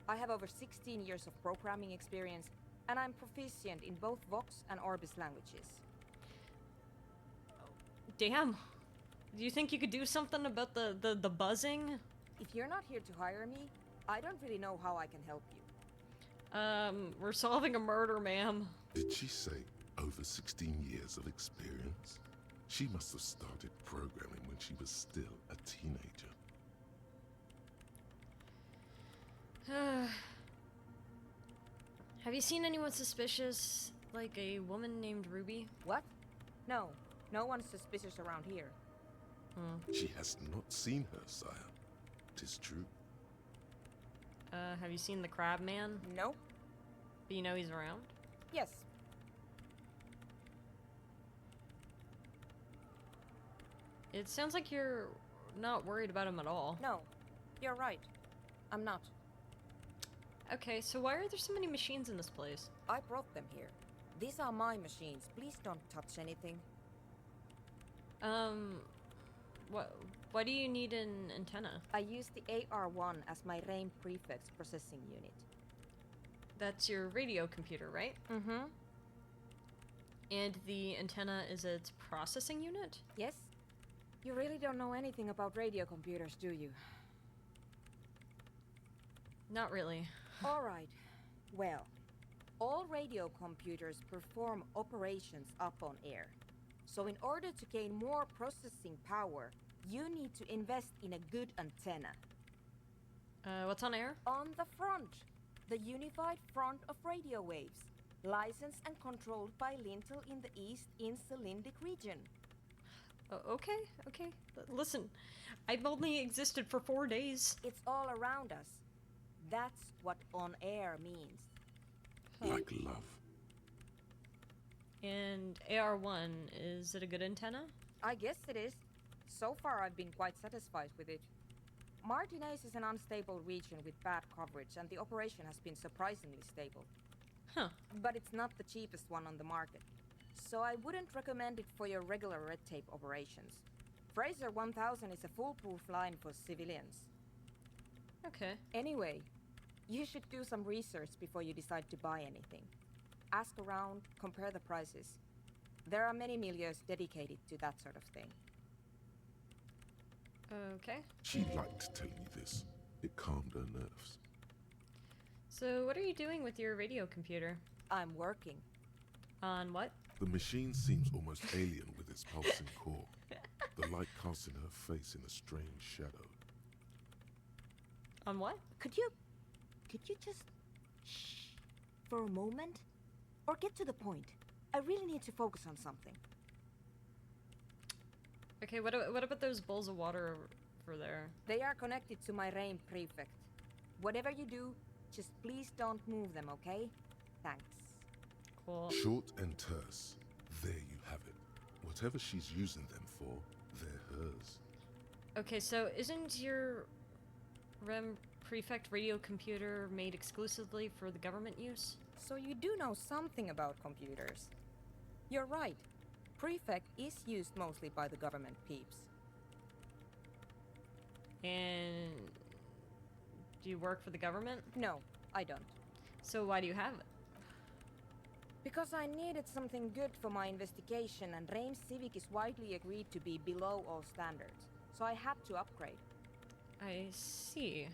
I have over 16 years of programming experience, and I'm proficient in both Vox and Orbis languages. Damn. Do you think you could do something about the buzzing? If you're not here to hire me, I don't really know how I can help you. We're solving a murder, ma'am. Did she say over 16 years of experience? She must have started programming when she was still a teenager. Have you seen anyone suspicious, like a woman named Ruby? What? No. No one's suspicious around here. She has not seen her, sire. 'Tis true. Have you seen the Crab Man? Nope. But you know he's around? Yes. It sounds like you're not worried about him at all. No. You're right. I'm not. Okay, so why are there so many machines in this place? I brought them here. These are my machines. Please don't touch anything. Why do you need an antenna? I use the AR-1 as my RAIM prefix processing unit. That's your radio computer, right? Mm-hmm. And the antenna is its processing unit? Yes. You really don't know anything about radio computers, do you? Not really. All right. Well, all radio computers perform operations up on air. So in order to gain more processing power, you need to invest in a good antenna. What's on air? On the front. The unified front of radio waves. Licensed and controlled by Lintel in the East Insulindic region. Okay. Listen, I've only existed for 4 days. It's all around us. That's what on air means. Like love. And AR-1, is it a good antenna? I guess it is. So far I've been quite satisfied with it. Martinez is an unstable region with bad coverage, and the operation has been surprisingly stable. Huh. But it's not the cheapest one on the market. So I wouldn't recommend it for your regular red tape operations. Fraser 1000 is a foolproof line for civilians. Okay. Anyway, you should do some research before you decide to buy anything. Ask around, compare the prices. There are many milieus dedicated to that sort of thing. Okay. She liked telling you this. It calmed her nerves. So what are you doing with your radio computer? I'm working. On what? The machine seems almost alien with its pulsing core. The light casting her face in a strange shadow. On what? Could you just shh for a moment? Or get to the point. I really need to focus on something. Okay, what about those bowls of water over there? They are connected to my RAIM prefect. Whatever you do, just please don't move them, okay? Thanks. Cool. Short and terse. There you have it. Whatever she's using them for, they're hers. Okay, so isn't your REM prefect radio computer made exclusively for the government use? So you do know something about computers. You're right. Prefect is used mostly by the government peeps. And do you work for the government? No, I don't. So why do you have it? Because I needed something good for my investigation, and RAIM Civic is widely agreed to be below all standards. So I had to upgrade. I see.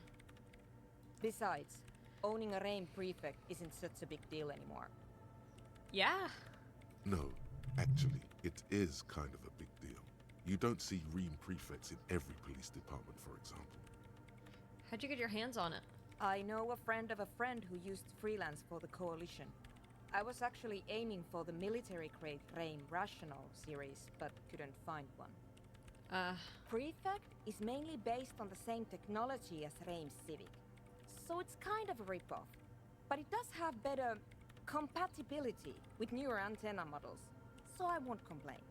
Besides, owning a RAIM prefect isn't such a big deal anymore. Yeah. No, actually, it is kind of a big deal. You don't see REAM prefects in every police department, for example. How'd you get your hands on it? I know a friend of a friend who used to freelance for the Coalition. I was actually aiming for the military-grade RAIM Rational series, but couldn't find one. Prefect is mainly based on the same technology as RAIM Civic, so it's kind of a rip-off. But it does have better compatibility with newer antenna models, so I won't complain.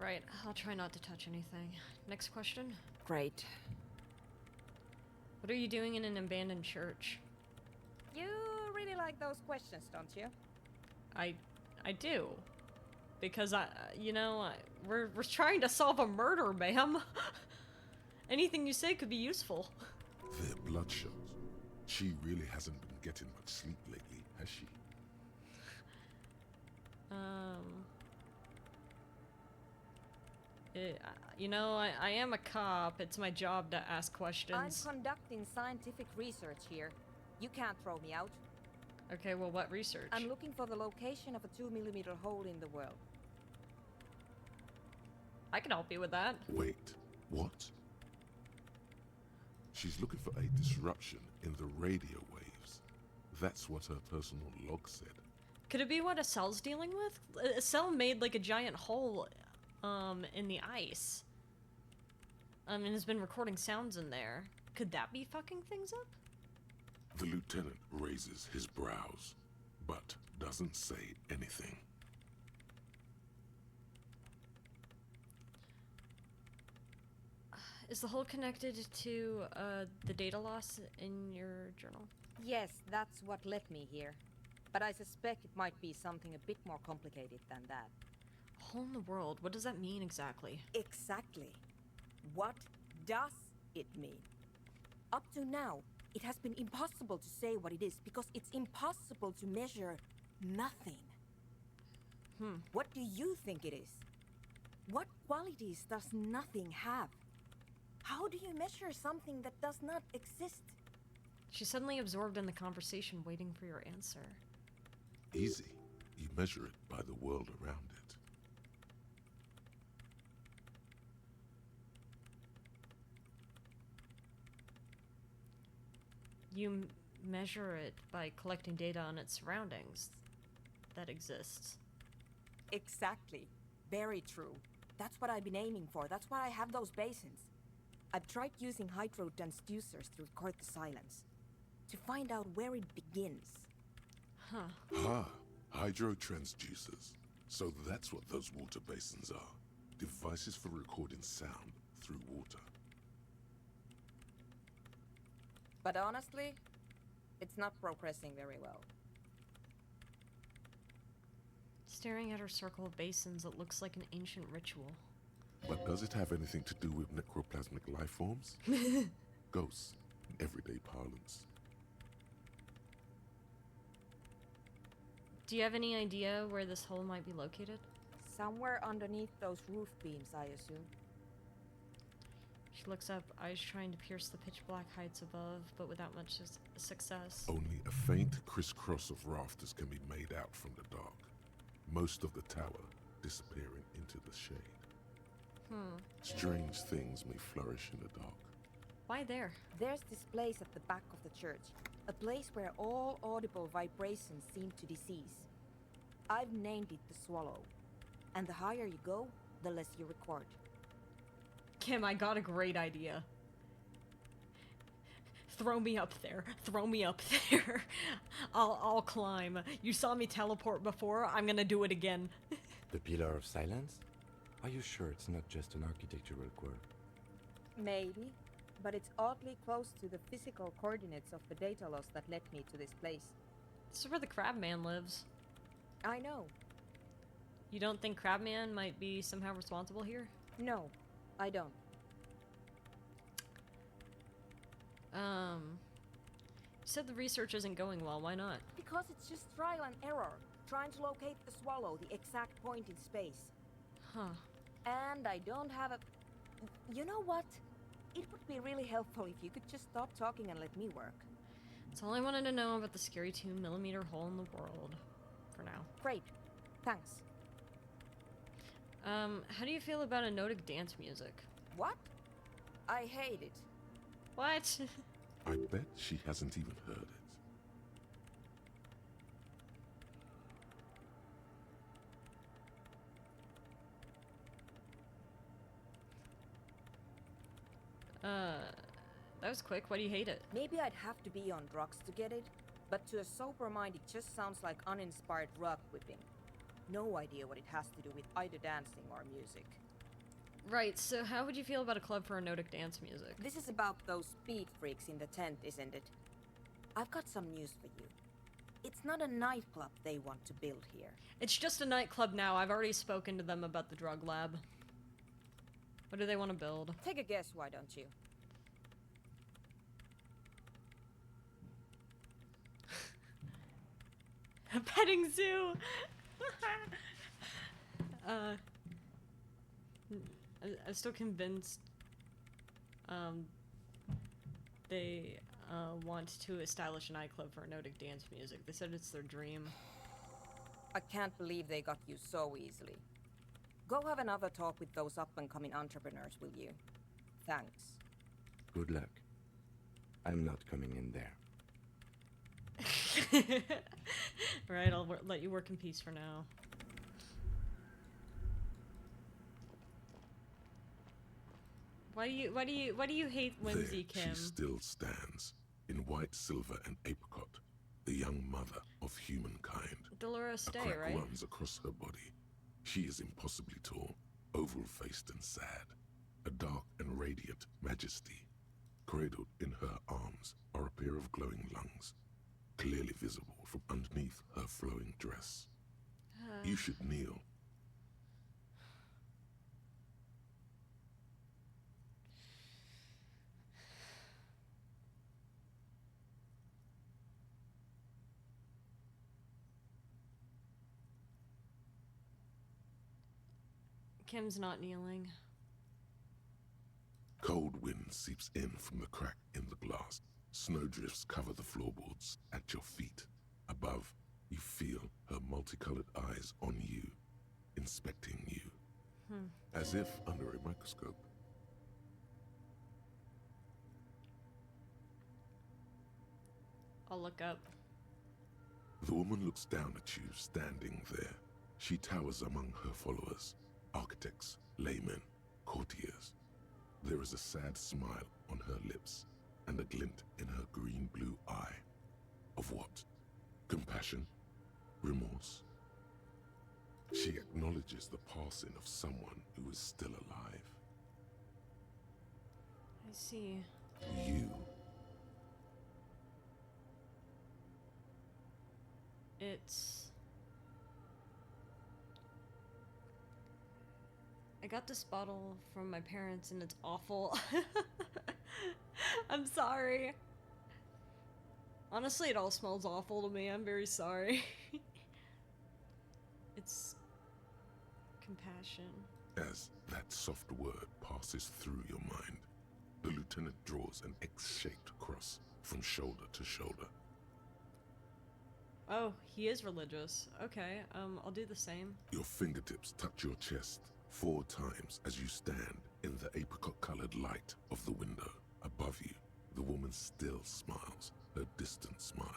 Right, I'll try not to touch anything. Next question. Great. What are you doing in an abandoned church? You really like those questions, don't you? I do. Because we're trying to solve a murder, ma'am. Anything you say could be useful. They're bloodshot. She really hasn't been getting much sleep lately, has she? I am a cop. It's my job to ask questions. I'm conducting scientific research here. You can't throw me out. Okay, well, what research? I'm looking for the location of a 2mm hole in the world. I can help you with that. Wait, what? She's looking for a disruption in the radio waves. That's what her personal log said. Could it be what Eselle's dealing with? Estelle made like a giant hole in the ice. And has been recording sounds in there. Could that be fucking things up? The lieutenant raises his brows, but doesn't say anything. Is the hole connected to the data loss in your journal? Yes, that's what led me here. But I suspect it might be something a bit more complicated than that. Hole in the world? What does that mean exactly? Exactly. What does it mean? Up to now, it has been impossible to say what it is because it's impossible to measure nothing. What do you think it is? What qualities does nothing have? How do you measure something that does not exist? She's suddenly absorbed in the conversation, waiting for your answer. Easy. You measure it by the world around it. You measure it by collecting data on its surroundings that exists. Exactly. Very true. That's what I've been aiming for. That's why I have those basins. I've tried using hydro transducers to record the silence, to find out where it begins. Hydro transducers. So that's what those water basins are. Devices for recording sound through water. But honestly, it's not progressing very well. Staring at her circle of basins, it looks like an ancient ritual. But does it have anything to do with necroplasmic life forms? Ghosts, in everyday parlance. Do you have any idea where this hole might be located? Somewhere underneath those roof beams, I assume. She looks up, eyes trying to pierce the pitch black heights above, but without much success. Only a faint crisscross of rafters can be made out from the dark. Most of the tower disappearing into the shade. Strange things may flourish in the dark. Why there? There's this place at the back of the church. A place where all audible vibrations seem to decease. I've named it the Swallow. And the higher you go, the less you record. Kim, I got a great idea. Throw me up there. Throw me up there. I'll climb. You saw me teleport before. I'm gonna do it again. The Pillar of Silence? Are you sure it's not just an architectural quirk? Maybe, but it's oddly close to the physical coordinates of the data loss that led me to this place. This is where the Crabman lives. I know. You don't think Crabman might be somehow responsible here? No, I don't. You said the research isn't going well. Why not? Because it's just trial and error. Trying to locate the Swallow, the exact point in space. And I don't have a... You know what? It would be really helpful if you could just stop talking and let me work. That's all I wanted to know about the scary 2mm hole in the world. For now. Great. Thanks. How do you feel about Anodic dance music? What? I hate it. What? I bet she hasn't even heard it. That was quick. Why do you hate it? Maybe I'd have to be on drugs to get it, but to a sober mind it just sounds like uninspired rug whipping. No idea what it has to do with either dancing or music. Right, so how would you feel about a club for Anodic dance music? This is about those speed freaks in the tent, isn't it? I've got some news for you. It's not a nightclub they want to build here. It's just a nightclub now. I've already spoken to them about the drug lab. What do they want to build? Take a guess, why don't you? A petting zoo! I'm still convinced they want to establish a nightclub for Anodic dance music. They said it's their dream. I can't believe they got you so easily. Go have another talk with those up-and-coming entrepreneurs, will you? Thanks. Good luck. I'm not coming in there. Right, I'll let you work in peace for now. Why do you hate Whimsy, There Kim? she still stands, in white, silver, and apricot, the young mother of humankind. Dolores A Day, crack right? runs across her body. She is impossibly tall, oval-faced and sad, a dark and radiant majesty. Cradled in her arms are a pair of glowing lungs, clearly visible from underneath her flowing dress. You should kneel. Kim's not kneeling. Cold wind seeps in from the crack in the glass. Snowdrifts cover the floorboards at your feet. Above, you feel her multicolored eyes on you, inspecting you, as if under a microscope. I'll look up. The woman looks down at you, standing there. She towers among her followers, architects, laymen, courtiers. There is a sad smile on her lips and a glint in her green-blue eye. Of what? Compassion? Remorse? She acknowledges the passing of someone who is still alive. I see. You. It's... I got this bottle from my parents and it's awful. I'm sorry. Honestly, it all smells awful to me. I'm very sorry. It's compassion. As that soft word passes through your mind, the lieutenant draws an X-shaped cross from shoulder to shoulder. Oh, he is religious. Okay, I'll do the same. Your fingertips touch your chest 4 times as you stand in the apricot-colored light of the window. Above you, the woman still smiles, her distant smile,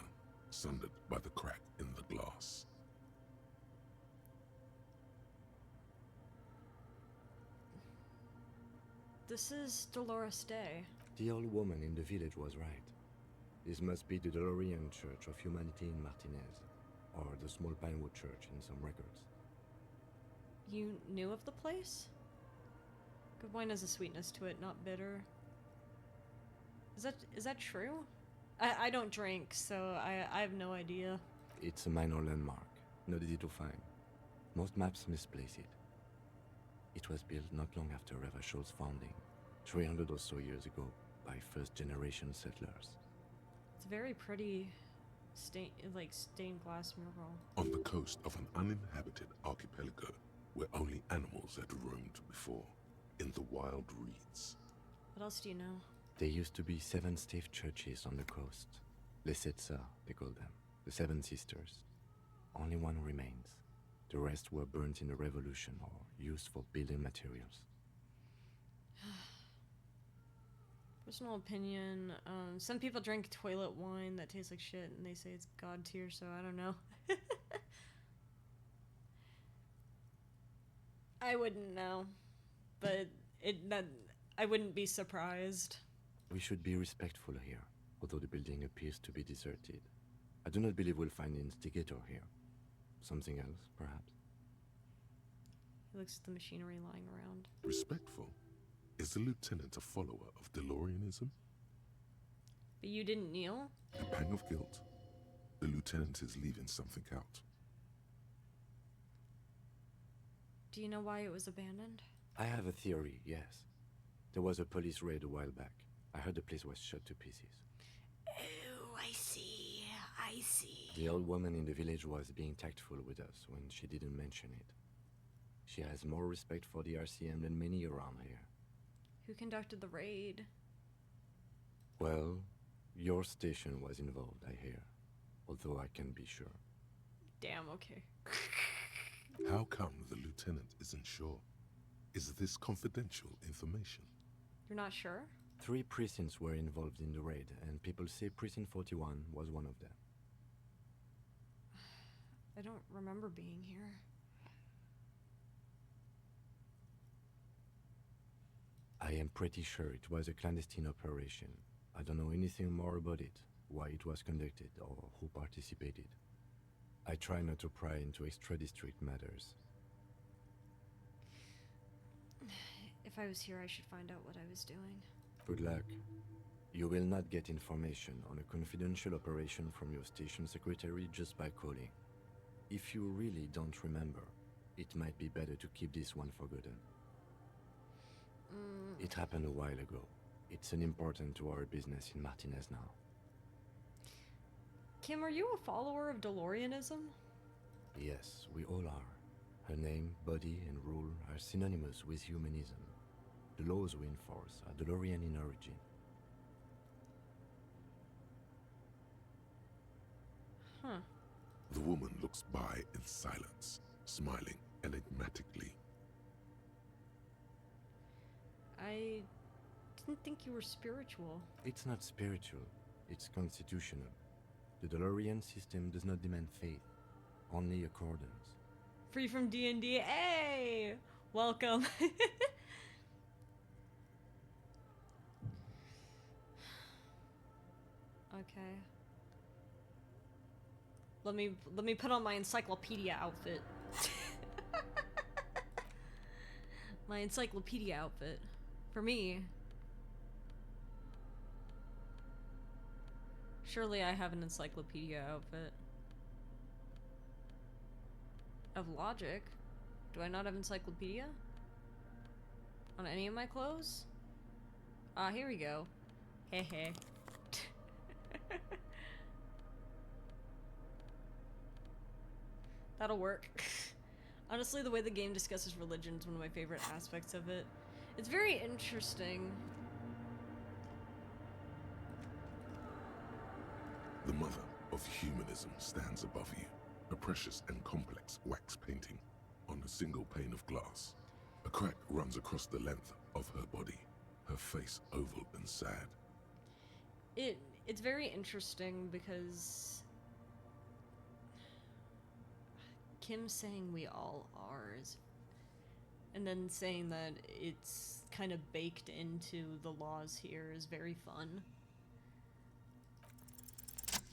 sundered by the crack in the glass. This is Dolores Day. The old woman in the village was right. This must be the Dolorian Church of Humanity in Martinez, or the small Pinewood Church in some records. You knew of the place? Good wine has a sweetness to it, not bitter. Is that true? I don't drink, so I have no idea. It's a minor landmark, not easy to find. Most maps misplace it. It was built not long after Revachol's founding, 300 or so years ago, by first-generation settlers. It's a very pretty stained glass mural. On the coast of an uninhabited archipelago where only animals had roamed before, in the wild reeds. What else do you know? There used to be 7 stave churches on the coast. Lesetsa, they call them. The 7 Sisters. Only one remains. The rest were burnt in the revolution or used for building materials. Personal opinion, some people drink toilet wine that tastes like shit and they say it's god tier, so I don't know. I wouldn't know, but I wouldn't be surprised. We should be respectful here, although the building appears to be deserted. I do not believe we'll find the instigator here. Something else, perhaps? He looks at the machinery lying around. Respectful? Is the lieutenant a follower of Dolorianism? But you didn't kneel? A pang of guilt. The lieutenant is leaving something out. Do you know why it was abandoned? I have a theory, yes. There was a police raid a while back. I heard the place was shot to pieces. Oh, I see. I see. The old woman in the village was being tactful with us when she didn't mention it. She has more respect for the RCM than many around here. Who conducted the raid? Well, your station was involved, I hear. Although I can't be sure. Damn, okay. How come the lieutenant isn't sure? Is this confidential information? You're not sure? 3 precincts were involved in the raid, and people say Precinct 41 was one of them. I don't remember being here. I am pretty sure it was a clandestine operation. I don't know anything more about it, why it was conducted, or who participated. I try not to pry into extra-district matters. If I was here, I should find out what I was doing. Good luck. You will not get information on a confidential operation from your station secretary just by calling. If you really don't remember, it might be better to keep this one forgotten. It happened a while ago. It's unimportant to our business in Martinez now. Kim, are you a follower of Dolorianism? Yes, we all are. Her name, body, and rule are synonymous with humanism. The laws we enforce are Dolorian in origin. Huh. The woman looks by in silence, smiling enigmatically. I didn't think you were spiritual. It's not spiritual, it's constitutional. The Dolorian system does not demand faith, only accordance. Free from D&D. Hey! Welcome. Okay. Let me put on my encyclopedia outfit. My encyclopedia outfit. For me. Surely I have an encyclopedia outfit. Of logic. Do I not have encyclopedia? On any of my clothes? Ah, here we go. Hehe. That'll work. Honestly, the way the game discusses religion is one of my favorite aspects of it. It's very interesting. The mother of humanism stands above you, a precious and complex wax painting on a single pane of glass. A crack runs across the length of her body, her face oval and sad. It's very interesting because Kim saying we all are is, and then saying that it's kind of baked into the laws here is very fun.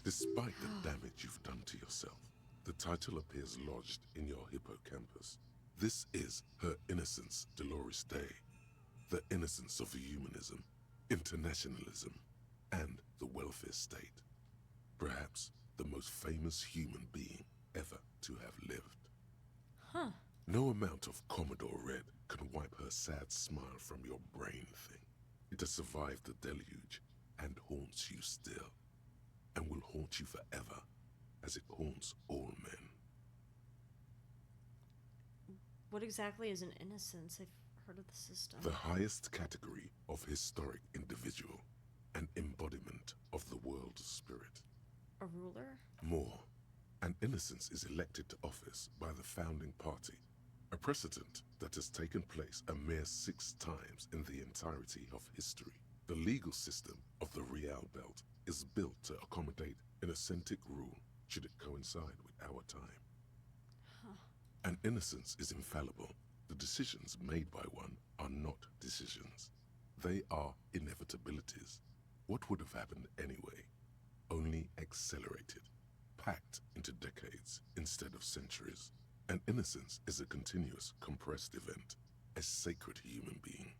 Despite the damage you've done to yourself, the title appears lodged in your hippocampus. This is her innocence, Dolores Day. The innocence of humanism, internationalism, and the welfare state. Perhaps the most famous human being ever to have lived. Huh. No amount of Commodore Red can wipe her sad smile from your brain thing. It has survived the deluge and haunts you still, and will haunt you forever, as it haunts all men. What exactly is an innocence? I've heard of the system. The highest category of historic individual, an embodiment of the world's spirit. A ruler? More, an innocence is elected to office by the founding party, a precedent that has taken place a mere 6 times in the entirety of history. The legal system of the Real Belt is built to accommodate an authentic rule should it coincide with our time. Huh. An innocence is infallible. The decisions made by one are not decisions. They are inevitabilities. What would have happened anyway? Only accelerated, packed into decades instead of centuries. An innocence is a continuous, compressed event, a sacred human being.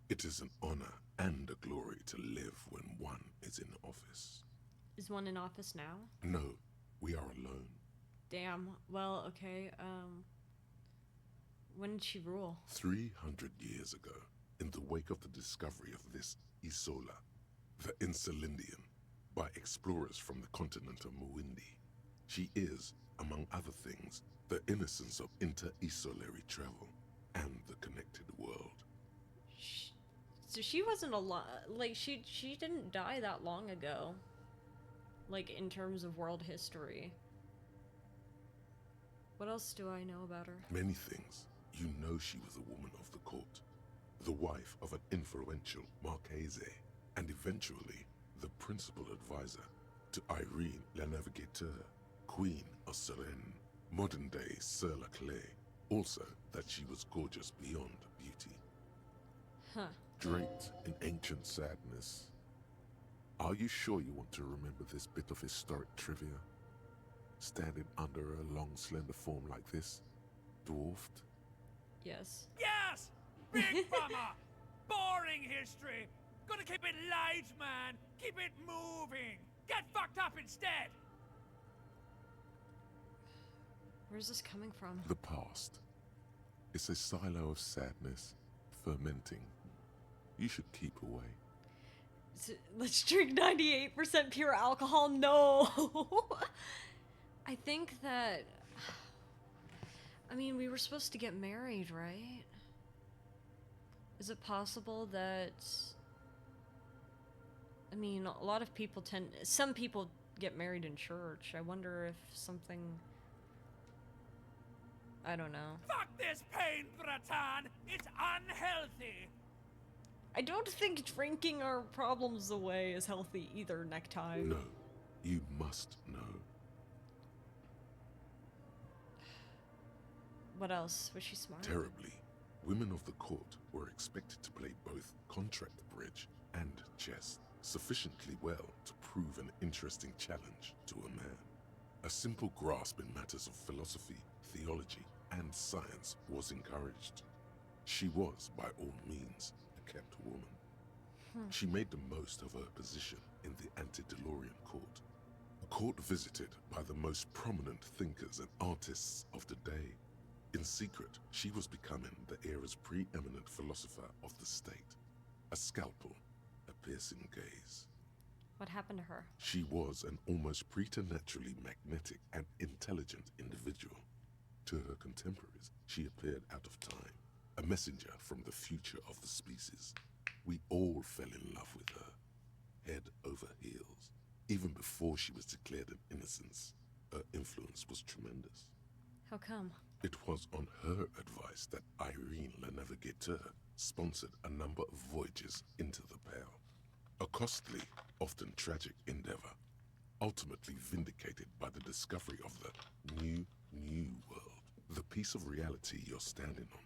It is an honor and a glory to live when one is in office. Is one in office now? No, we are alone. Damn. Well, okay, when did she rule? 300 years ago, in the wake of the discovery of this Isola, the Insulindian, by explorers from the continent of Muindi. She is, among other things, the innocence of inter-isolary travel and the connected world. So she wasn't like, she didn't die that long ago. Like, in terms of world history. What else do I know about her? Many things. You know she was a woman of the court, the wife of an influential Marchese, and eventually the principal advisor to Irene La Navigateur, Queen of Seren. Modern-day Sir Clay, also that she was gorgeous beyond beauty. Huh. Draped in ancient sadness. Are you sure you want to remember this bit of historic trivia? Standing under a long, slender form like this, dwarfed? Yes. Yes! Big bummer! Boring history! Gotta keep it light, man! Keep it moving! Get fucked up instead! Where's this coming from? The past. It's a silo of sadness, fermenting. You should keep away. Let's drink 98% pure alcohol. No! I think that... I mean, we were supposed to get married, right? Is it possible that... I mean, a lot of people tend... Some people get married in church. I wonder if something... I don't know. Fuck this pain, Bratan! It's unhealthy! I don't think drinking our problems away is healthy either, Necktie. No, you must know. What else? Was she smart? Terribly, women of the court were expected to play both contract bridge and chess sufficiently well to prove an interesting challenge to a man. A simple grasp in matters of philosophy, theology, and science was encouraged. She was, by all means, a kept woman. She made the most of her position in the anti-Dolorian court, a court visited by the most prominent thinkers and artists of the day. In secret, she was becoming the era's preeminent philosopher of the state, a scalpel, a piercing gaze. What happened to her? She was an almost preternaturally magnetic and intelligent individual. To her contemporaries, she appeared out of time, a messenger from the future of the species. We all fell in love with her, head over heels. Even before she was declared an innocence, her influence was tremendous. How come? It was on her advice that Irene Le Navigateur sponsored a number of voyages into the Pale. A costly, often tragic endeavor, ultimately vindicated by the discovery of the new world, the piece of reality you're standing on.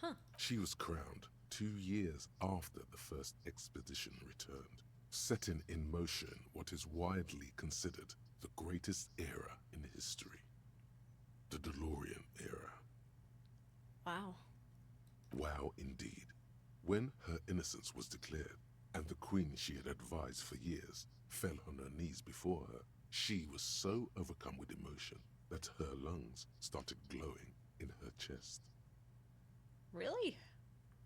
Huh. She was crowned 2 years after the first expedition returned, setting in motion what is widely considered the greatest era in history. The Dolorian era. Wow. Wow, indeed. When her innocence was declared, and the queen she had advised for years fell on her knees before her, she was so overcome with emotion that her lungs started glowing in her chest. Really?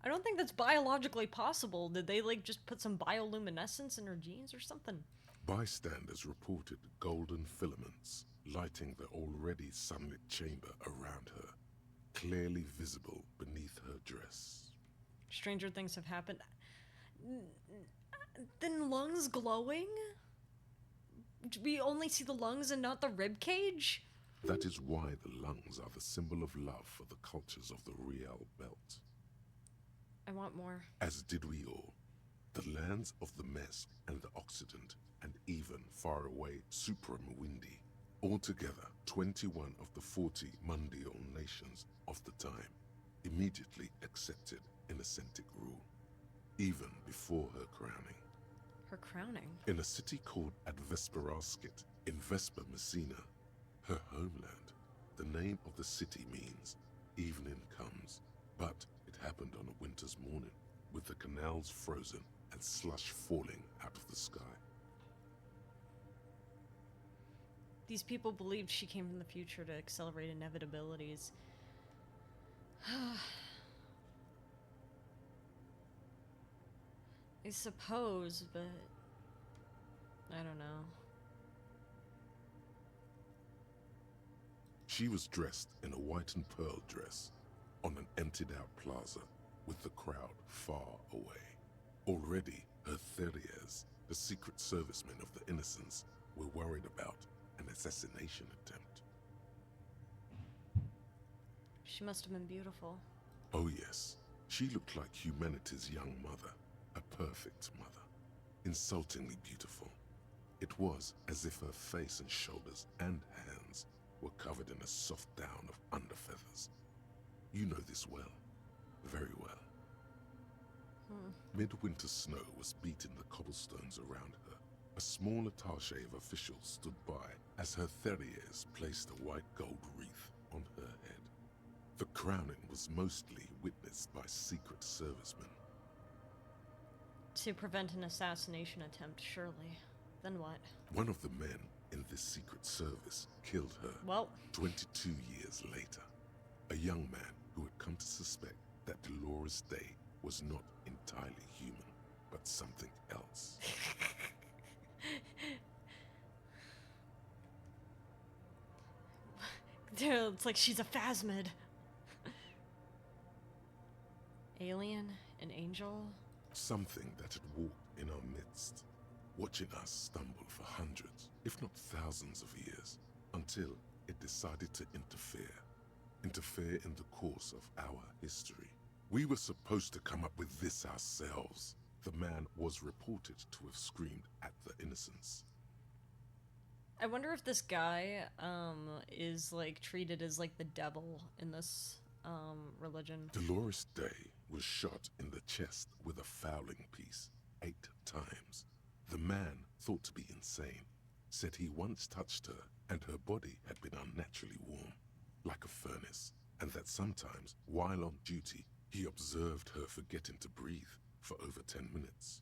I don't think that's biologically possible. Did they, like, just put some bioluminescence in her genes or something? Bystanders reported golden filaments lighting the already sunlit chamber around her, clearly visible beneath her dress. Stranger things have happened. Then lungs glowing? Do we only see the lungs and not the rib cage? That is why the lungs are the symbol of love for the cultures of the Real Belt. I want more. As did we all. The lands of the Mesk and the Occident, and even far away Supramwindi. Altogether, 21 of the 40 Mundial nations of the time immediately accepted Innocentic rule, even before her crowning. Her crowning? In a city called Advesperaskit in Vespa Messina, her homeland, the name of the city means evening comes, but it happened on a winter's morning, with the canals frozen and slush falling out of the sky. These people believed she came from the future to accelerate inevitabilities. I suppose, but I don't know. She was dressed in a white and pearl dress on an emptied-out plaza with the crowd far away. Already, her Theriers, the secret servicemen of the Innocents, were worried about an assassination attempt. She must have been beautiful. Oh yes, she looked like humanity's young mother, a perfect mother, insultingly beautiful. It was as if her face and shoulders and hands were covered in a soft down of underfeathers. You know this well, very well. Midwinter snow was beating the cobblestones around her. A small attaché of officials stood by as her Therriers placed a white gold wreath on her head. The crowning was mostly witnessed by Secret Servicemen. To prevent an assassination attempt, surely. Then what? One of the men in this Secret Service killed her. Well, 22 years later. A young man who had come to suspect that Dolores Day was not entirely human, but something else. Dude, it's like she's a phasmid. Alien? An angel? Something that had walked in our midst, watching us stumble for hundreds, if not thousands of years, until it decided to interfere in the course of our history. We were supposed to come up with this ourselves. The man was reported to have screamed at the innocents. I wonder if this guy is like treated as like the devil in this religion. Dolores Day was shot in the chest with a fowling piece 8 times. The man, thought to be insane, said he once touched her and her body had been unnaturally warm, like a furnace, and that sometimes, while on duty, he observed her forgetting to breathe for over 10 minutes.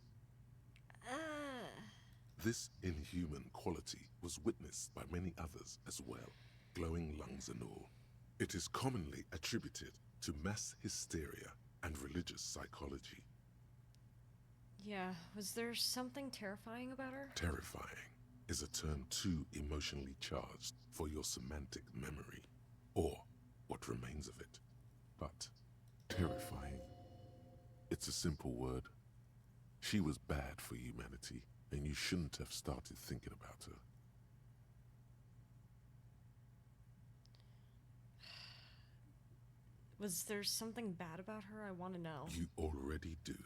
This inhuman quality was witnessed by many others as well, glowing lungs and all. It is commonly attributed to mass hysteria and religious psychology. Yeah, was there something terrifying about her? Terrifying is a term too emotionally charged for your semantic memory, or what remains of it. But terrifying, it's a simple word. She was bad for humanity, and you shouldn't have started thinking about her. Was there something bad about her? I want to know. You already do.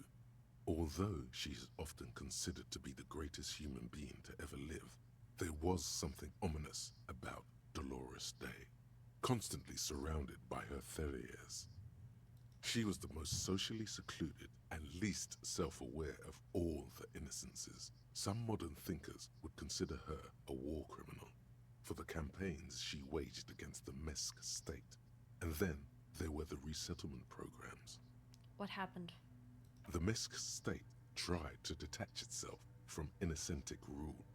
Although she is often considered to be the greatest human being to ever live, there was something ominous about Dolores Day, constantly surrounded by her Therriers. She was the most socially secluded and least self-aware of all the innocences. Some modern thinkers would consider her a war criminal for the campaigns she waged against the Mesk state. And then there were the resettlement programs. What happened? The Mesk state tried to detach itself from innocentic rule.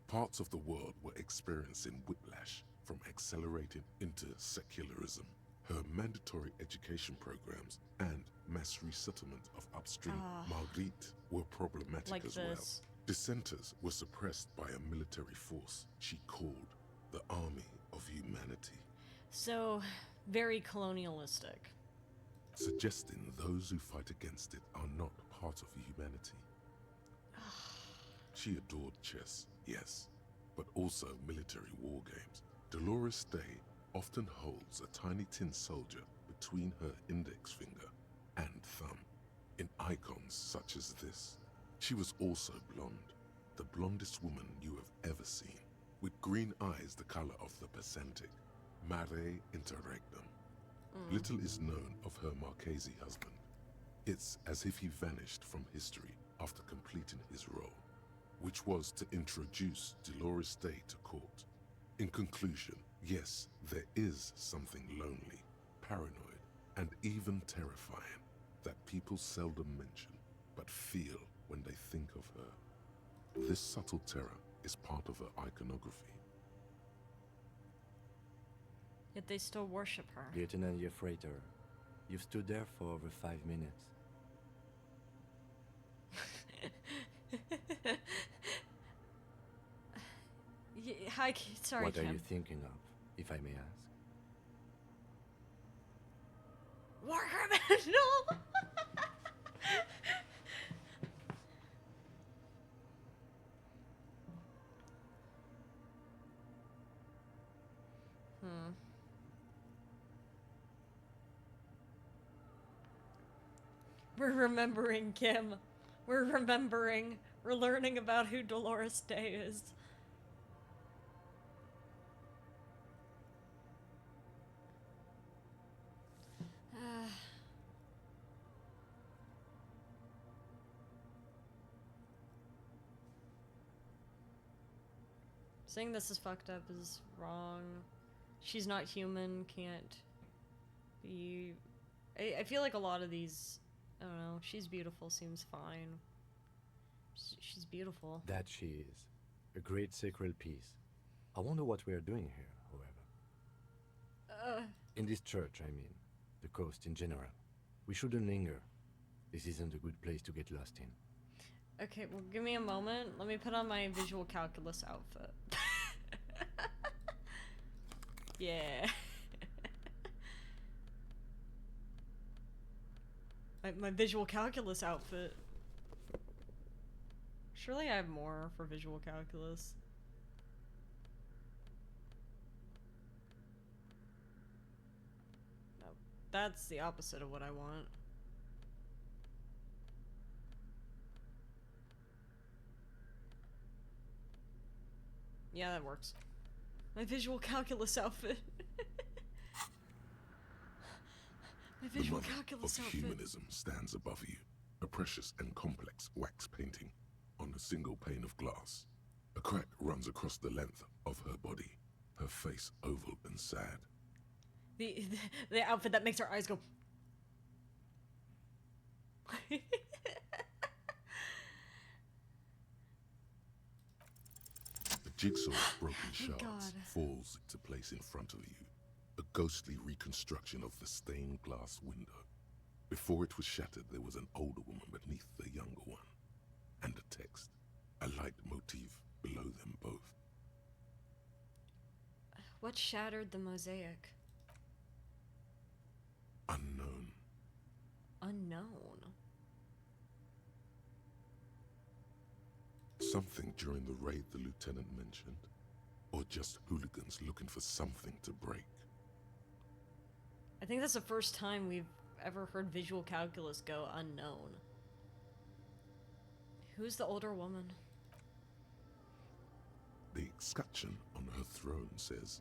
Parts of the world were experiencing whiplash from accelerating into secularism. Her mandatory education programs and mass resettlement of upstream Marguerite were problematic like as this. well. Dissenters were suppressed by a military force she called the Army of Humanity. So, very colonialistic. Suggesting those who fight against it are not part of humanity. She adored chess, yes, but also military war games. Dolores Day often holds a tiny tin soldier between her index finger and thumb in icons such as this. She was also blonde, the blondest woman you have ever seen, with green eyes the color of the Pacentic, mare interregnum. Little is known of her Marchese husband. It's as if he vanished from history after completing his role, which was to introduce Dolores Day to court. In conclusion, yes, there is something lonely, paranoid, and even terrifying that people seldom mention, but feel when they think of her. This subtle terror is part of her iconography. Yet they still worship her. Lieutenant Yefrater, you've stood there for over 5 minutes. Hi, sorry, What Kim. are you thinking of, if I may ask? War criminal! We're remembering, Kim. We're remembering. We're learning about who Dolores Day is. Saying this is fucked up is wrong. She's not human, can't be... I feel like a lot of these, I don't know, she's beautiful seems fine. She's beautiful. That she is. A great sacred piece. I wonder what we are doing here, however. In this church, I mean. The coast in general. We shouldn't linger. This isn't a good place to get lost in. Okay, well, give me a moment. Let me put on my visual calculus outfit. Yeah. my visual calculus outfit. Surely I have more for visual calculus. No, that's the opposite of what I want. Yeah, that works. My visual calculus outfit. My visual calculus outfit. Humanism stands above you, a precious and complex wax painting on a single pane of glass. A crack runs across the length of her body, her face oval and sad. The outfit that makes her eyes go. The jigsaw of broken shards falls into place in front of you, a ghostly reconstruction of the stained glass window. Before it was shattered, there was an older woman beneath the younger one, and a text, a light motif below them both. What shattered the mosaic? Unknown. Unknown. Something during the raid the lieutenant mentioned, or just hooligans looking for something to break. I think that's the first time we've ever heard visual calculus go unknown. Who's the older woman? The escutcheon on her throne says,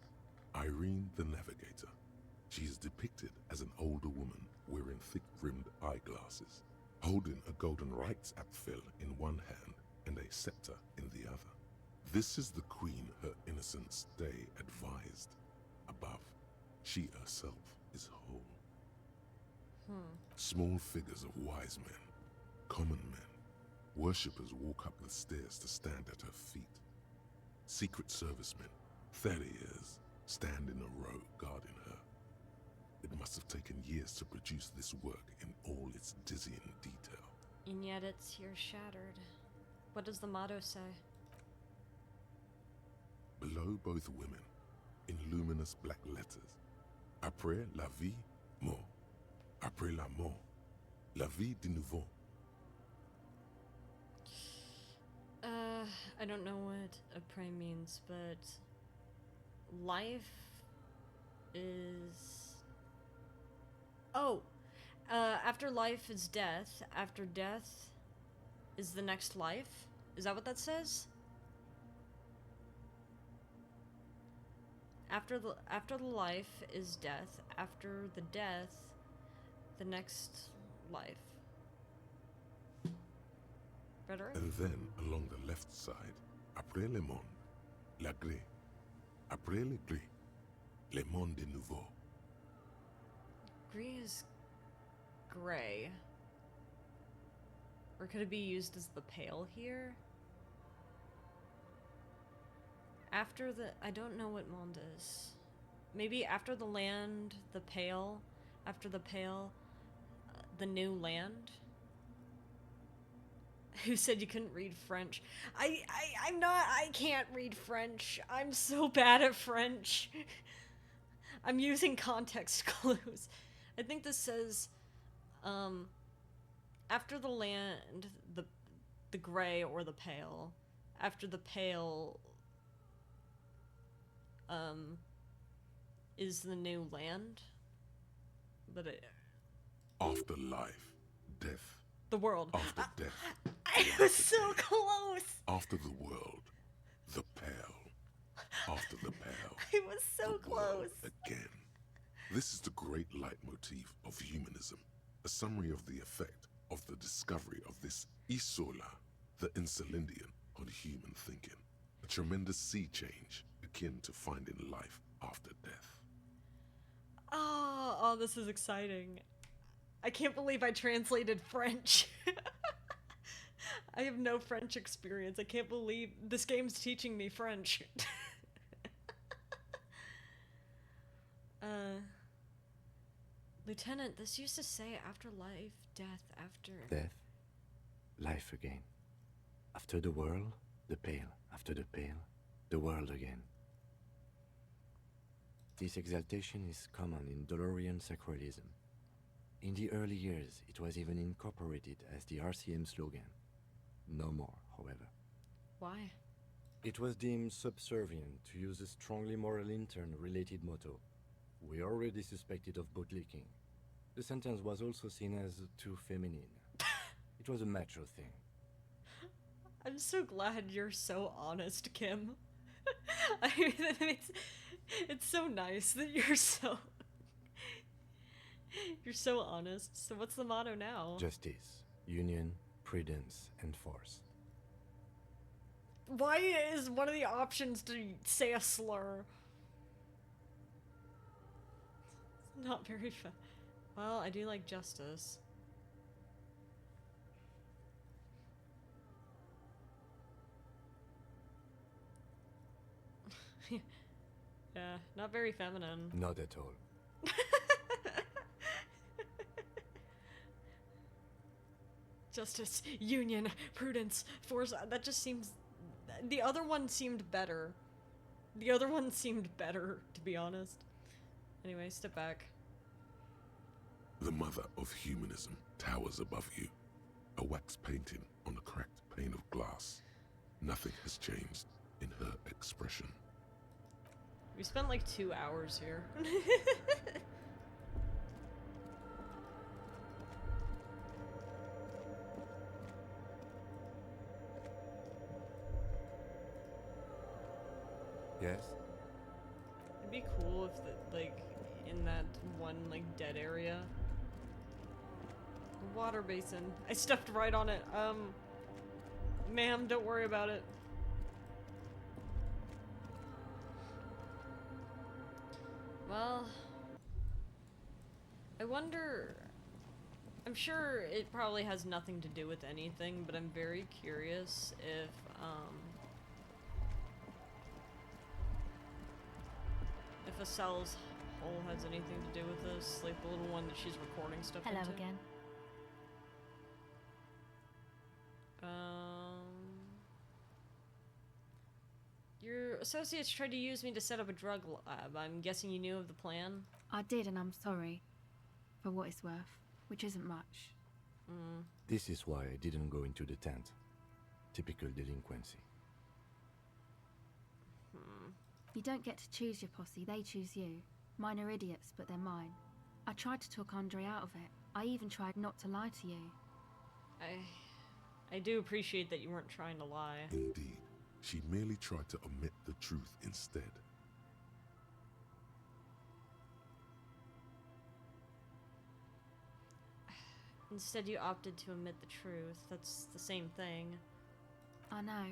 Irene the Navigator. She is depicted as an older woman wearing thick-rimmed eyeglasses, holding a golden rights apfel in one hand and a scepter in the other. This is the queen her innocent stay advised. Above, she herself is whole. Small figures of wise men, common men, worshippers walk up the stairs to stand at her feet. Secret servicemen, Theriers, stand in a row guarding her. It must have taken years to produce this work in all its dizzying detail. And yet it's here shattered. What does the motto say? Below both women, in luminous black letters, Après la vie, mort. Après la mort, la vie de nouveau. I don't know what après means, but life is... Oh! After life is death. After death is the next life? Is that what that says? After the life is death. After the death, the next life. Better? And then, along the left side, après le monde, la gré. Après le gris, le monde de nouveau. Gris is gray. Or could it be used as the pale here? After the... I don't know what monde is. Maybe after the land, the pale. After the pale, the new land. Who said you couldn't read French? I'm not... I can't read French. I'm so bad at French. I'm using context clues. I think this says... after the land, the gray or the pale. After the pale... is the new land? But it... After life, death. The world. After death. I was so close! After the world, the pale. After the pale. I was so close. Again. This is the great leitmotif of humanism, a summary of the effect of the discovery of this Isola, the Insulindian, on human thinking. A tremendous sea change akin to finding life after death. Oh, this is exciting. I can't believe I translated French. I have no French experience. I can't believe this game's teaching me French. Lieutenant, this used to say afterlife, death after... Death, life again. After the world, the pale. After the pale, the world again. This exaltation is common in Dolorian sacralism. In the early years, it was even incorporated as the RCM slogan. No more, however. Why? It was deemed subservient to use a strongly moral intern-related motto. We already suspected of bootlicking. The sentence was also seen as too feminine. It was a macho thing. I'm so glad you're so honest, Kim. I mean, it's so nice that you're so... You're so honest. So what's the motto now? Justice, union, prudence, and force. Why is one of the options to say a slur? It's not very fun. Well, I do like justice. Yeah, not very feminine. Not at all. Justice, union, prudence, force. That just seems... The other one seemed better. The other one seemed better, to be honest. Anyway, step back. The mother of humanism towers above you. A wax painting on a cracked pane of glass. Nothing has changed in her expression. We spent like 2 hours here. Yes? It'd be cool if, like, in that one, like, dead area. The water basin. I stepped right on it. Ma'am, don't worry about it. Well, I wonder... I'm sure it probably has nothing to do with anything, but I'm very curious if, if Estelle's hole has anything to do with this, like the little one that she's recording stuff Hello into. again. Your associates tried to use me to set up a drug lab. I'm guessing you knew of the plan? I did, and I'm sorry. For what it's worth, which isn't much. This is why I didn't go into the tent. Typical delinquency. You don't get to choose your posse, they choose you. Mine are idiots, but they're mine. I tried to talk Andre out of it. I even tried not to lie to you. I do appreciate that you weren't trying to lie. Indeed. She merely tried to omit the truth instead. Instead, you opted to omit the truth. That's the same thing. I know,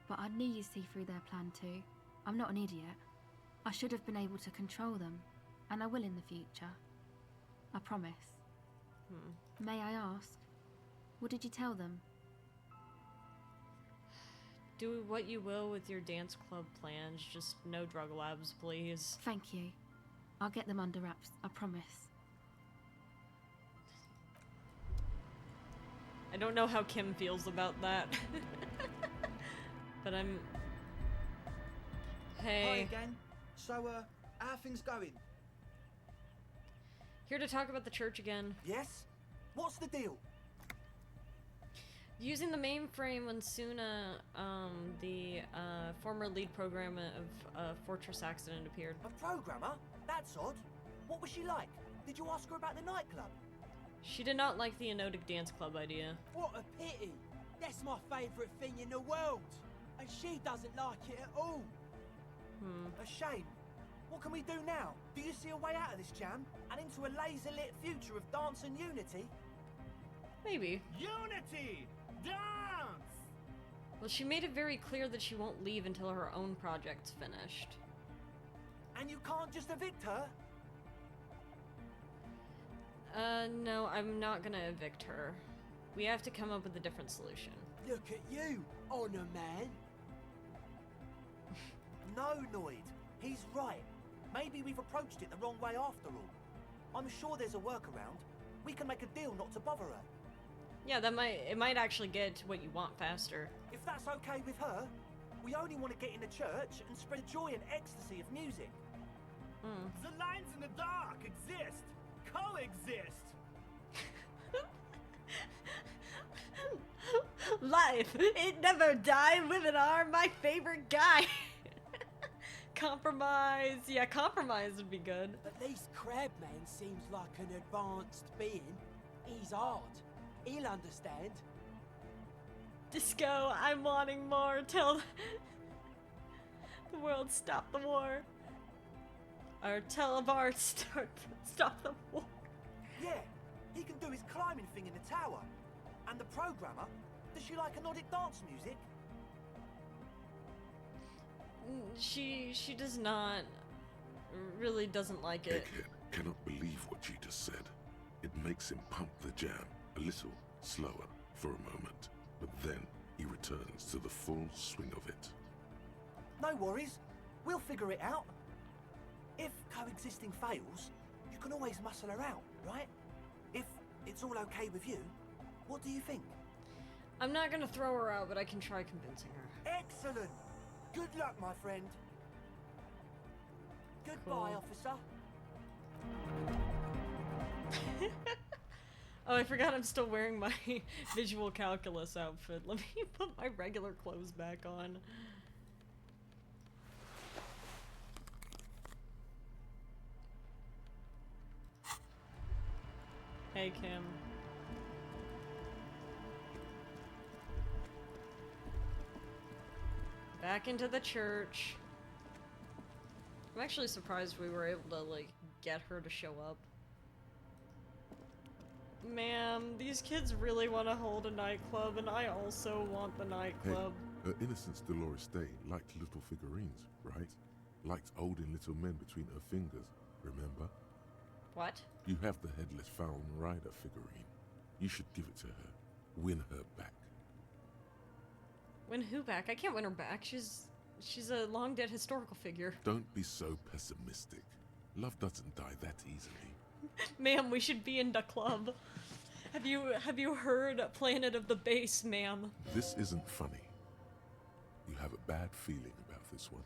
but I knew you'd see through their plan too. I'm not an idiot. I should have been able to control them, and I will in the future. I promise. May I ask, what did you tell them? Do what you will with your dance club plans, just no drug labs, please. Thank you. I'll get them under wraps, I promise. I don't know how Kim feels about that. But I'm... Hey. Hi again. So, how are things going? Here to talk about the church again. Yes? What's the deal? Using the mainframe when Soona, the former lead programmer of Fortress Accident appeared. A programmer? That's odd. What was she like? Did you ask her about the nightclub? She did not like the Enotic Dance Club idea. What a pity. That's my favourite thing in the world. And she doesn't like it at all. A shame. What can we do now? Do you see a way out of this jam? And into a laser-lit future of dance and unity? Maybe. Unity! Dance! Well, she made it very clear that she won't leave until her own project's finished. And you can't just evict her? No, I'm not gonna evict her. We have to come up with a different solution. Look at you, honor man. No, Noid. He's right. Maybe we've approached it the wrong way after all. I'm sure there's a workaround. We can make a deal not to bother her. Yeah, it might actually get to what you want faster. If that's okay with her, we only want to get in the church and spread the joy and ecstasy of music. The lines in the dark exist. Coexist. Life, it never died. Women are my favorite guy. Compromise. Yeah, compromise would be good. At least Crabman seems like an advanced being. He's hard. He'll understand. Disco, I'm wanting more. Tell the world stop the war. Or tell Bart stop the war. Yeah, he can do his climbing thing in the tower. And the programmer, does she like Nordic dance music? She does not. Really doesn't like it. Egghead cannot believe what you just said. It makes him pump the jam a little slower for a moment, but then he returns to the full swing of it. No worries. We'll figure it out. If coexisting fails, you can always muscle her out, right? If it's all okay with you, what do you think? I'm not gonna throw her out, but I can try convincing her. Excellent! Good luck, my friend. Goodbye, officer. Oh, I forgot I'm still wearing my visual calculus outfit. Let me put my regular clothes back on. Hey, Kim. Back into the church. I'm actually surprised we were able to, like, get her to show up. Man, these kids really want to hold a nightclub, and I also want the nightclub. Hey, her Innocence Dolores Day liked little figurines, right? Liked holding little men between her fingers, remember? What? You have the Headless Foul Rider figurine. You should give it to her. Win her back. Win who back? I can't win her back. She's a long dead historical figure. Don't be so pessimistic. Love doesn't die that easily. Ma'am, we should be in the club. Have you heard Planet of the Bass, ma'am? This isn't funny. You have a bad feeling about this one.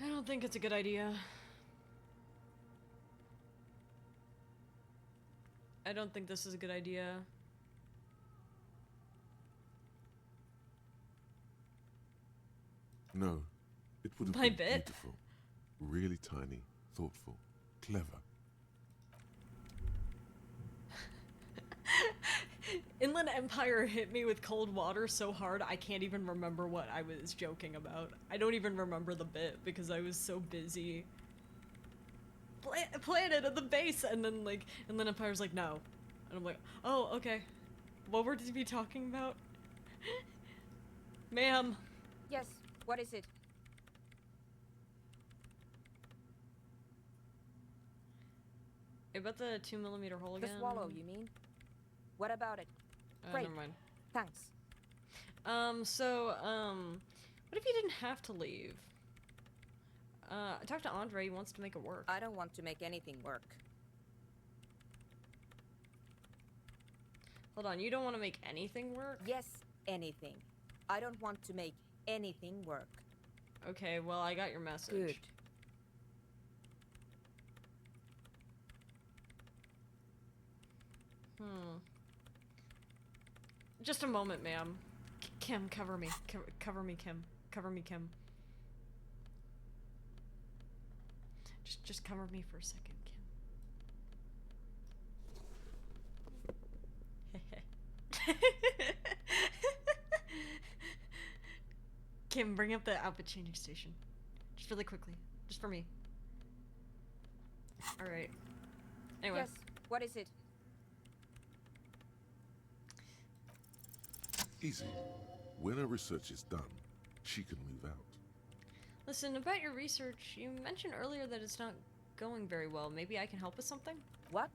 I don't think it's a good idea. I don't think this is a good idea. No, it would have My been bit? beautiful. Really tiny, thoughtful, clever. Inland Empire hit me with cold water so hard I can't even remember what I was joking about. I don't even remember the bit because I was so busy. Planet of the Base, and then like Inland Empire's like no, and I'm like, oh okay, what were we talking about? Ma'am. Yes, what is it? About the 2mm hole again? The swallow, you mean? What about it? Great. Never mind. Thanks. What if you didn't have to leave? I talked to Andre, he wants to make it work. I don't want to make anything work. Hold on, you don't want to make anything work? Yes, anything. I don't want to make anything work. Okay, well, I got your message. Good. Just a moment, ma'am. Kim, cover me. Cover me, Kim. Cover me, Kim. Just cover me for a second, Kim. Kim, bring up the outfit changing station. Just really quickly. Just for me. Alright. Anyway. Yes, what is it? Easy. When her research is done, she can move out. Listen, about your research, you mentioned earlier that it's not going very well. Maybe I can help with something? What?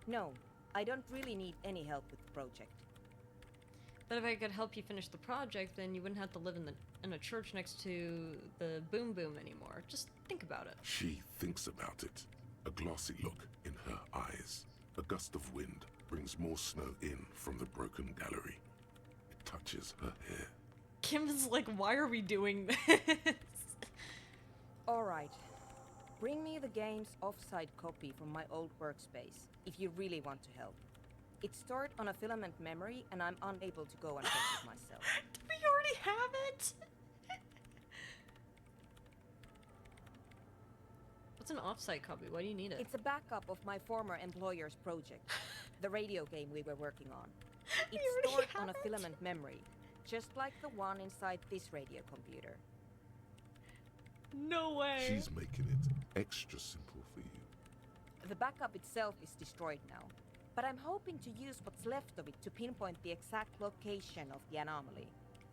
No, I don't really need any help with the project. But if I could help you finish the project, then you wouldn't have to live in a church next to the Boom Boom anymore. Just think about it. She thinks about it. A glassy look in her eyes. A gust of wind brings more snow in from the broken gallery. It touches her hair. Kim is like, why are we doing this? Alright. Bring me the game's offsite copy from my old workspace, if you really want to help. It's stored on a filament memory, and I'm unable to go and fetch it myself. Did we already have it? What's an offsite copy? Why do you need it? It's a backup of my former employer's project, the radio game we were working on. It's stored on a filament memory, just like the one inside this radio computer. No way! She's making it extra simple for you. The backup itself is destroyed now, but I'm hoping to use what's left of it to pinpoint the exact location of the anomaly.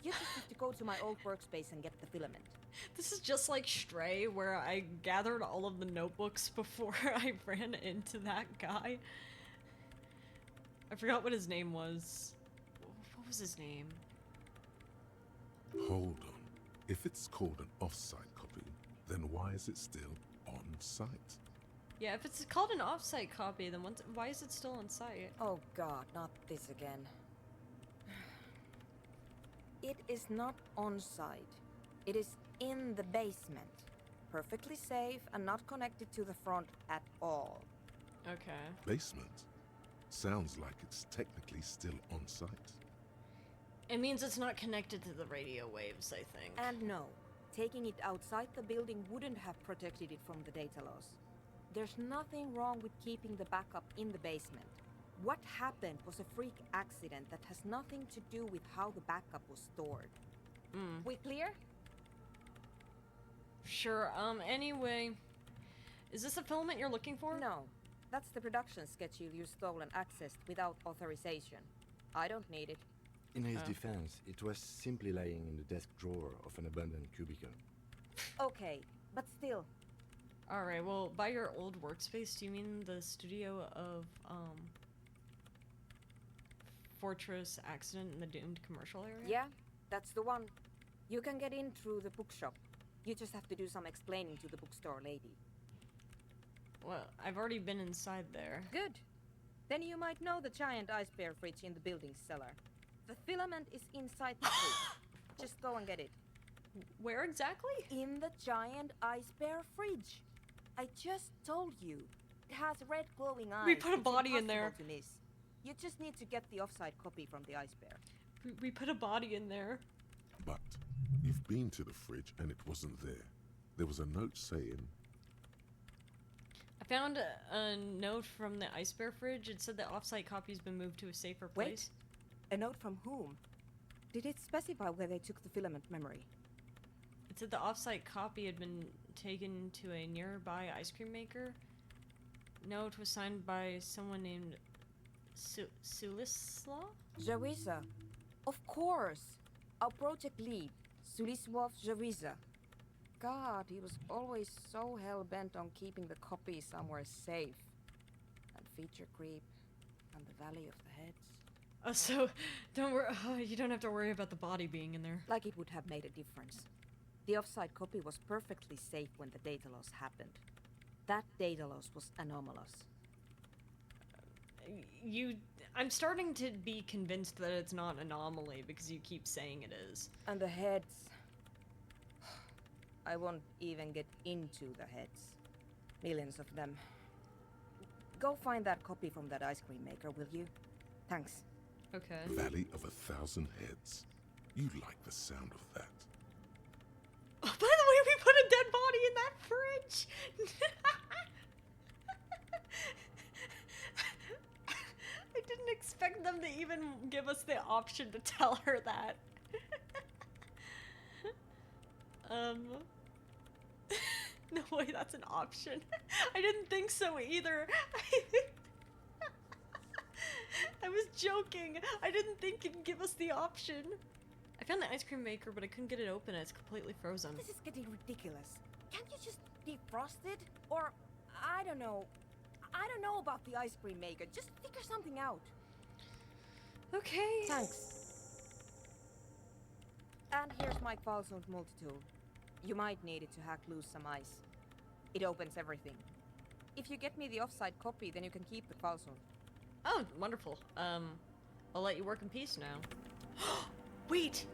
You just have to go to my old workspace and get the filament. This is just like Stray, where I gathered all of the notebooks before I ran into that guy. I forgot what his name was. What was his name? Hold on. If it's called an off-site copy, then why is it still on-site? Yeah, if it's called an off-site copy, then why is it still on site? Oh god, not this again. It is not on site. It is in the basement. Perfectly safe and not connected to the front at all. Okay. Basement? Sounds like it's technically still on-site. It means it's not connected to the radio waves, I think. And no, taking it outside the building wouldn't have protected it from the data loss. There's nothing wrong with keeping the backup in the basement. What happened was a freak accident that has nothing to do with how the backup was stored. We clear? Sure, anyway. Is this a filament you're looking for? No. That's the production schedule you stole and accessed without authorization. I don't need it. In his defense, it was simply lying in the desk drawer of an abandoned cubicle. Okay, but still. Alright, well, by your old workspace, do you mean the studio of, Fortress Accident in the Doomed commercial area? Yeah, that's the one. You can get in through the bookshop. You just have to do some explaining to the bookstore lady. Well, I've already been inside there. Good. Then you might know the giant ice bear fridge in the building's cellar. The filament is inside the fridge. Just go and get it. Where exactly? In the giant ice bear fridge. I just told you. It has red glowing eyes. We put a body in there. To miss. You just need to get the offsite copy from the ice bear. We put a body in there. But you've been to the fridge and it wasn't there. There was a note saying... I found a note from the ice bear fridge. It said the offsite copy's been moved to a safer place. Wait, a note from whom? Did it specify where they took the filament memory? It said the offsite copy had been taken to a nearby ice cream maker. Note was signed by someone named Sulisla? Jawiza. Of course. Our project lead, Suliswov Jawiza. God, he was always so hell-bent on keeping the copy somewhere safe. And feature creep, and the Valley of the Heads. Oh, so don't worry. Oh, you don't have to worry about the body being in there. Like it would have made a difference. The offsite copy was perfectly safe when the data loss happened. That data loss was anomalous. I'm starting to be convinced that it's not an anomaly because you keep saying it is. And the heads. I won't even get into the heads. Millions of them. Go find that copy from that ice cream maker, will you? Thanks. Okay. Valley of 1,000 Heads. You like the sound of that. Oh, by the way, we put a dead body in that fridge! I didn't expect them to even give us the option to tell her that. No way, that's an option. I didn't think so either. I was joking. I didn't think it'd give us the option. I found the ice cream maker, but I couldn't get it open. It's completely frozen. This is getting ridiculous. Can't you just defrost it? Or, I don't know. I don't know about the ice cream maker. Just figure something out. Okay. Thanks. And here's my phasmid multi-tool. You might need it to hack loose some ice. It opens everything. If you get me the offside copy, then you can keep the phasmid. Oh, wonderful. I'll let you work in peace now. Wait!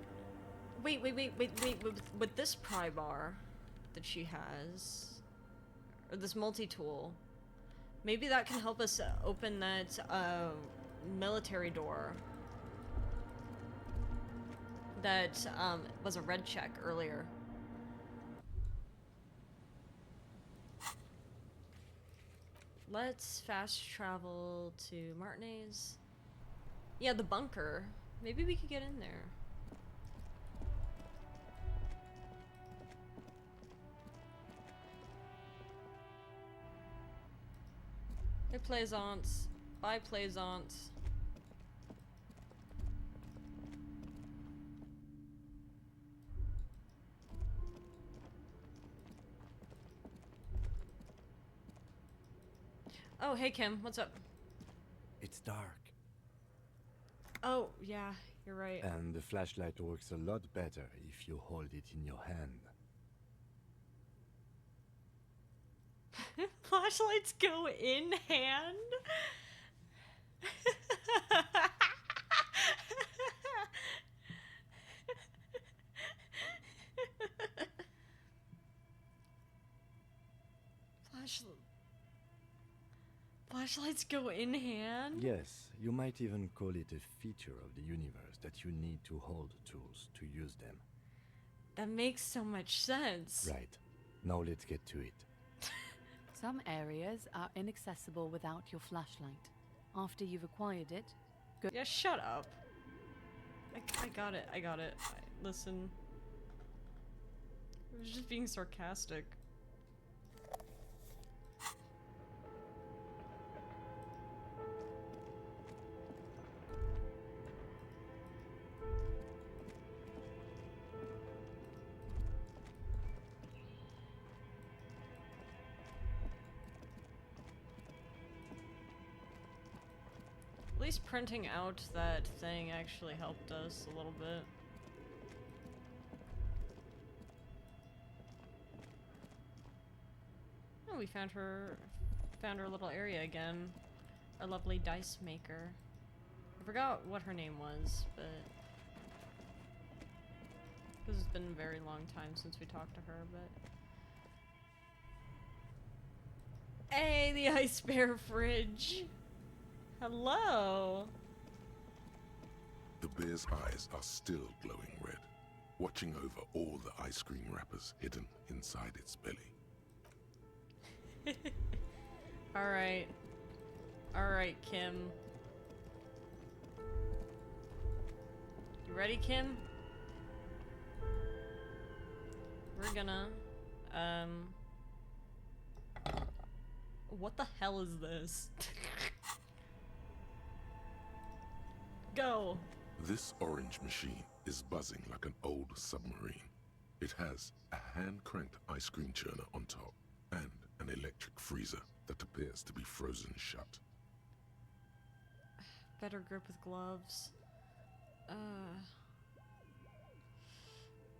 Wait. With this pry bar that she has, or this multi-tool, maybe that can help us open that, military door. That, was a red check earlier. Let's fast travel to Martinez. Yeah, the bunker. Maybe we could get in there. Hey, Plaisance. Bye, Plaisance. Oh, hey, Kim. What's up? It's dark. Oh, yeah. You're right. And the flashlight works a lot better if you hold it in your hand. Flashlights go in hand? Flashlights go in hand? Yes, you might even call it a feature of the universe that you need to hold tools to use them. That makes so much sense. Right. Now let's get to it. Some areas are inaccessible without your flashlight. After you've acquired it, go— Yeah, shut up. I got it. Listen. I was just being sarcastic. At least printing out that thing actually helped us a little bit. Oh, we found her little area again. Our lovely dice maker. I forgot what her name was, but because it's been a very long time since we talked to her, but hey, the ice bear fridge. Hello. The bear's eyes are still glowing red, watching over all the ice cream wrappers hidden inside its belly. Alright. Alright, Kim. You ready, Kim? We're gonna, what the hell is this? Go! This orange machine is buzzing like an old submarine. It has a hand-cranked ice cream churner on top and an electric freezer that appears to be frozen shut. Better grip with gloves.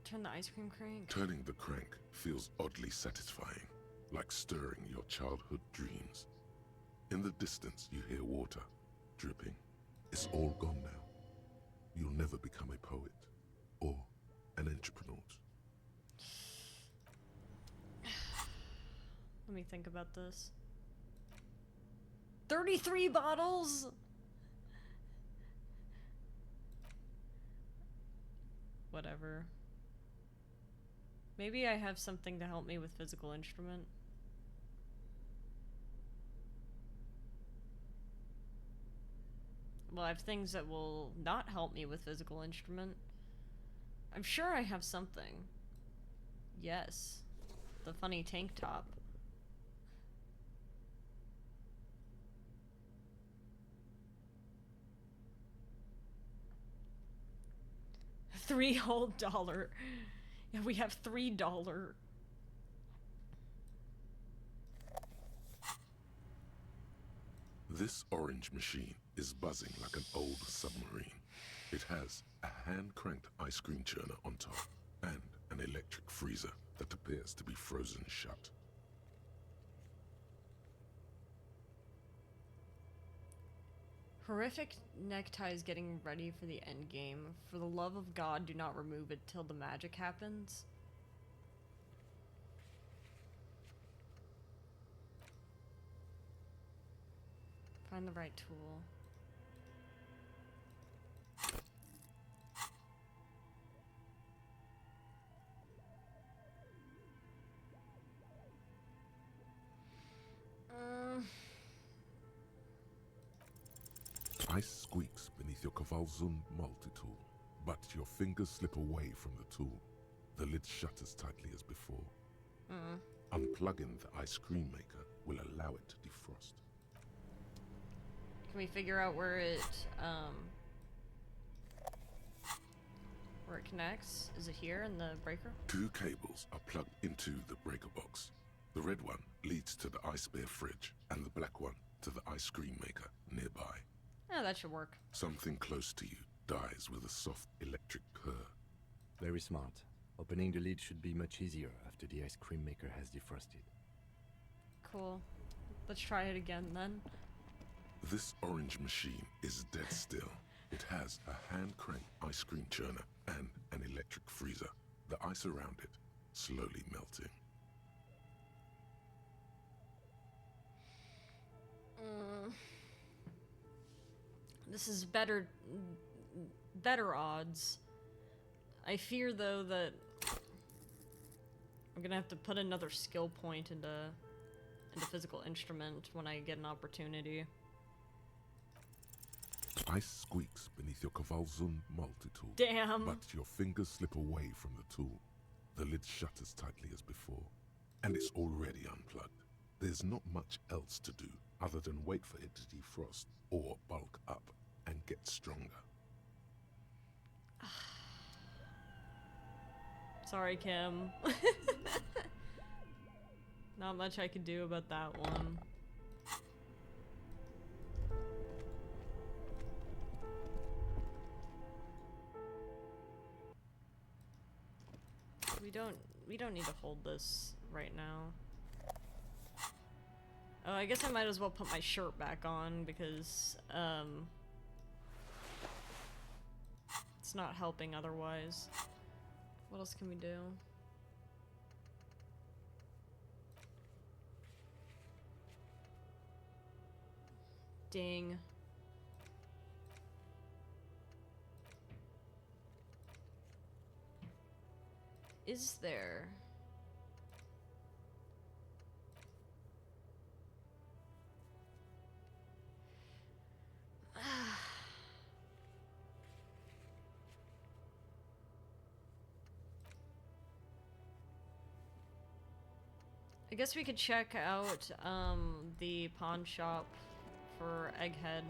Turn the ice cream crank. Turning the crank feels oddly satisfying, like stirring your childhood dreams. In the distance, you hear water dripping. It's all gone now. You'll never become a poet or an entrepreneur. Let me think about this. 33 bottles? Whatever. Maybe I have something to help me with physical instrument. Well, I have things that will not help me with physical instrument. I'm sure I have something. Yes. the funny tank top. $3 whole. Yeah, we have $3. This orange machine is buzzing like an old submarine. It has a hand-cranked ice cream churner on top and an electric freezer that appears to be frozen shut. Horrific neckties getting ready for the end game. For the love of God, do not remove it till the magic happens. Find the right tool. Ice squeaks beneath your Kavalzun multi-tool, but your fingers slip away from the tool. The lid shutters tightly as before. Unplugging the ice cream maker will allow it to defrost. Can we figure out where it connects? Is it here in the breaker? 2 cables are plugged into the breaker box. The red one leads to the ice bear fridge, and the black one to the ice cream maker nearby. Oh, that should work. Something close to you dies with a soft electric purr. Very smart. Opening the lid should be much easier after the ice cream maker has defrosted. Cool. Let's try it again then. This orange machine is dead still. It has a hand-cranked ice cream churner and an electric freezer. The ice around it slowly melting. This is better odds. I fear though that I'm gonna have to put another skill point into physical instrument when I get an opportunity. Ice squeaks beneath your Kavalzun multi-tool. Damn. But your fingers slip away from the tool. The lid shutters tightly as before. And it's already unplugged. There's not much else to do other than wait for it to defrost or bulk up and get stronger. Sorry, Kim. Not much I could do about that one. We don't need to hold this right now. Oh, I guess I might as well put my shirt back on because it's not helping otherwise. What else can we do? Ding. Is there? I guess we could check out the pawn shop for Egghead.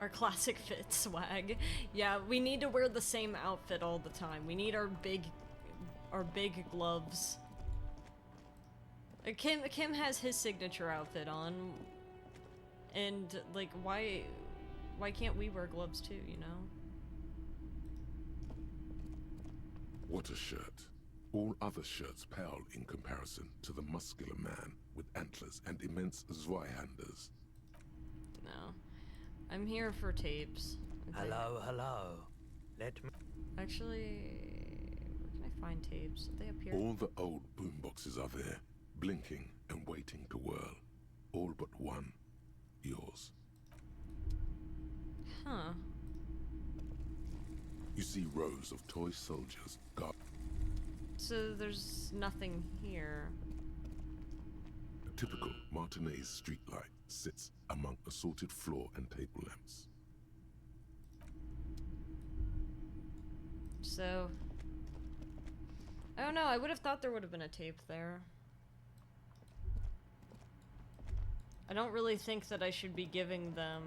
Our classic fit swag. Yeah, we need to wear the same outfit all the time. We need our big gloves. Kim has his signature outfit on, and like, why can't we wear gloves too? You know. What a shirt. All other shirts pale in comparison to the muscular man with antlers and immense Zweihanders. No. I'm here for tapes. Hello, hello. Let me... Actually, where can I find tapes? Are they up here? All the old boomboxes are there, blinking and waiting to whirl. All but one. Yours. Huh. You see rows of toy soldiers guard. So there's nothing here. A typical Martinez streetlight sits among assorted floor and table lamps. So, I don't know, I would have thought there would have been a tape there. I don't really think that I should be giving them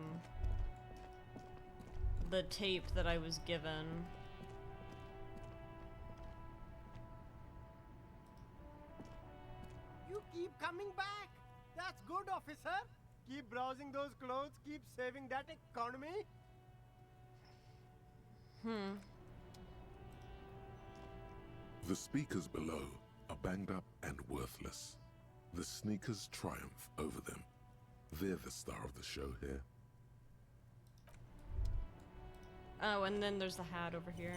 the tape that I was given. You keep coming back. That's good, officer. Keep browsing those clothes, keep saving that economy. The speakers below are banged up and worthless. The sneakers triumph over them. They're the star of the show here. Oh, and then there's the hat over here.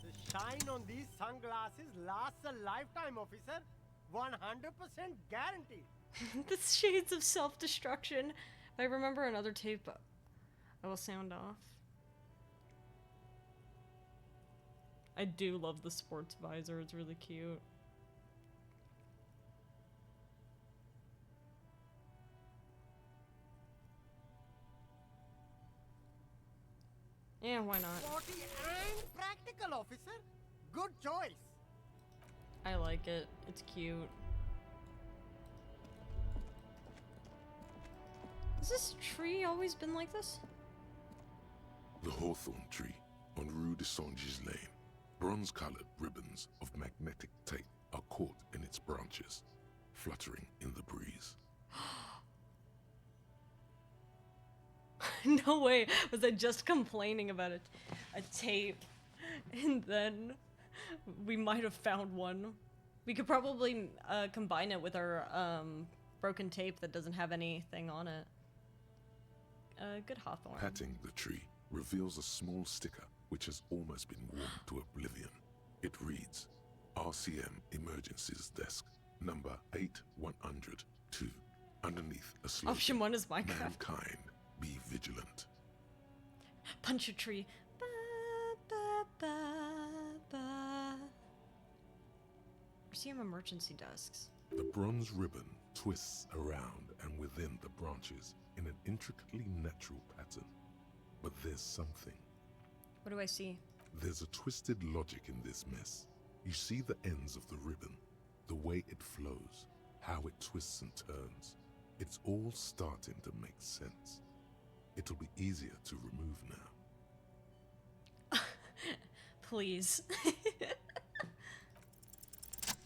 The shine on these sunglasses lasts a lifetime, officer. 100% guaranteed. The shades of self-destruction. If I remember another tape, I will sound off. I do love the sports visor, it's really cute. Yeah, why not? Sporty and practical, officer. Good choice. I like it. It's cute. Has this tree always been like this? The hawthorn tree on Rue de Saint-Gislain. Bronze-colored ribbons of magnetic tape are caught in its branches, fluttering in the breeze. No way was I just complaining about a tape, and then we might have found one. We could probably combine it with our broken tape that doesn't have anything on it. Good hawthorn. Patting the tree reveals a small sticker which has almost been worn to oblivion. It reads, RCM Emergencies Desk, number 8102. Underneath a slogan, Option 1 is Minecraft. Mankind, be vigilant. Punch a tree. Ba, ba, ba, ba. RCM emergency desks. The bronze ribbon twists around and within the branches in an intricately natural pattern. But there's something. What do I see? There's a twisted logic in this mess. You see the ends of the ribbon, the way it flows, how it twists and turns. It's all starting to make sense. It'll be easier to remove now. Please.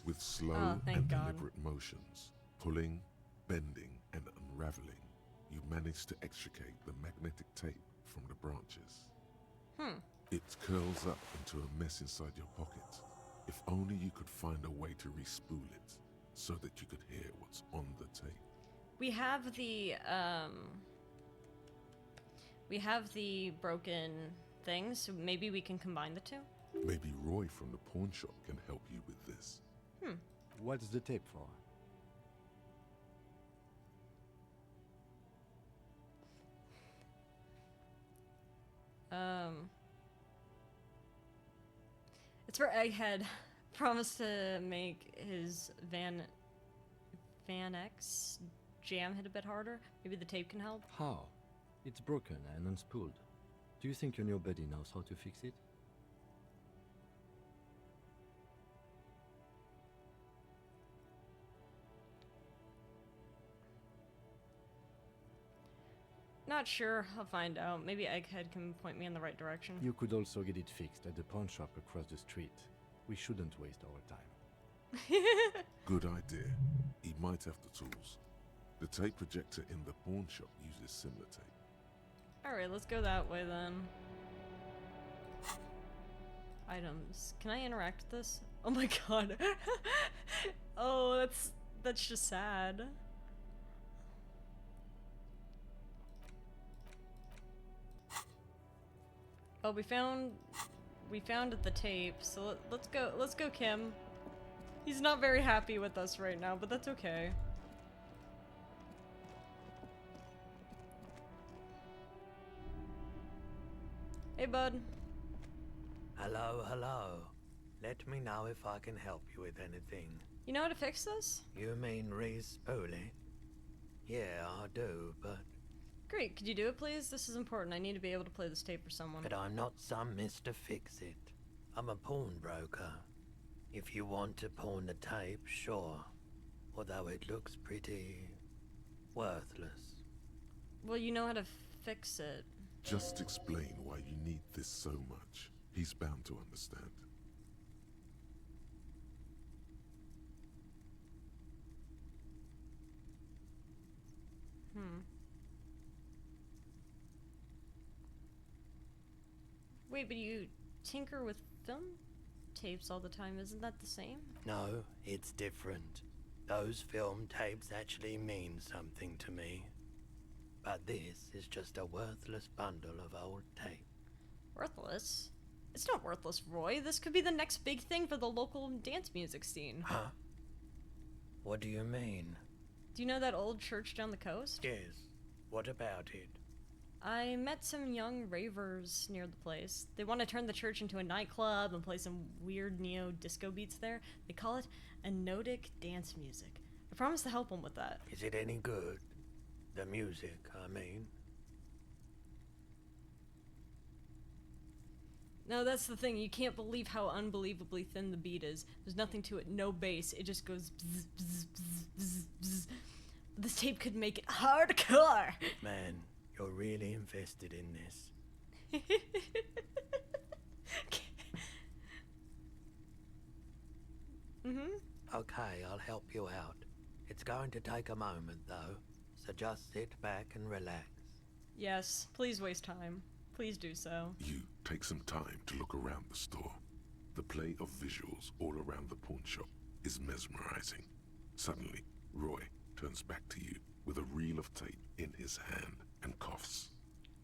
With slow and God. deliberate motions, pulling, bending, and unraveling, you manage to extricate the magnetic tape from the branches. It curls up into a mess inside your pocket. If only you could find a way to re-spool it, so that you could hear what's on the tape. We have the broken thing, so maybe we can combine the two? Maybe Roy from the pawn shop can help you with this. What's the tape for? It's for Egghead. Promised to make his Van X jam hit a bit harder. Maybe the tape can help? How? It's broken and unspooled. Do you think your new buddy knows how to fix it? Not sure. I'll find out. Maybe Egghead can point me in the right direction. You could also get it fixed at the pawn shop across the street. We shouldn't waste our time. Good idea. He might have the tools. The tape projector in the pawn shop uses similar tape. Alright, let's go that way then. Items. Can I interact with this? Oh my god. Oh, that's just sad. Oh, we found the tape, so let's go, Kim. He's not very happy with us right now, but that's okay. Hey, bud. Hello, hello. Let me know if I can help you with anything. You know how to fix this? You mean re-spool it? Yeah, I do, but... Great, could you do it please? This is important. I need to be able to play this tape for someone. But I'm not some Mr. Fix-It. I'm a pawnbroker. If you want to pawn the tape, sure. Although it looks pretty worthless. Well, you know how to fix it. Just explain why you need this so much. He's bound to understand. Wait, but you tinker with film tapes all the time, isn't that the same? No, it's different. Those film tapes actually mean something to me. But this is just a worthless bundle of old tape. Worthless? It's not worthless, Roy. This could be the next big thing for the local dance music scene. Huh? What do you mean? Do you know that old church down the coast? Yes. What about it? I met some young ravers near the place. They want to turn the church into a nightclub and play some weird neo-disco beats there. They call it anodic dance music. I promise to help them with that. Is it any good? The music, I mean. No, that's the thing. You can't believe how unbelievably thin the beat is. There's nothing to it, no bass. It just goes bzz, bzz, bzz, bzz, bzz. This tape could make it hardcore. Man, you're really invested in this. Okay, I'll help you out. It's going to take a moment, though, so just sit back and relax. Yes, please waste time. Please do so. You take some time to look around the store. The play of visuals all around the pawn shop is mesmerizing. Suddenly, Roy turns back to you with a reel of tape in his hand and coughs.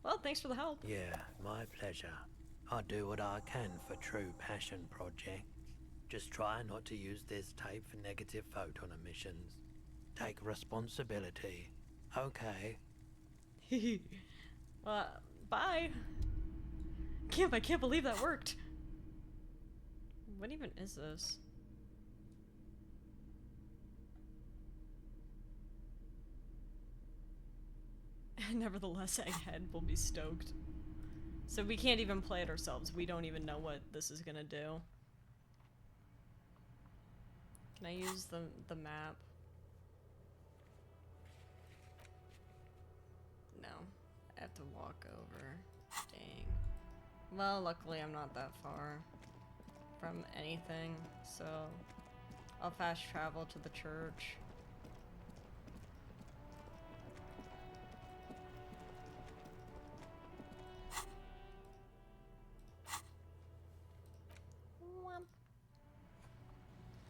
Well, thanks for the help. Yeah, my pleasure. I do what I can for true passion projects. Just try not to use this tape for negative photon emissions. Take responsibility. Okay. Well, bye. I can't believe that worked. What even is this? Nevertheless, Egghead will be stoked. So we can't even play it ourselves. We don't even know what this is gonna do. Can I use the map? No. I have to walk over. Dang. Well, luckily I'm not that far from anything, so I'll fast travel to the church.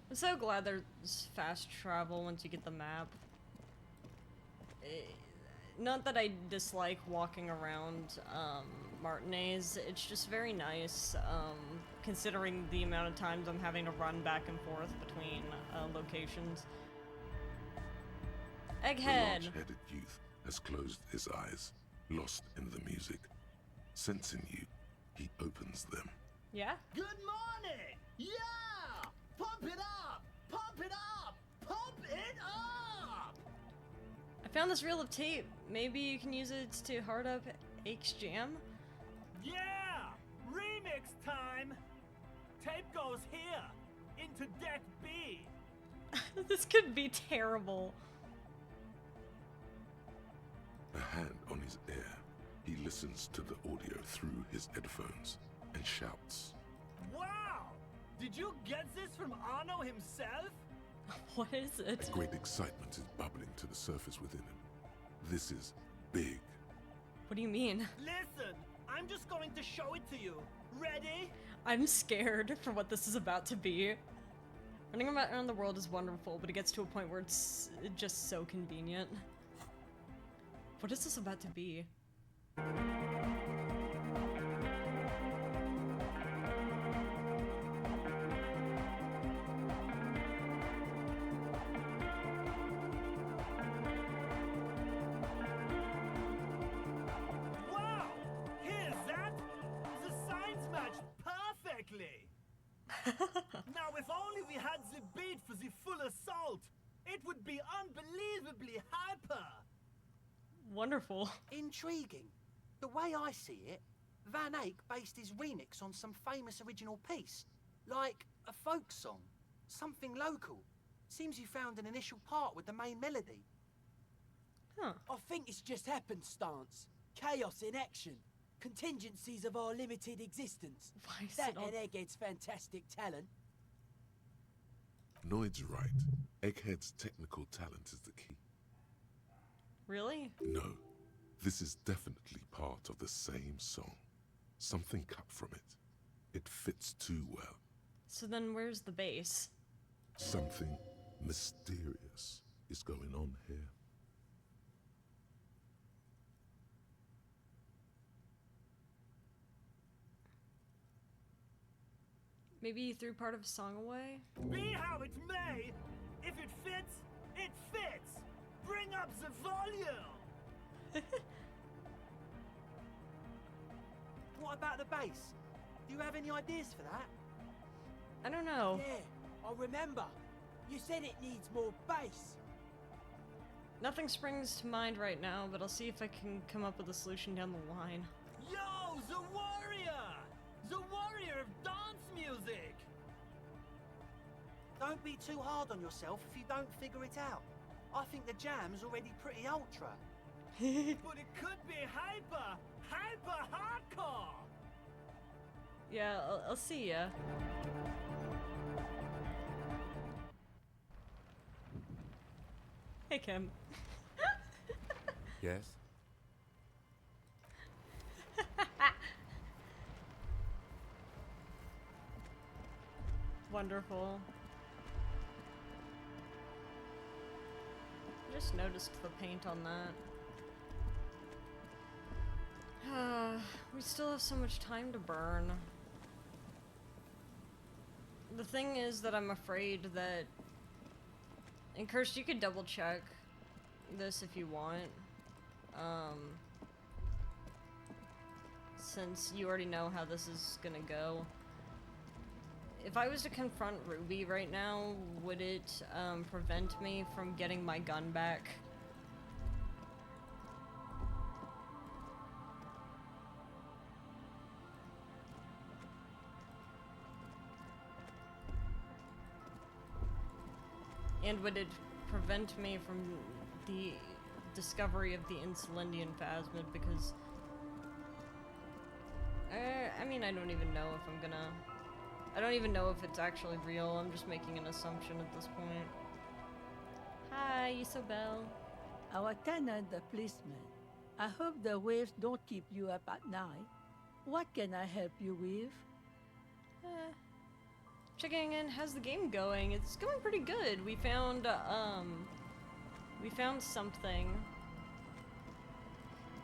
I'm so glad there's fast travel once you get the map. Not that I dislike walking around Martinez, it's just very nice considering the amount of times I'm having to run back and forth between locations. Egghead! The large-headed youth has closed his eyes, lost in the music. Sensing you, he opens them. Yeah? Good morning! Yeah! Pump it up! Pump it up! Pump it up! I found this reel of tape. Maybe you can use it to hard up Ake's jam? Yeah! Remix time! Tape goes here! Into deck B! This could be terrible. A hand on his ear, he listens to the audio through his headphones and shouts. Wow! Did you get this from Arno himself? What is it? A great excitement is bubbling to the surface within him. This is big. What do you mean? Listen, I'm just going to show it to you. Ready? I'm scared for what this is about to be. Running around the world is wonderful, but it gets to a point where it's just so convenient. What is this about to be? Wow! Here's that! The signs match perfectly! Now, if only we had the beat for the full assault, it would be unbelievably hyper! Wonderful. Intriguing. The way I see it, Van Eyck based his remix on some famous original piece. Like a folk song, something local. Seems you found an initial part with the main melody. Huh. I think it's just happenstance. Chaos in action. Contingencies of our limited existence. Why is That it all... and Egghead's fantastic talent. Noid's right. Egghead's technical talent is the key. Really? No, this is definitely part of the same song. Something cut from it. It fits too well. So then where's the bass? Something mysterious is going on here. Maybe you threw part of a song away? Be how it may, if it fits, it fits. Bring up the volume. What about the bass? Do you have any ideas for that? I don't know. Yeah, I remember. You said it needs more bass. Nothing springs to mind right now, but I'll see if I can come up with a solution down the line. Yo, the warrior! The warrior of dance music! Don't be too hard on yourself if you don't figure it out. I think the jam's already pretty ultra. But it could be hyper hardcore! Yeah, I'll see ya. Hey, Kim. Yes? Wonderful. Just noticed the paint on that. We still have so much time to burn. The thing is that I'm afraid that... And Kirst, you could double check this if you want. Since you already know how this is gonna go. If I was to confront Ruby right now, would it prevent me from getting my gun back? And would it prevent me from the discovery of the Insulindian phasmid? Because... I mean, I don't even know if I'm gonna... I don't even know if it's actually real. I'm just making an assumption at this point. Hi, Isobel. Our tenant, the policeman. I hope the waves don't keep you up at night. What can I help you with? Checking in, how's the game going? It's going pretty good. We found something.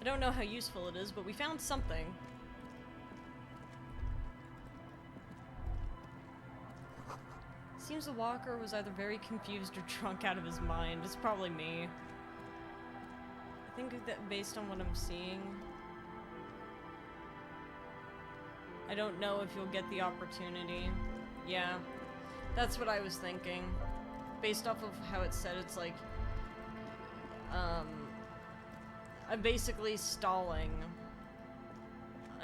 I don't know how useful it is, but we found something. Seems the walker was either very confused or drunk out of his mind. It's probably me. I think that based on what I'm seeing, I don't know if you'll get the opportunity. Yeah, that's what I was thinking. Based off of how it said, it's like, I'm basically stalling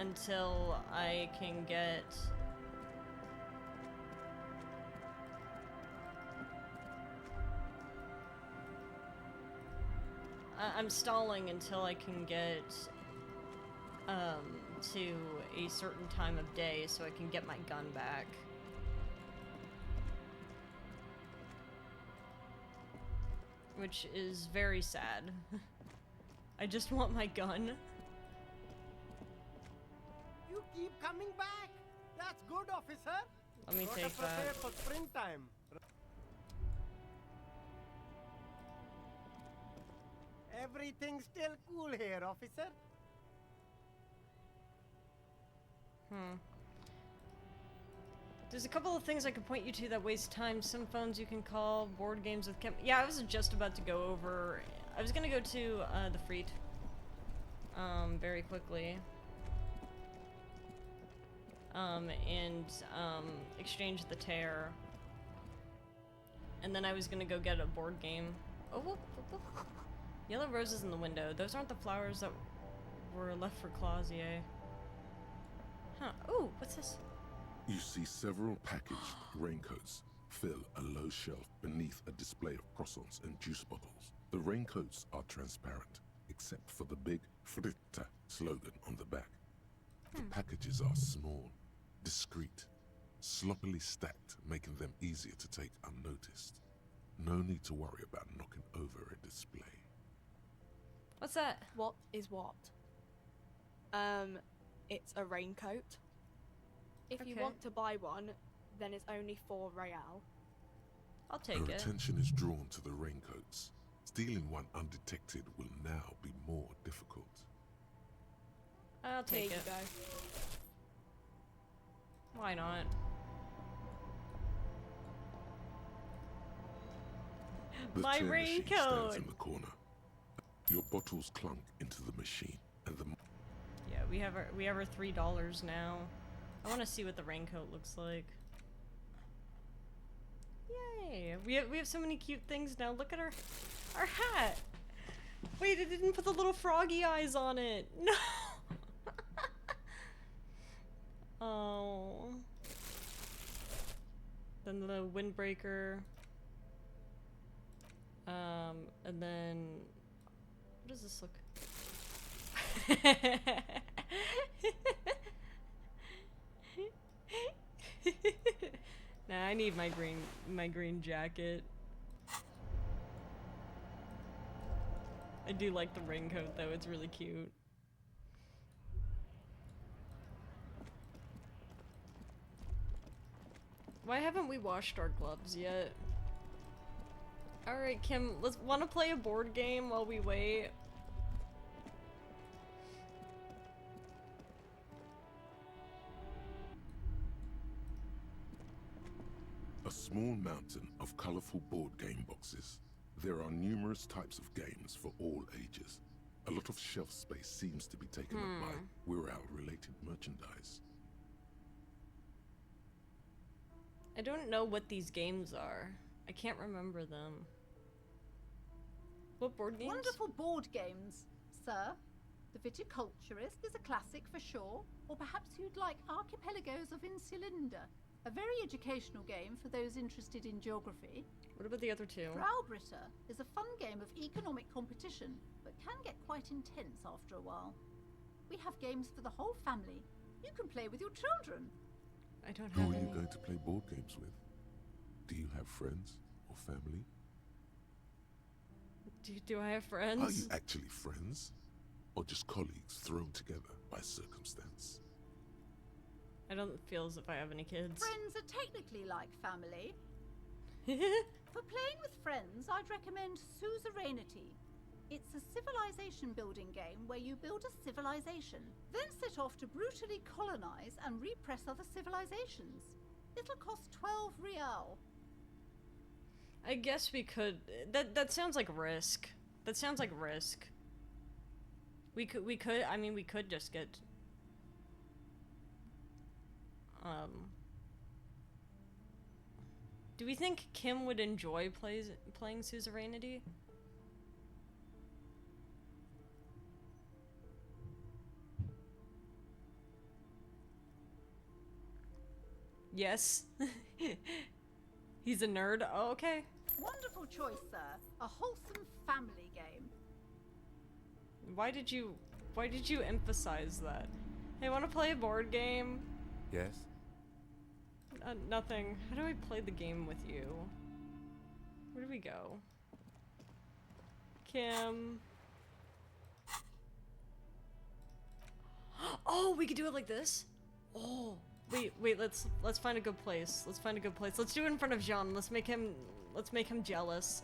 until I can get... I'm stalling until I can get to a certain time of day so I can get my gun back. Which is very sad. I just want my gun. You keep coming back. That's good, officer. Let me Gotta take prepare that. for springtime. Everything's still cool here, officer. There's a couple of things I could point you to that waste time. Some phones you can call, board games with Kim. Yeah, I was just about to go over. I was gonna go to the Freet very quickly. And exchange the tear. And then I was gonna go get a board game. Oh, whoop, whoop, whoop. Yellow roses in the window. Those aren't the flowers that were left for Clausier. Huh. Ooh, what's this? You see several packaged raincoats fill a low shelf beneath a display of croissants and juice bottles. The raincoats are transparent, except for the big Fritta slogan on the back. The packages are small, discreet, sloppily stacked, making them easier to take unnoticed. No need to worry about knocking over a display. What's that? What is what? It's a raincoat. If you Okay. want to buy one, then it's only 4 real. I'll take Her it. attention is drawn to the raincoats. Stealing one undetected will now be more difficult. I'll take Here it. you go. Why not? The My tear machine stands raincoat! in the corner. Your bottles clunk into the machine, and the Yeah, we have our $3 now. I want to see what the raincoat looks like. Yay! We have so many cute things now. Look at our hat. Wait, it didn't put the little froggy eyes on it. No. Oh. Then the windbreaker. And then what does this look? Nah, I need my green jacket. I do like the raincoat though, it's really cute. Why haven't we washed our gloves yet? Alright, Kim, wanna play a board game while we wait? A small mountain of colorful board game boxes. There are numerous types of games for all ages. A lot of shelf space seems to be taken up by Wirral-related merchandise. I don't know what these games are. I can't remember them. What board games? Wonderful board games, sir. The Viticulturist is a classic for sure, or perhaps you'd like Archipelagos of Insulinda, a very educational game for those interested in geography. What about the other two? Browbritter is a fun game of economic competition, but can get quite intense after a while. We have games for the whole family. You can play with your children. I don't Who have are you any. going to play board games with? Do you have friends or family? Do I have friends? Are you actually friends? Or just colleagues thrown together by circumstance? I don't feel as if I have any kids. Friends are technically like family. For playing with friends, I'd recommend Suzerainty. It's a civilization building game where you build a civilization, then set off to brutally colonize and repress other civilizations. It'll cost 12 real. I guess we could. That sounds like Risk. That sounds like Risk. We could. I mean, we could just get. Do we think Kim would enjoy playing Suzerainty? Yes. He's a nerd. Oh, okay. Wonderful choice, sir. A wholesome family game. Why did you emphasize that? Hey, want to play a board game? Yes? Nothing. How do I play the game with you? Where do we go? Kim. Oh, we could do it like this? Oh. Wait, let's find a good place. Let's find a good place. Let's do it in front of Jean. Let's make him jealous.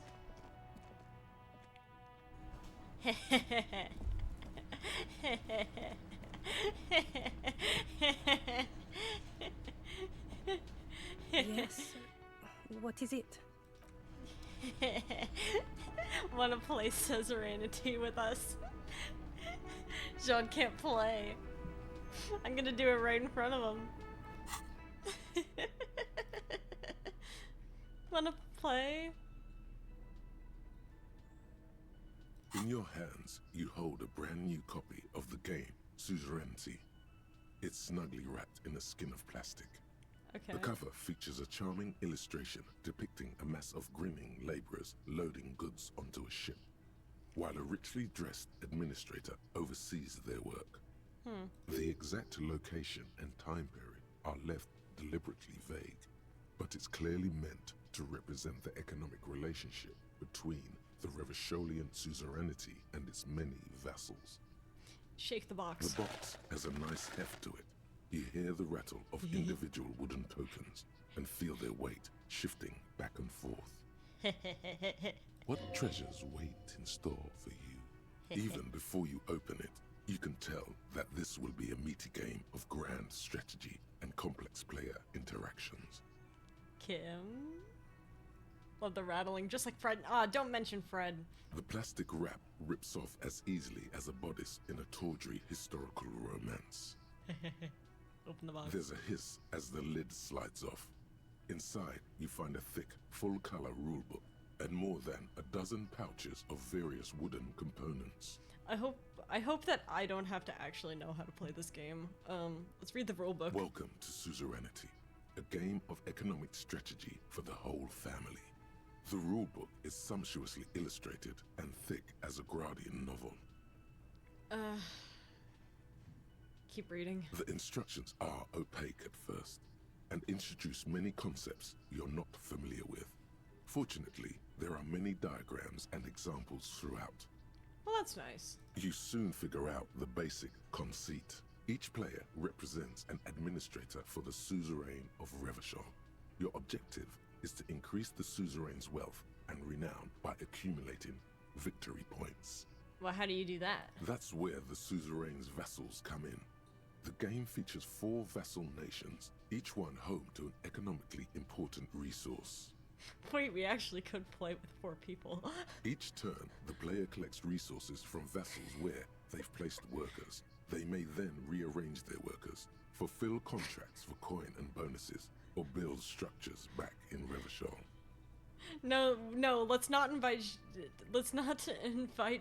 Yes. What is it? Wanna play Suzerainty with us? Jean can't play. I'm gonna do it right in front of him. Wanna play? In your hands, you hold a brand new copy of the game, Suzerainty. It's snugly wrapped in a skin of plastic. Okay. The cover features a charming illustration depicting a mass of grinning laborers loading goods onto a ship, while a richly dressed administrator oversees their work. The exact location and time period are left deliberately vague, but it's clearly meant to represent the economic relationship between the Revacholian suzerainty and its many vassals. Shake the box. The box has a nice heft to it. You hear the rattle of individual wooden tokens and feel their weight shifting back and forth. What treasures wait in store for you? Even before you open it, you can tell that this will be a meaty game of grand strategy and complex player interactions. Kim? Love the rattling, just like Fred. Don't mention Fred. The plastic wrap rips off as easily as a bodice in a tawdry historical romance. Open the box. There's a hiss as the lid slides off. Inside, you find a thick, full-color rulebook and more than a dozen pouches of various wooden components. I hope that I don't have to actually know how to play this game. Let's read the rulebook. Welcome to Suzerainty, a game of economic strategy for the whole family. The rulebook is sumptuously illustrated and thick as a Gradian novel. Keep reading. The instructions are opaque at first and introduce many concepts you're not familiar with. Fortunately, there are many diagrams and examples throughout. Well, that's nice. You soon figure out the basic conceit. Each player represents an administrator for the suzerain of Revachol. Your objective is to increase the suzerain's wealth and renown by accumulating victory points. Well, how do you do that? That's where the suzerain's vassals come in. The game features 4 vassal nations, each one home to an economically important resource. Wait, we actually could play with 4 people. Each turn, the player collects resources from vassals where they've placed workers. They may then rearrange their workers, fulfill contracts for coin and bonuses, or build structures back in Revachol. No, let's not invite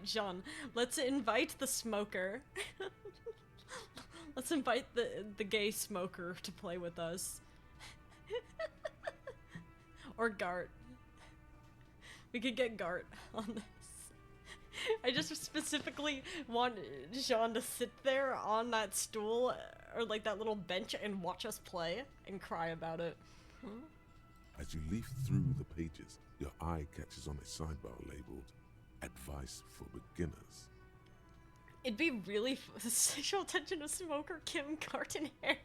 Jean. Let's invite the smoker. Let's invite the gay smoker to play with us. Or Gart. We could get Gart on this. I just specifically want Jean to sit there on that stool or like that little bench and watch us play and cry about it. As you leaf through the pages, your eye catches on a sidebar labeled Advice for Beginners. It'd be really sexual attention to Smoker, Kim, Gart, and Harry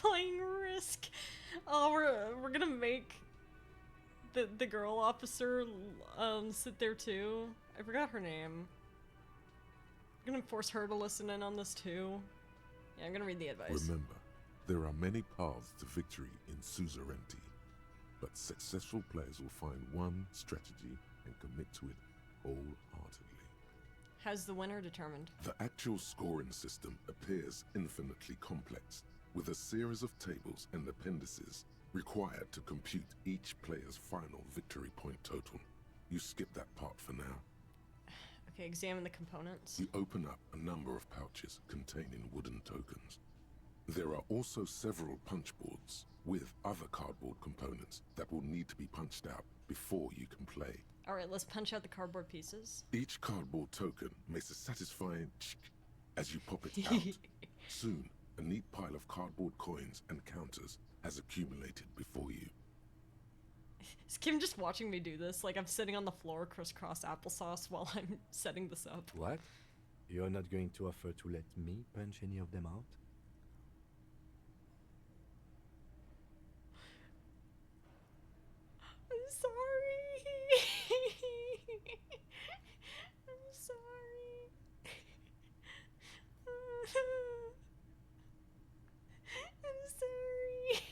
playing Risk. Oh, we're gonna make the girl officer sit there too. I forgot her name. I'm gonna force her to listen in on this too. Yeah, I'm gonna read the advice. Remember, there are many paths to victory in suzerainty, but successful players will find one strategy and commit to it wholeheartedly. How's the winner determined? The actual scoring system appears infinitely complex, with a series of tables and appendices required to compute each player's final victory point total. You skip that part for now. Okay, examine the components. You open up a number of pouches containing wooden tokens. There are also several punch boards with other cardboard components that will need to be punched out before you can play. Alright, let's punch out the cardboard pieces. Each cardboard token makes a satisfying ch as you pop it out. Soon, a neat pile of cardboard coins and counters has accumulated before you. Is Kim just watching me do this? Like I'm sitting on the floor crisscross applesauce while I'm setting this up. What? You're not going to offer to let me punch any of them out? I'm sorry. I'm sorry. I'm sorry.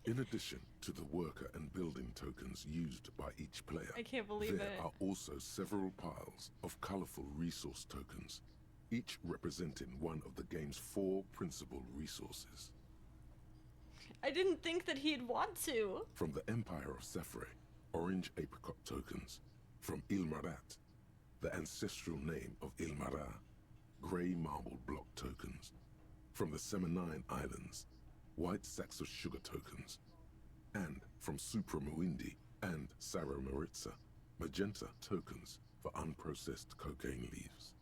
In addition to the worker and building tokens used by each player, I can't believe there it. are also several piles of colorful resource tokens, each representing one of the game's 4 principal resources. I didn't think that he'd want to. From the Empire of Sefre, orange apricot tokens. From Ilmarat, the ancestral name of Ilmara, grey marble block tokens. From the Seminine Islands, white sacks of sugar tokens. And from Supra Muindi and Sarah Maritza, magenta tokens for unprocessed cocaine leaves.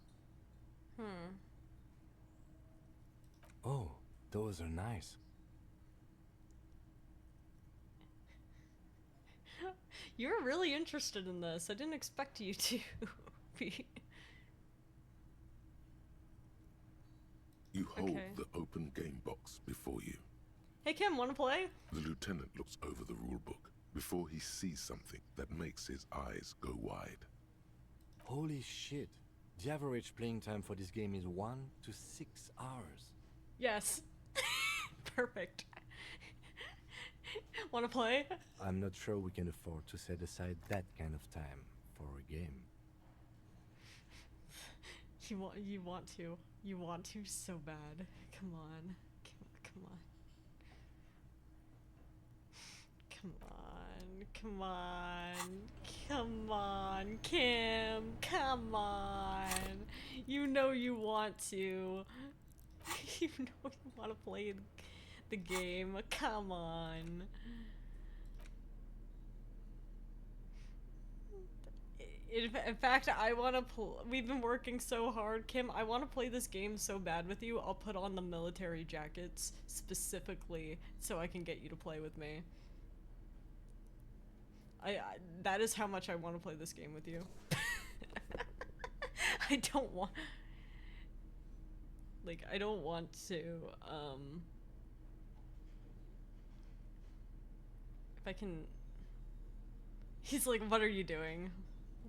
Oh, those are nice. You're really interested in this. I didn't expect you to be. You hold the open game box before you. Hey Kim, wanna play? The lieutenant looks over the rulebook before he sees something that makes his eyes go wide. Holy shit. The average playing time for this game is 1 to 6 hours. Yes. Perfect. Wanna play? I'm not sure we can afford to set aside that kind of time for a game. You want to. You want to so bad. Come on. Come on. Come on. Come on. Come on, Kim. Come on. You know you want to. You know you want to play the game. Come on. In fact, I want to we've been working so hard, Kim. I want to play this game so bad with you. I'll put on the military jackets specifically so I can get you to play with me. That is how much I want to play this game with you. I don't want... Like, I don't want to, if I can... He's like, what are you doing?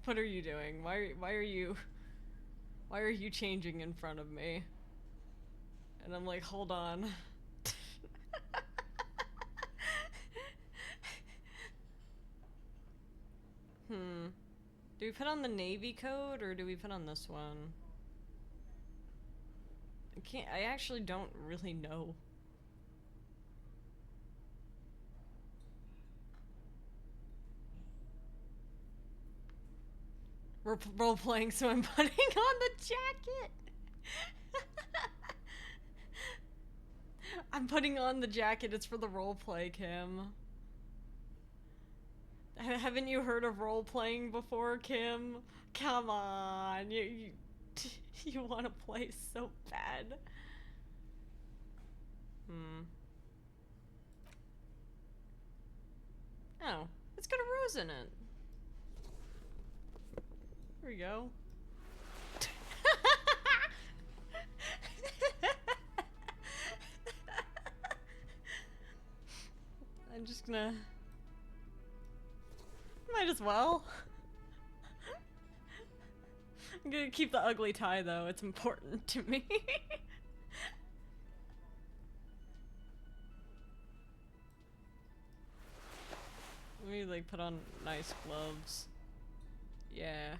What are you doing? Why are you changing in front of me? And I'm like, hold on. Do we put on the Navy code or do we put on this one? I actually don't really know. We're role playing, so I'm putting on the jacket. I'm putting on the jacket. It's for the role play, Kim. Haven't you heard of role playing before, Kim? Come on, you want to play so bad. Oh, it's got a rose in it. Here we go. I'm just gonna... Might as well. I'm gonna keep the ugly tie though, it's important to me. Let me like put on nice gloves. Yeah.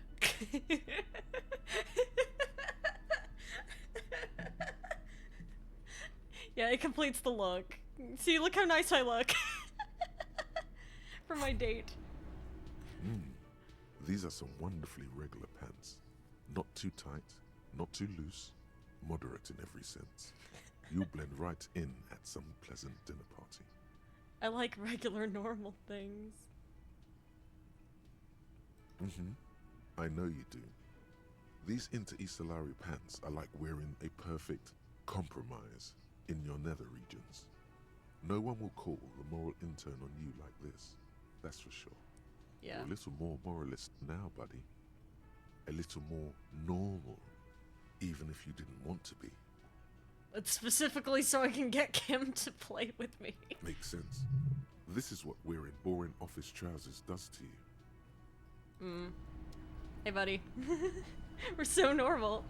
Yeah, it completes the look. See, look how nice I look. For my date. These are some wonderfully regular pants. Not too tight, not too loose, moderate in every sense. You'll blend right in at some pleasant dinner party. I like regular, normal things. I know you do. These Inter-Estellari pants are like wearing a perfect compromise in your nether regions. No one will call the moral intern on you like this, that's for sure. Yeah. You're a little more moralist now, buddy. A little more normal, even if you didn't want to be. But specifically so I can get Kim to play with me. Makes sense. This is what wearing boring office trousers does to you. Hey, buddy. We're so normal.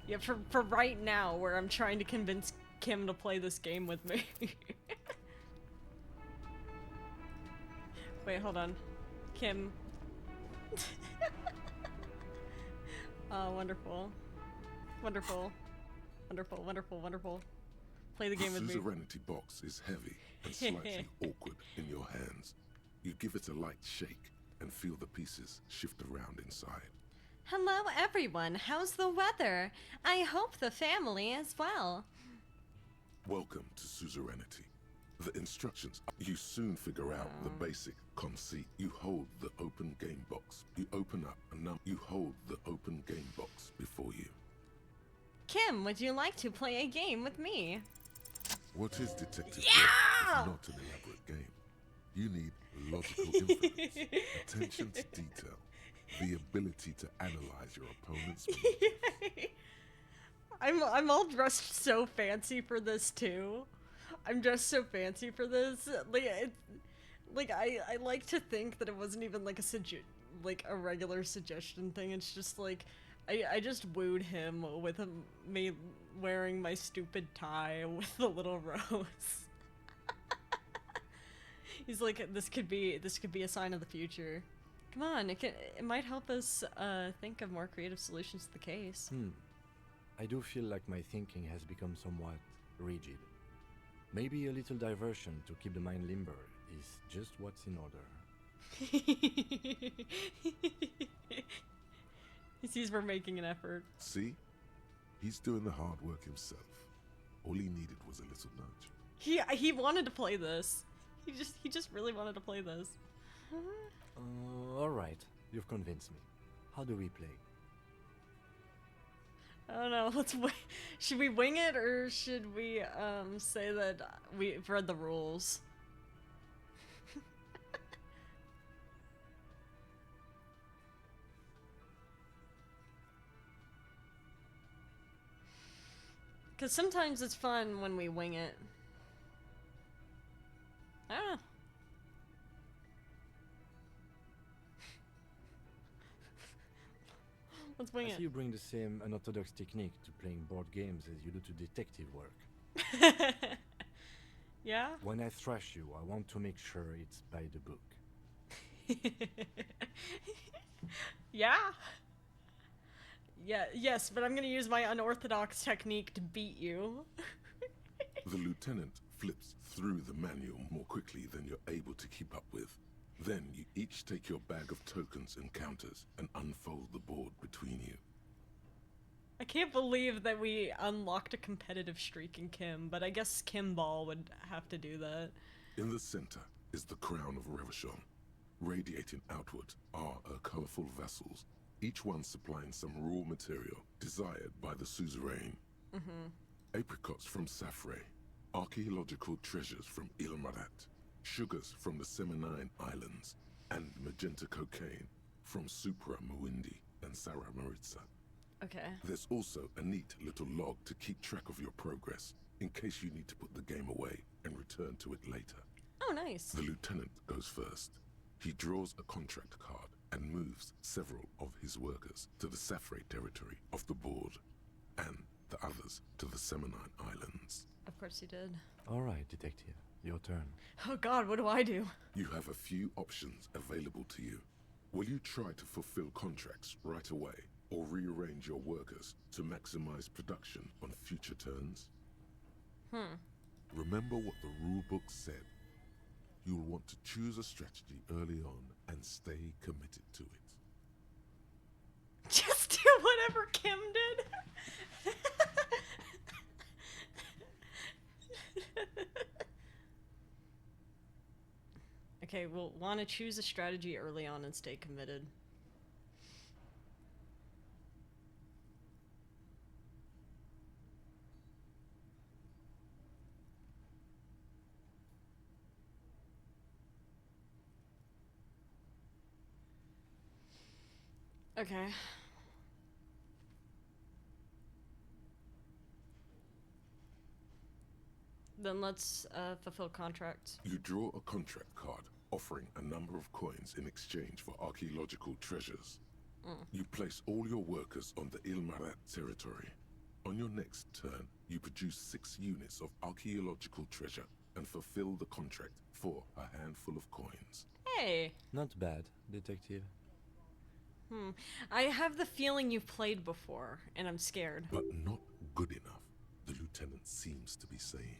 Yeah, for right now, where I'm trying to convince Kim to play this game with me. Wait, hold on. Kim. Oh, wonderful. Wonderful. Wonderful, wonderful, wonderful. Play the game with me. The suzerainty box is heavy and slightly awkward in your hands. You give it a light shake and feel the pieces shift around inside. Hello, everyone. How's the weather? I hope the family is well. Welcome to suzerainty. The instructions, you soon figure out the basic conceit. You hold the open game box. You open up you hold the open game box before you. Kim, would you like to play a game with me? What is detective work if not an elaborate game? You need logical inference, attention to detail, the ability to analyze your opponent's moves. I'm all dressed so fancy for this too. I'm dressed so fancy for this. I like to think that it wasn't even like a regular suggestion thing. It's just like I just wooed him with me wearing my stupid tie with the little rose. He's like, this could be a sign of the future. Come on, it might help us think of more creative solutions to the case. I do feel like my thinking has become somewhat rigid. Maybe a little diversion to keep the mind limber is just what's in order. He sees we're making an effort. See? He's doing the hard work himself. All he needed was a little nudge. He wanted to play this. He just really wanted to play this. Alright, you've convinced me. How do we play? I don't know, let's wait. Should we wing it or should we say that we've read the rules? Because sometimes it's fun when we wing it. I don't know. Let's wing I it. see you bring the same unorthodox technique to playing board games as you do to detective work. Yeah? When I thrash you, I want to make sure it's by the book. Yeah? Yes, but I'm gonna use my unorthodox technique to beat you. The lieutenant flips through the manual more quickly than you're able to keep up with. Then you each take your bag of tokens and counters and unfold the board between you. I can't believe that we unlocked a competitive streak in Kim, but I guess Kim Ball would have to do that. In the center is the crown of Revachon. Radiating outward are her colorful vessels, each one supplying some raw material desired by the suzerain. Apricots from Safre, archaeological treasures from Ilmarat, sugars from the Seminine Islands, and magenta cocaine from Supra Muindi and Sarah Maritza. Okay. There's also a neat little log to keep track of your progress, in case you need to put the game away and return to it later. Oh, nice. The lieutenant goes first. He draws a contract card and moves several of his workers to the Safre territory of the board, and the others to the Seminine Islands. Of course he did. Alright, detective. Your turn. Oh god, what do I do? You have a few options available to you. Will you try to fulfill contracts right away, or rearrange your workers to maximize production on future turns? Remember what the rulebook said. You'll want to choose a strategy early on and stay committed to it. Just do whatever Kim did. Okay, we'll want to choose a strategy early on and stay committed. Okay. Then let's fulfill contracts. You draw a contract card offering a number of coins in exchange for archaeological treasures. You place all your workers on the Ilmarat territory. On your next turn, you produce 6 units of archaeological treasure and fulfill the contract for a handful of coins. Hey! Not bad, detective. I have the feeling you've played before, and I'm scared. But not good enough, the lieutenant seems to be saying.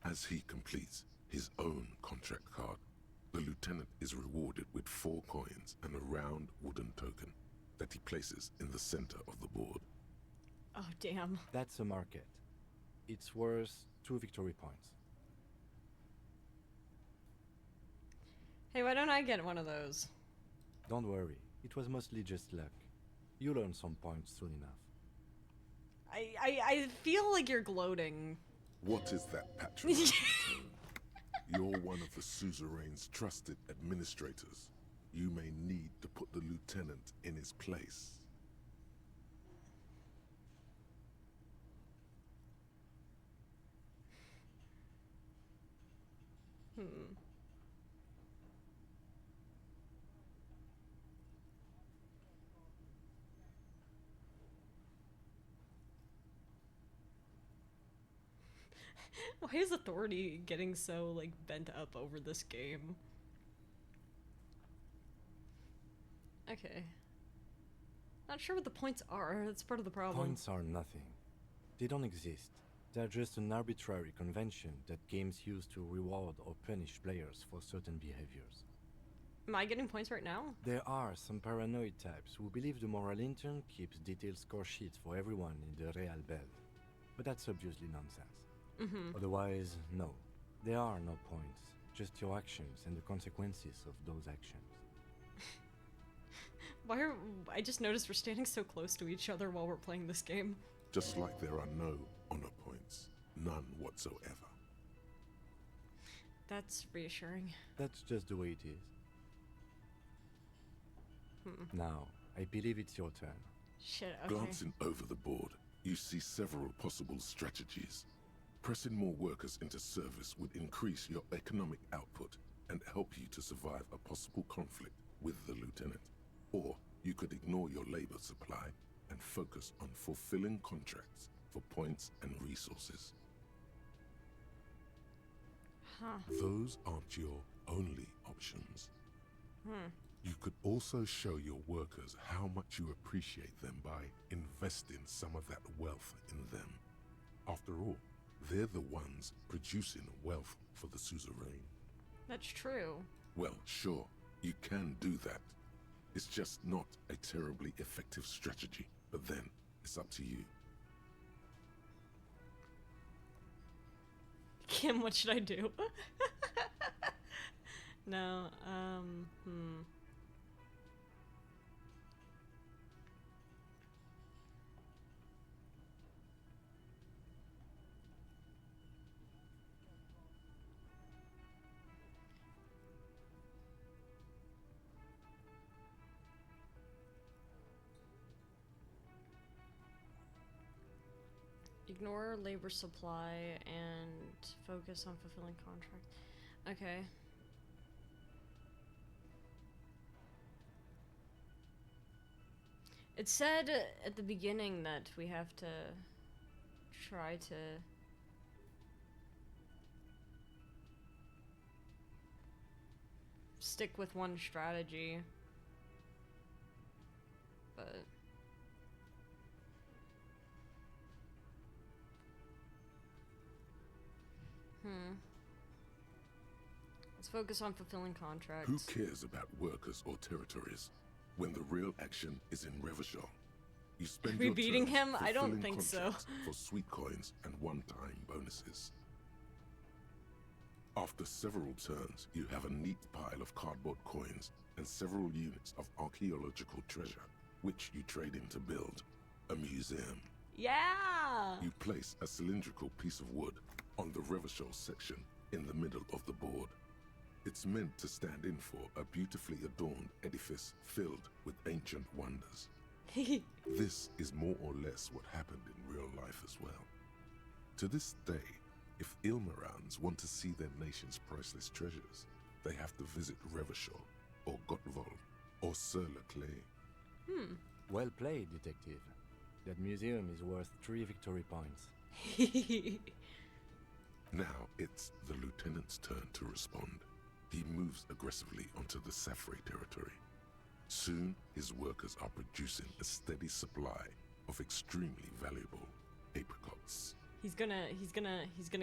As he completes his own contract card, the lieutenant is rewarded with 4 coins and a round wooden token that he places in the center of the board. Oh, damn. That's a market. It's worth 2 victory points. Hey, why don't I get one of those? Don't worry, it was mostly just luck. You'll earn some points soon enough. I feel like you're gloating. What is that patronizing tone? You're one of the suzerain's trusted administrators. You may need to put the lieutenant in his place. Why is Authority getting so, like, bent up over this game? Okay. Not sure what the points are. That's part of the problem. Points are nothing. They don't exist. They're just an arbitrary convention that games use to reward or punish players for certain behaviors. Am I getting points right now? There are some paranoid types who believe the moral intern keeps detailed score sheets for everyone in the Real Belt. But that's obviously nonsense. Otherwise, no. There are no points, just your actions and the consequences of those actions. Why are... I just noticed we're standing so close to each other while we're playing this game. Just like there are no honor points. None whatsoever. That's reassuring. That's just the way it is. Now, I believe it's your turn. Shit, okay. Glancing over the board, you see several possible strategies. Pressing more workers into service would increase your economic output and help you to survive a possible conflict with the lieutenant. Or you could ignore your labor supply and focus on fulfilling contracts for points and resources. Those aren't your only options. You could also show your workers how much you appreciate them by investing some of that wealth in them. After all, they're the ones producing wealth for the suzerain. That's true. Well, sure, you can do that. It's just not a terribly effective strategy, but then it's up to you. Kim, what should I do? No, ignore labor supply and focus on fulfilling contract. Okay. It said at the beginning that we have to try to stick with one strategy, but let's focus on fulfilling contracts. Who cares about workers or territories when the real action is in Revachol? You spend Are we your beating turn him? I don't fulfilling think so. contracts for sweet coins and one-time bonuses. After several turns, you have a neat pile of cardboard coins and several units of archaeological treasure, which you trade in to build a museum. Yeah! You place a cylindrical piece of wood on the Revachol section in the middle of the board. It's meant to stand in for a beautifully adorned edifice filled with ancient wonders. This is more or less what happened in real life as well. To this day, if Ilmarans want to see their nation's priceless treasures, they have to visit Revachol, or Gottwald, or Sur-le-Clay. Well played, detective. That museum is worth 3 victory points. Now it's the lieutenant's turn to respond. He moves aggressively onto the Safre territory. Soon, his workers are producing a steady supply of extremely valuable apricots. He's gonna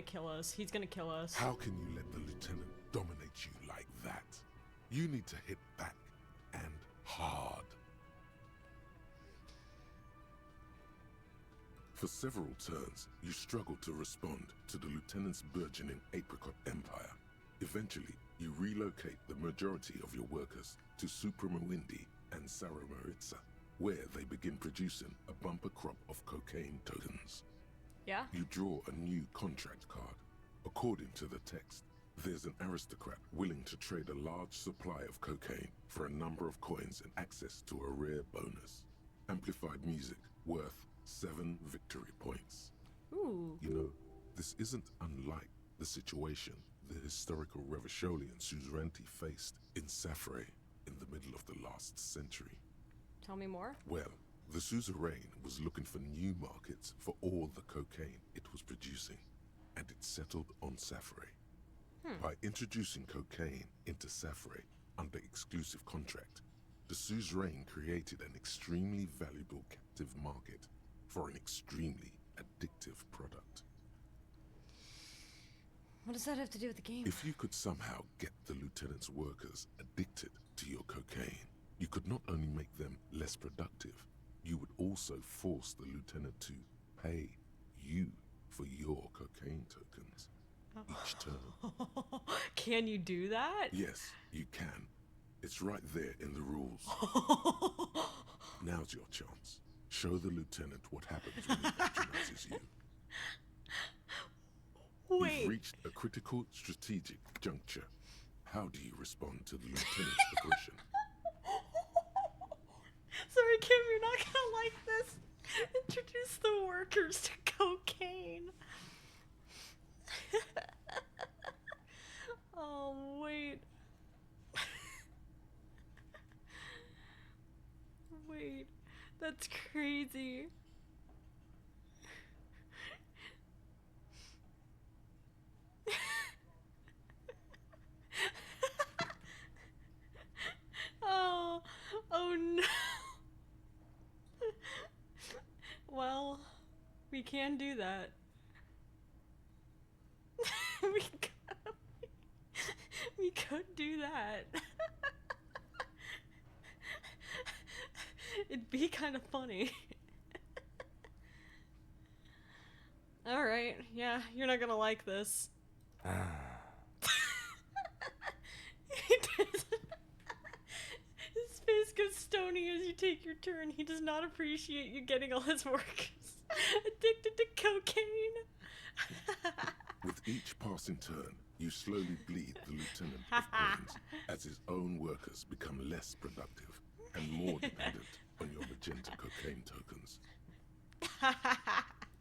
kill us. He's gonna kill us. How can you let the lieutenant dominate you like that? You need to hit back, and hard. For several turns, you struggle to respond to the lieutenant's burgeoning apricot empire. Eventually, you relocate the majority of your workers to Supremawindi and Saramaritsa, where they begin producing a bumper crop of cocaine tokens. Yeah? You draw a new contract card. According to the text, there's an aristocrat willing to trade a large supply of cocaine for a number of coins and access to a rare bonus. Amplified music worth 7 victory points. Ooh. You know, this isn't unlike the situation the historical Revacholian suzerainty faced in Safre in the middle of the last century. Tell me more. Well, the suzerain was looking for new markets for all the cocaine it was producing, and it settled on Safre. By introducing cocaine into Safre under exclusive contract, the suzerain created an extremely valuable captive market for an extremely addictive product. What does that have to do with the game? If you could somehow get the lieutenant's workers addicted to your cocaine, you could not only make them less productive, you would also force the lieutenant to pay you for your cocaine tokens each turn. Can you do that? Yes, you can. It's right there in the rules. Now's your chance. Show the lieutenant what happens when he patronizes you. Wait. You've reached a critical strategic juncture. How do you respond to the lieutenant's aggression? Sorry, Kim, you're not gonna like this. Introduce the workers to cocaine. Oh, wait. Wait. That's crazy. Oh no. Well, we can do that. we could do that. It'd be kind of funny. Alright, yeah, you're not gonna like this. His face goes stony as you take your turn. He does not appreciate you getting all his workers addicted to cocaine. With each passing turn, you slowly bleed the lieutenant of coins as his own workers become less productive and more dependent on your magenta cocaine tokens.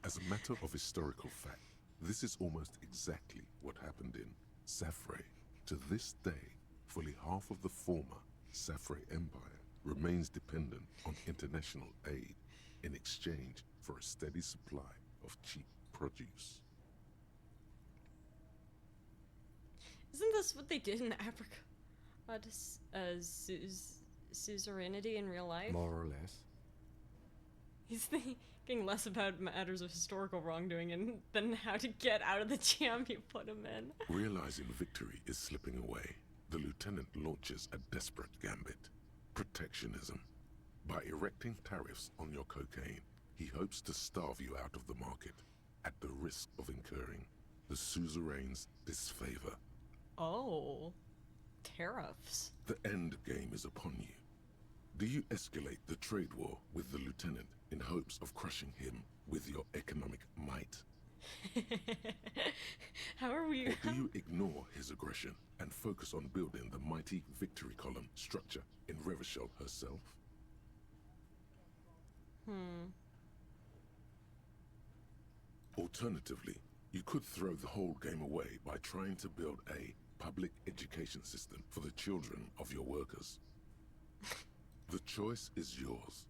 As a matter of historical fact, this is almost exactly what happened in Safre. To this day, fully half of the former Safre Empire remains dependent on international aid in exchange for a steady supply of cheap produce. Isn't this what they did in Africa? Suzerainty in real life? More or less. He's thinking less about matters of historical wrongdoing and than how to get out of the jam you put him in. Realizing victory is slipping away, the lieutenant launches a desperate gambit: protectionism. By erecting tariffs on your cocaine, he hopes to starve you out of the market, at the risk of incurring the suzerain's disfavor. Oh, tariffs. The end game is upon you. Do you escalate the trade war with the lieutenant in hopes of crushing him with your economic might? How are we? Or do you ignore his aggression and focus on building the mighty victory column structure in Revachol herself? Alternatively, you could throw the whole game away by trying to build a public education system for the children of your workers. The choice is yours.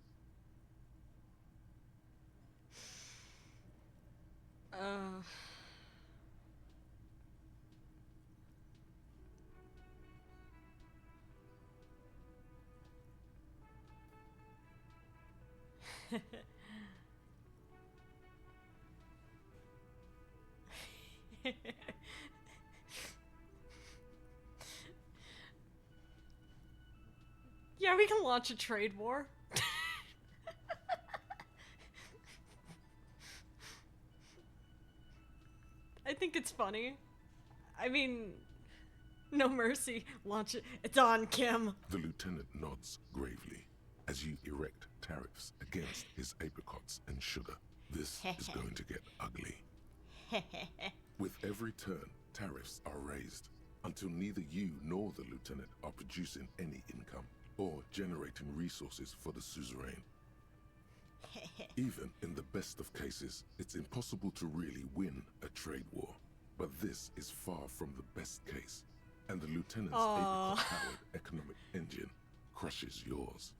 Yeah, we can launch a trade war. think it's funny. I mean, no mercy. Launch it. It's on, Kim. The lieutenant nods gravely as you erect tariffs against his apricots and sugar. This is going to get ugly. With every turn, tariffs are raised until neither you nor the lieutenant are producing any income or generating resources for the suzerain. Even in the best of cases, it's impossible to really win a trade war. But this is far from the best case, and the lieutenant's apricot-powered economic engine crushes yours.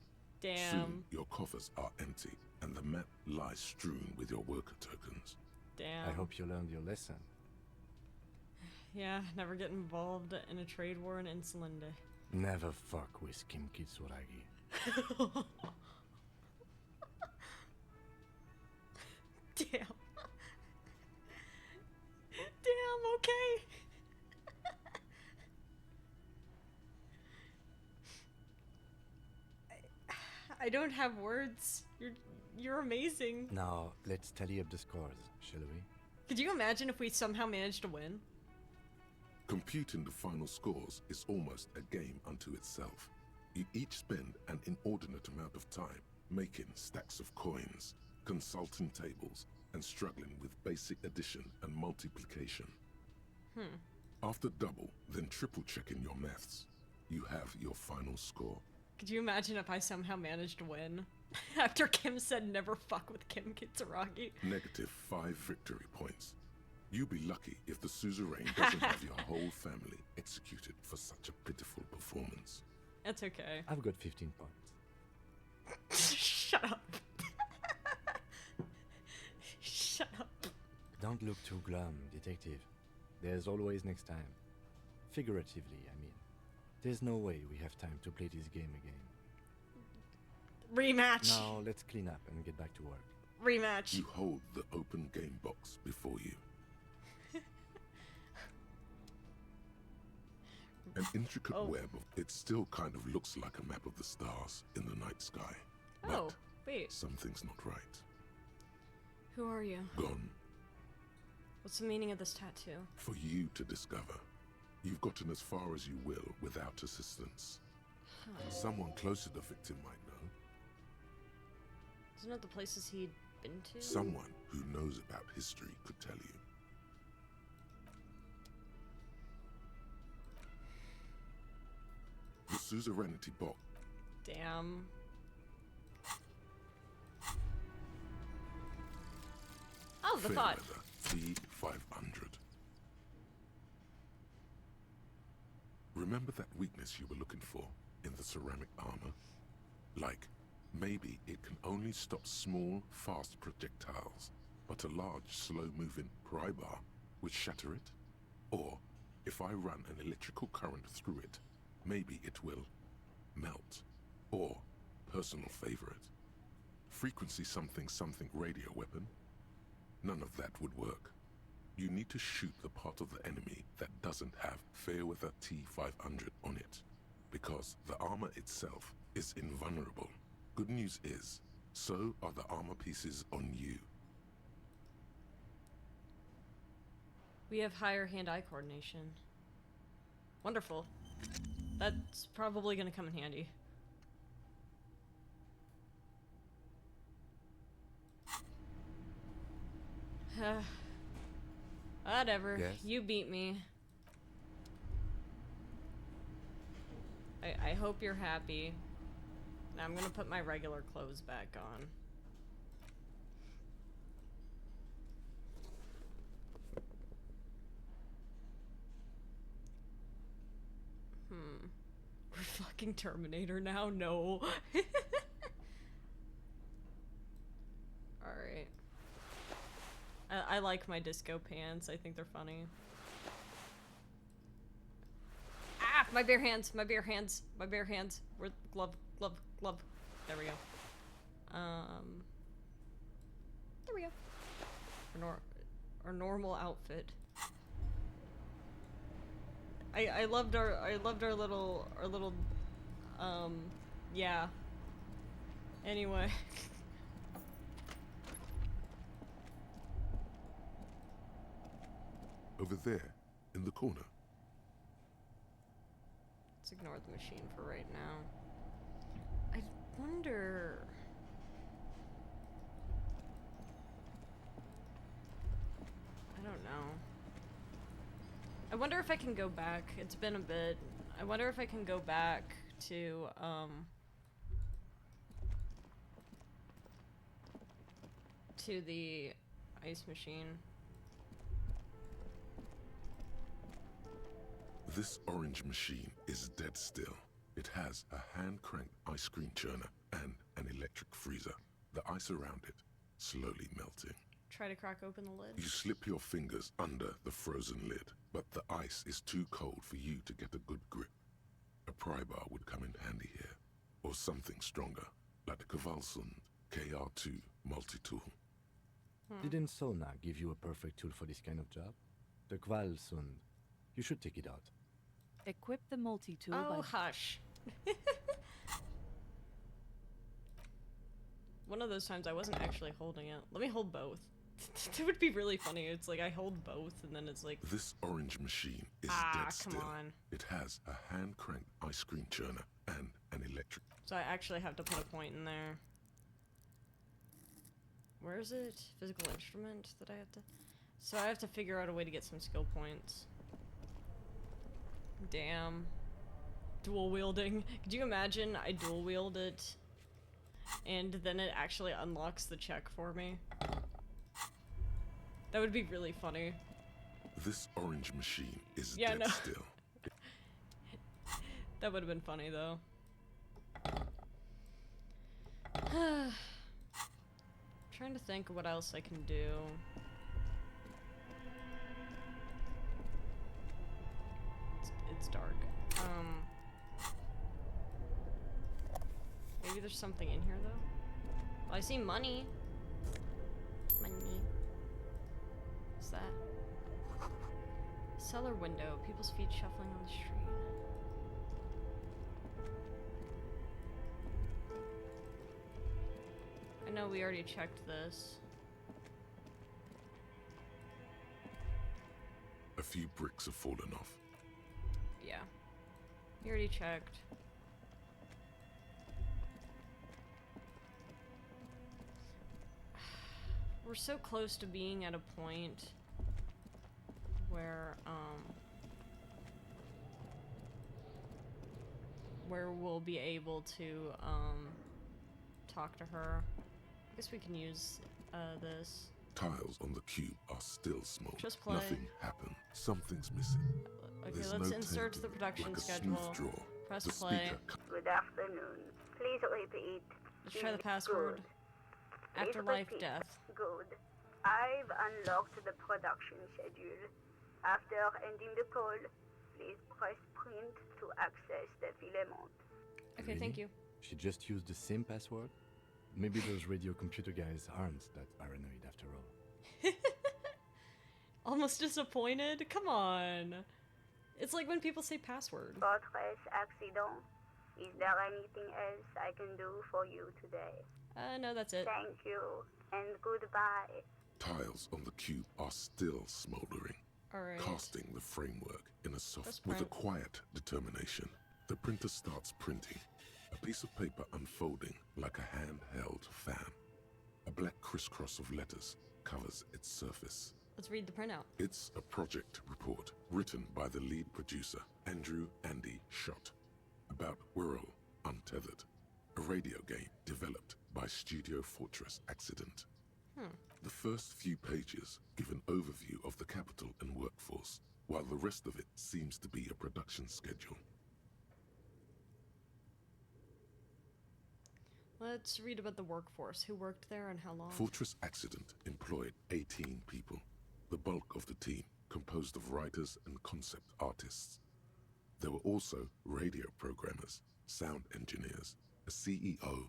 Damn. Soon, your coffers are empty, and the map lies strewn with your worker tokens. Damn. I hope you learned your lesson. Yeah, never get involved in a trade war in Insulinde. Never fuck with Kim Kitsuragi. Damn. Damn, okay. I don't have words. You're amazing. Now, let's tally up the scores, shall we? Could you imagine if we somehow managed to win? Computing the final scores is almost a game unto itself. You each spend an inordinate amount of time making stacks of coins, consulting tables, and struggling with basic addition and multiplication. After double, then triple checking your maths, you have your final score. Could you imagine if I somehow managed to win? After Kim said never fuck with Kim Kitsuragi. -5 victory points. You'll be lucky if the suzerain doesn't have your whole family executed for such a pitiful performance. That's okay. I've got 15 points. Shut up. Shut up. Don't look too glum, detective. There's always next time. Figuratively, I mean. There's no way we have time to play this game again. Rematch. Now let's clean up and get back to work. Rematch. You hold the open game box before you. An intricate web of it still kind of looks like a map of the stars in the night sky. Oh, But wait. something's not right. Who are you? Gone. What's the meaning of this tattoo? For you to discover. You've gotten as far as you will without assistance. Someone close to the victim might know. Isn't that the places he'd been to? Someone who knows about history could tell you. The suzerainty box. Damn. Oh, the thought. T500. Remember that weakness you were looking for in the ceramic armor? Like, maybe it can only stop small, fast projectiles, but a large, slow-moving pry bar would shatter it? Or, if I run an electrical current through it, maybe it will melt. Or, personal favorite, frequency something something radio weapon? None of that would work. You need to shoot the part of the enemy that doesn't have Fairweather T500 on it, because the armor itself is invulnerable. Good news is, so are the armor pieces on you. We have higher hand-eye coordination. Wonderful. That's probably gonna come in handy. Whatever. Yes? You beat me. I hope you're happy. Now I'm gonna put my regular clothes back on. We're fucking Terminator now? No. Alright. I like my disco pants. I think they're funny. Ah! My bare hands! My bare hands! My bare hands! Where glove, glove, glove. There we go. There we go. Our normal outfit. I loved our little yeah. Anyway. over there, in the corner. Let's ignore the machine for right now. I wonder... I don't know. I wonder if I can go back. It's been a bit. I wonder if I can go back to the ice machine. This orange machine is dead still. It has a hand-cranked ice cream churner and an electric freezer. The ice around it slowly melting. Try to crack open the lid. You slip your fingers under the frozen lid, but the ice is too cold for you to get a good grip. A pry bar would come in handy here, or something stronger, like the Kvalsund KR2 multi-tool. Didn't Soona give you a perfect tool for this kind of job? The Kvalsund. You should take it out. Equip the multi-tool Oh, by... hush. One of those times I wasn't actually holding it. Let me hold both. That would be really funny. It's like I hold both and then it's like... This orange machine is dead still. Come on. It has a hand-cranked ice cream churner and an electric... So I actually have to put a point in there. Where is it? Physical instrument that I have to... So I have to figure out a way to get some skill points. Damn. Dual wielding. Could you imagine I dual wield it and then it actually unlocks the check for me? That would be really funny. This orange machine is Yeah, dead no. still. That would have been funny though. Trying to think what else I can do. It's dark. Maybe there's something in here though. Well, I see money. Money. What's that? Cellar window. People's feet shuffling on the street. I know we already checked this. A few bricks have fallen off. Yeah. We already checked. We're so close to being at a point where we'll be able to talk to her. I guess we can use this. Tiles on the cube are still small. Just play. Nothing happened. Something's missing. Okay, There's let's no insert tape the production like a schedule. smooth draw. Press The play. speaker Good afternoon. Please repeat. Let's try the Good. password. Please Afterlife repeat. death. Good. I've unlocked the production schedule. After ending the call, please press print to access the filament. Okay, thank you. She just used the same password? Maybe those radio computer guys aren't that paranoid after all. Almost disappointed? Come on. It's like when people say password. Fortress accident. Is there anything else I can do for you today? No, that's it. Thank you, and goodbye. Tiles on the cube are still smoldering, Alright. casting the framework in a soft... Press With a print. quiet determination, the printer starts printing, a piece of paper unfolding like a handheld fan. A black crisscross of letters covers its surface. Let's read the printout. It's a project report written by the lead producer, Andrew Andy Schott, about Whirl Untethered, a radio game developed by Studio Fortress Accident. The first few pages give an overview of the capital and workforce, while the rest of it seems to be a production schedule. Let's read about the workforce. Who worked there and how long? Fortress Accident employed 18 people, the bulk of the team composed of writers and concept artists. There were also radio programmers, sound engineers, a CEO,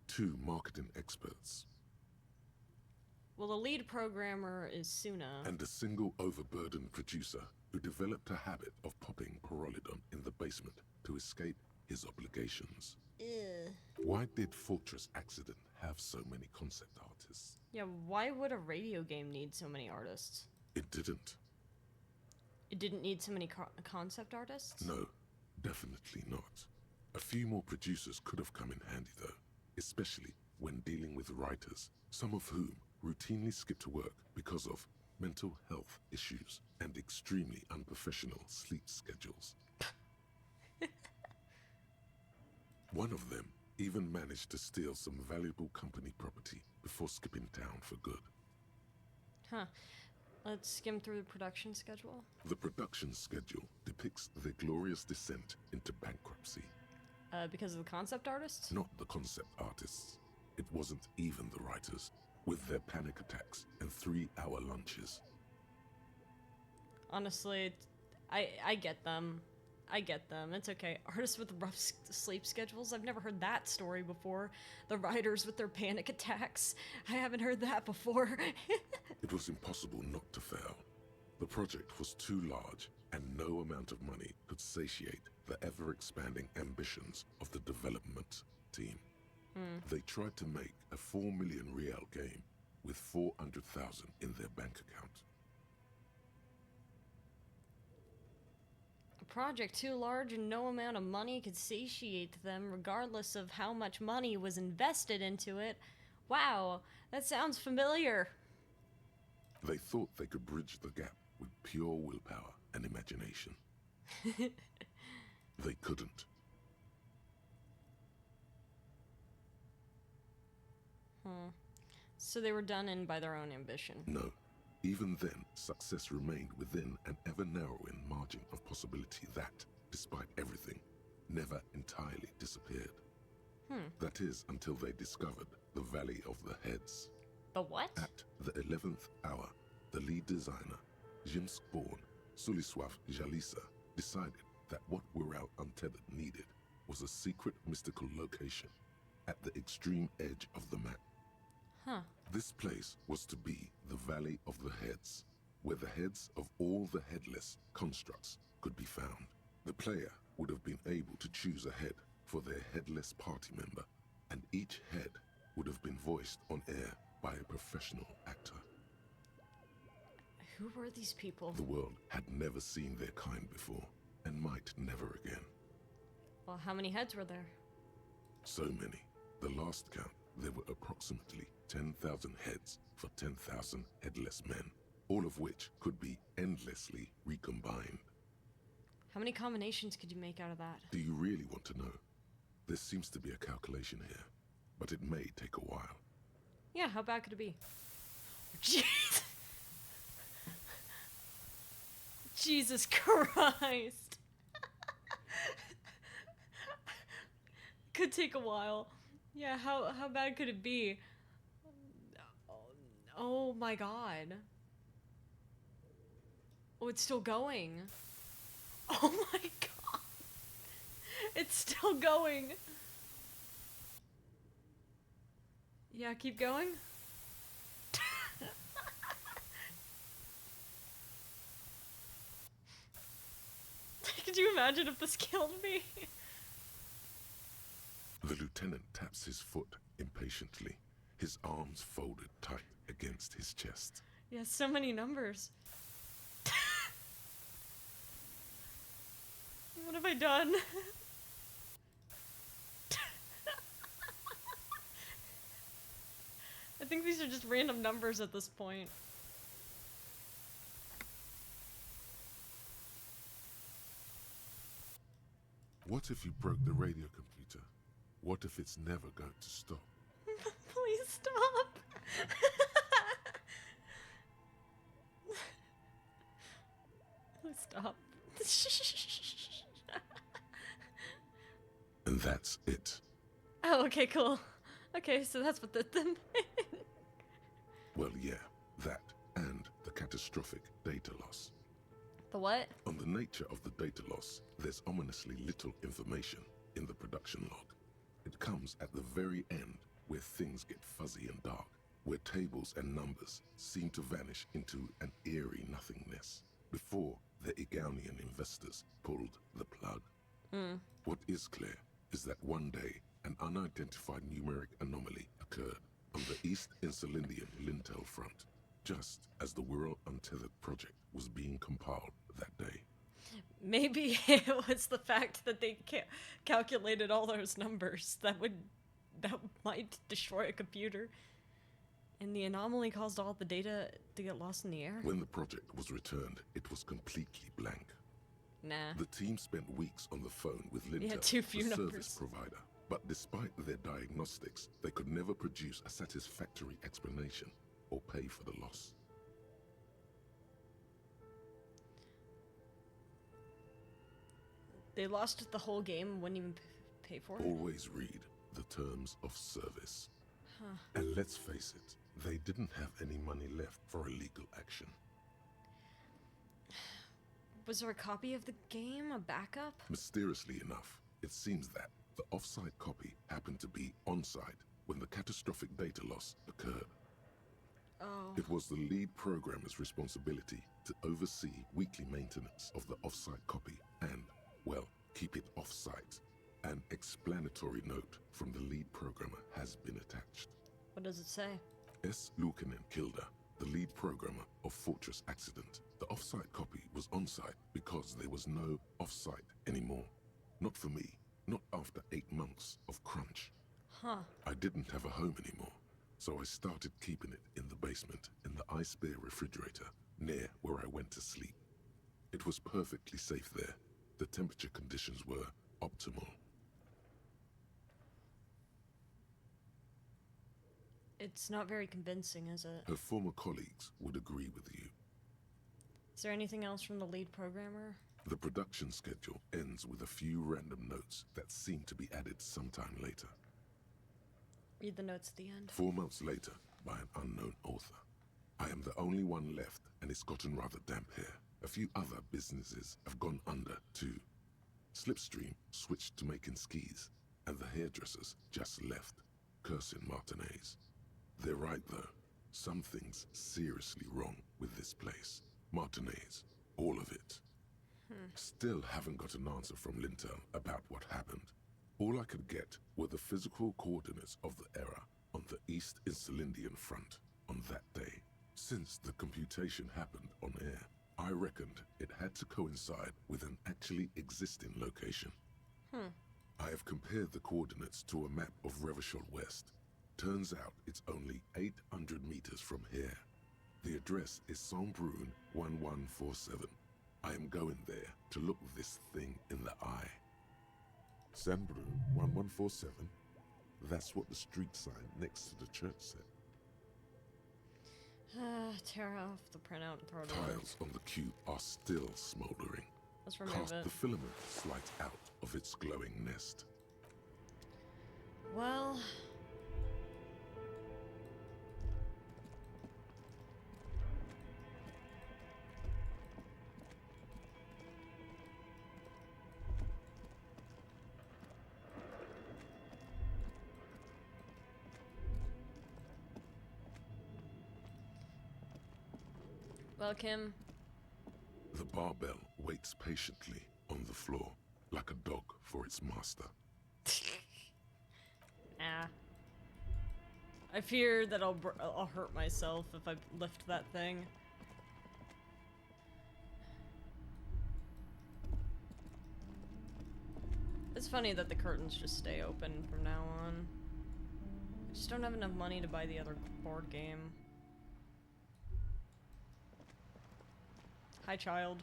2 marketing experts, Well, the lead programmer is Soona. and a single overburdened producer who developed a habit of popping Pyrrolidon in the basement to escape his obligations. Ugh. Why did Fortress Accident have so many concept artists? Yeah, why would a radio game need so many artists? It didn't. It didn't need so many concept artists? No, definitely not. A few more producers could have come in handy though, especially when dealing with writers, some of whom routinely skip to work because of mental health issues and extremely unprofessional sleep schedules. One of them even managed to steal some valuable company property before skipping town for good. Huh. Let's skim through the production schedule. The production schedule depicts their glorious descent into bankruptcy. Because of the concept artists? Not the concept artists. It wasn't even the writers, with their panic attacks and 3-hour lunches. Honestly, I get them. I get them. It's okay. Artists with rough sleep schedules? I've never heard that story before. The writers with their panic attacks? I haven't heard that before. It was impossible not to fail. The project was too large, and no amount of money could satiate the ever-expanding ambitions of the development team. They tried to make a 4 million real game with 400,000 in their bank account. A project too large and no amount of money could satiate them regardless of how much money was invested into it. Wow, that sounds familiar. They thought they could bridge the gap with pure willpower and imagination. They couldn't. So they were done in by their own ambition. No. Even then, success remained within an ever-narrowing margin of possibility that, despite everything, never entirely disappeared. That is, until they discovered the Valley of the Heads. The what? At the 11th hour, the lead designer, Jimsk-born Sulisław Jalisa, decided that what Wirral Untethered needed was a secret mystical location at the extreme edge of the map. This place was to be the Valley of the Heads, where the heads of all the headless constructs could be found. The player would have been able to choose a head for their headless party member, and each head would have been voiced on air by a professional actor. Who were these people? The world had never seen their kind before, and might never again. Well, how many heads were there? So many. The last count, there were approximately 10,000 heads for 10,000 headless men, all of which could be endlessly recombined. How many combinations could you make out of that? Do you really want to know? There seems to be a calculation here, but it may take a while. Yeah, how bad could it be? Jeez. Jesus Christ. Could take a while. Yeah, how bad could it be? Oh my god. Oh, it's still going. Oh my god. It's still going. Yeah, keep going. Could you imagine if this killed me? The lieutenant taps his foot impatiently, his arms folded tight against his chest. Yeah, so many numbers. What have I done? I think these are just random numbers at this point. What if you broke the radio computer? What if it's never going to stop? Please stop. Please stop. And that's it. Oh, okay, cool. Okay, so that's what the Well, yeah, that and the catastrophic data loss. The what? On the nature of the data loss, there's ominously little information in the production log. It comes at the very end, where things get fuzzy and dark, where tables and numbers seem to vanish into an eerie nothingness, before the Egonian investors pulled the plug. What is clear is that one day, an unidentified numeric anomaly occurred on the East Insulindian Lintel front, just as the Wirral Untethered project was being compiled that day. Maybe it was the fact that they calculated all those numbers that might destroy a computer. And the anomaly caused all the data to get lost in the air? When the project was returned, it was completely blank. Nah. The team spent weeks on the phone with Lintel, Yeah, too few the numbers. service provider. But despite their diagnostics, they could never produce a satisfactory explanation or pay for the loss. They lost the whole game, wouldn't even pay for it? Always read the terms of service. Huh. And let's face it, they didn't have any money left for a legal action. Was there a copy of the game? A backup? Mysteriously enough, it seems that the off-site copy happened to be on-site when the catastrophic data loss occurred. Oh. It was the lead programmer's responsibility to oversee weekly maintenance of the off-site copy and, well, keep it off-site. An explanatory note from the lead programmer has been attached. What does it say? S. Luukinen Kilda, the lead programmer of Fortress Accident. The off-site copy was on-site because there was no off-site anymore. Not for me, not after 8 months of crunch. Huh. I didn't have a home anymore, so I started keeping it in the basement in the ice bear refrigerator near where I went to sleep. It was perfectly safe there. The temperature conditions were optimal. It's not very convincing, is it? Her former colleagues would agree with you. Is there anything else from the lead programmer? The production schedule ends with a few random notes that seem to be added sometime later. Read the notes at the end. 4 months later, by an unknown author. I am the only one left, and it's gotten rather damp here. A few other businesses have gone under, too. Slipstream switched to making skis, and the hairdressers just left, cursing Martinez. They're right, though. Something's seriously wrong with this place. Martinez, all of it. Still haven't got an answer from Lintel about what happened. All I could get were the physical coordinates of the error on the East Insulindian front on that day. Since the computation happened on air, I reckoned it had to coincide with an actually existing location. I have compared the coordinates to a map of Revachol West. Turns out it's only 800 meters from here. The address is Saint-Brun 1147. I am going there to look this thing in the eye. Saint-Brun 1147? That's what the street sign next to the church said. Tear off the printout and throw it away. Tiles on the cube are still smoldering. Let's remove Cast it. the filament slight out of its glowing nest. Well... Well, Kim. The barbell waits patiently on the floor, like a dog for its master. I fear that I'll hurt myself if I lift that thing. It's funny that the curtains just stay open from now on. I just don't have enough money to buy the other board game. Hi, child.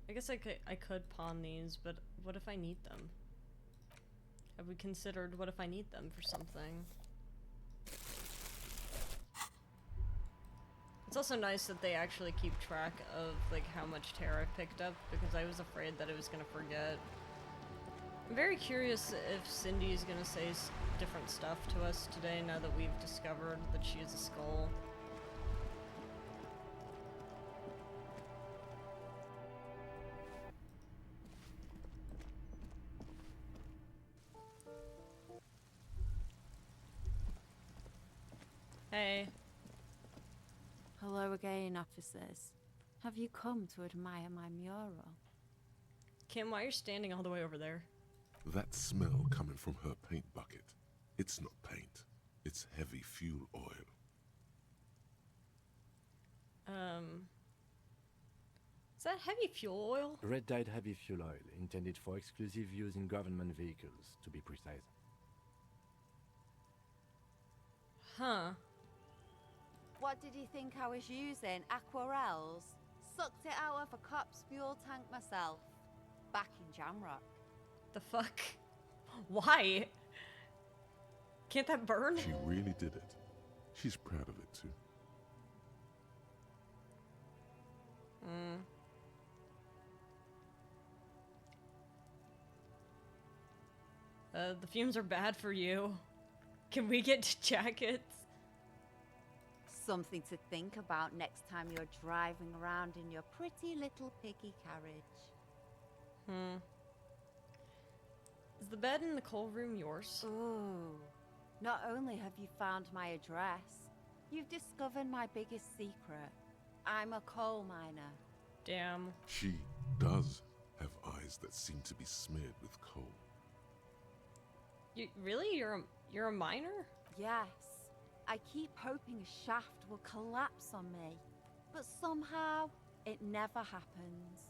I guess I could pawn these, but what if I need them? Have we considered what if I need them for something? It's also nice that they actually keep track of like how much terror I picked up, because I was afraid that I was gonna forget. I'm very curious if Cindy is gonna say different stuff to us today now that we've discovered that she is a skull. Hey. Hello again, officers. Have you come to admire my mural? Kim, why are you standing all the way over there? That smell coming from her paint bucket. It's not paint. It's heavy fuel oil. Is that heavy fuel oil? Red dyed heavy fuel oil, intended for exclusive use in government vehicles, to be precise. Huh. What did you think I was using? Aquarels? Sucked it out of a cop's fuel tank myself. Back in Jamrock. The fuck? Why? Can't that burn? She really did it. She's proud of it too. The fumes are bad for you. Can we get jackets? Something to think about next time you're driving around in your pretty little piggy carriage. Is the bed in the coal room yours? Ooh. Not only have you found my address, you've discovered my biggest secret. I'm a coal miner. Damn. She does have eyes that seem to be smeared with coal. You really? You're a miner? Yes. I keep hoping a shaft will collapse on me, but somehow it never happens.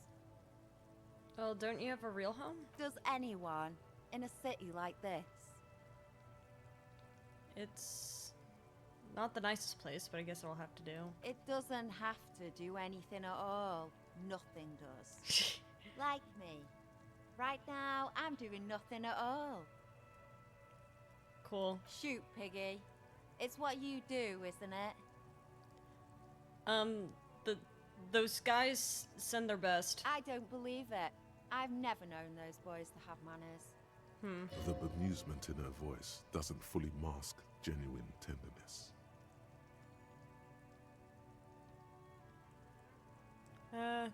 Well, don't you have a real home? Does anyone in a city like this? It's not the nicest place, but I guess I'll have to do. It doesn't have to do anything at all. Nothing does. Like me. Right now, I'm doing nothing at all. Cool. Shoot, Piggy. It's what you do, isn't it? Those guys send their best. I don't believe it. I've never known those boys to have manners. The bemusement in her voice doesn't fully mask genuine tenderness.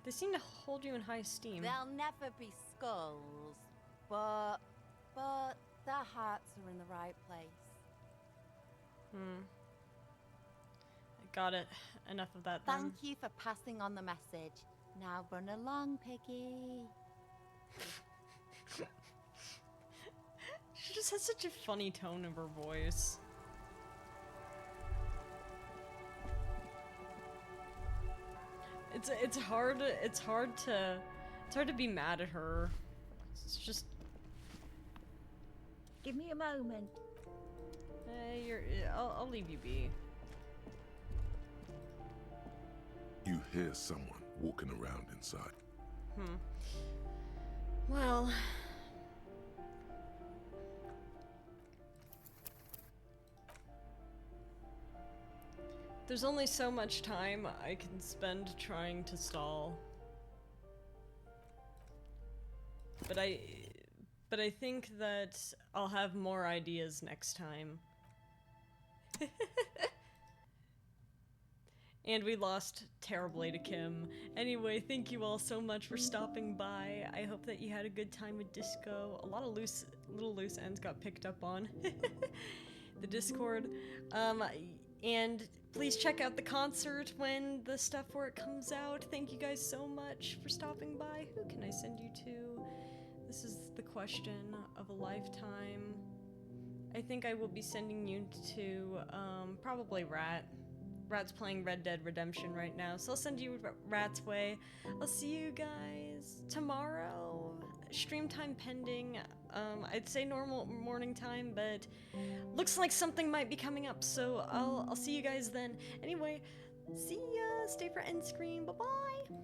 They seem to hold you in high esteem. They'll never be skulls, but their hearts are in the right place. Got it. Enough of that then. Thank you for passing on the message. Now run along, Piggy. She just has such a funny tone of her voice. It's hard to be mad at her. It's just Give me a moment. I'll leave you be. You hear someone walking around inside. Well, there's only so much time I can spend trying to stall. But I think that I'll have more ideas next time. And we lost terribly to Kim. Anyway, thank you all so much for stopping by. I hope that you had a good time with Disco. A lot of little loose ends got picked up on the Discord. And please check out the concert when the stuff for it comes out. Thank you guys so much for stopping by. Who can I send you to? This is the question of a lifetime. I think I will be sending you to probably Rat. Rat's playing Red Dead Redemption right now, so I'll send you Rat's way. I'll see you guys tomorrow. Stream time pending. I'd say normal morning time, but looks like something might be coming up, so I'll see you guys then. Anyway, see ya. Stay for end screen. Bye bye.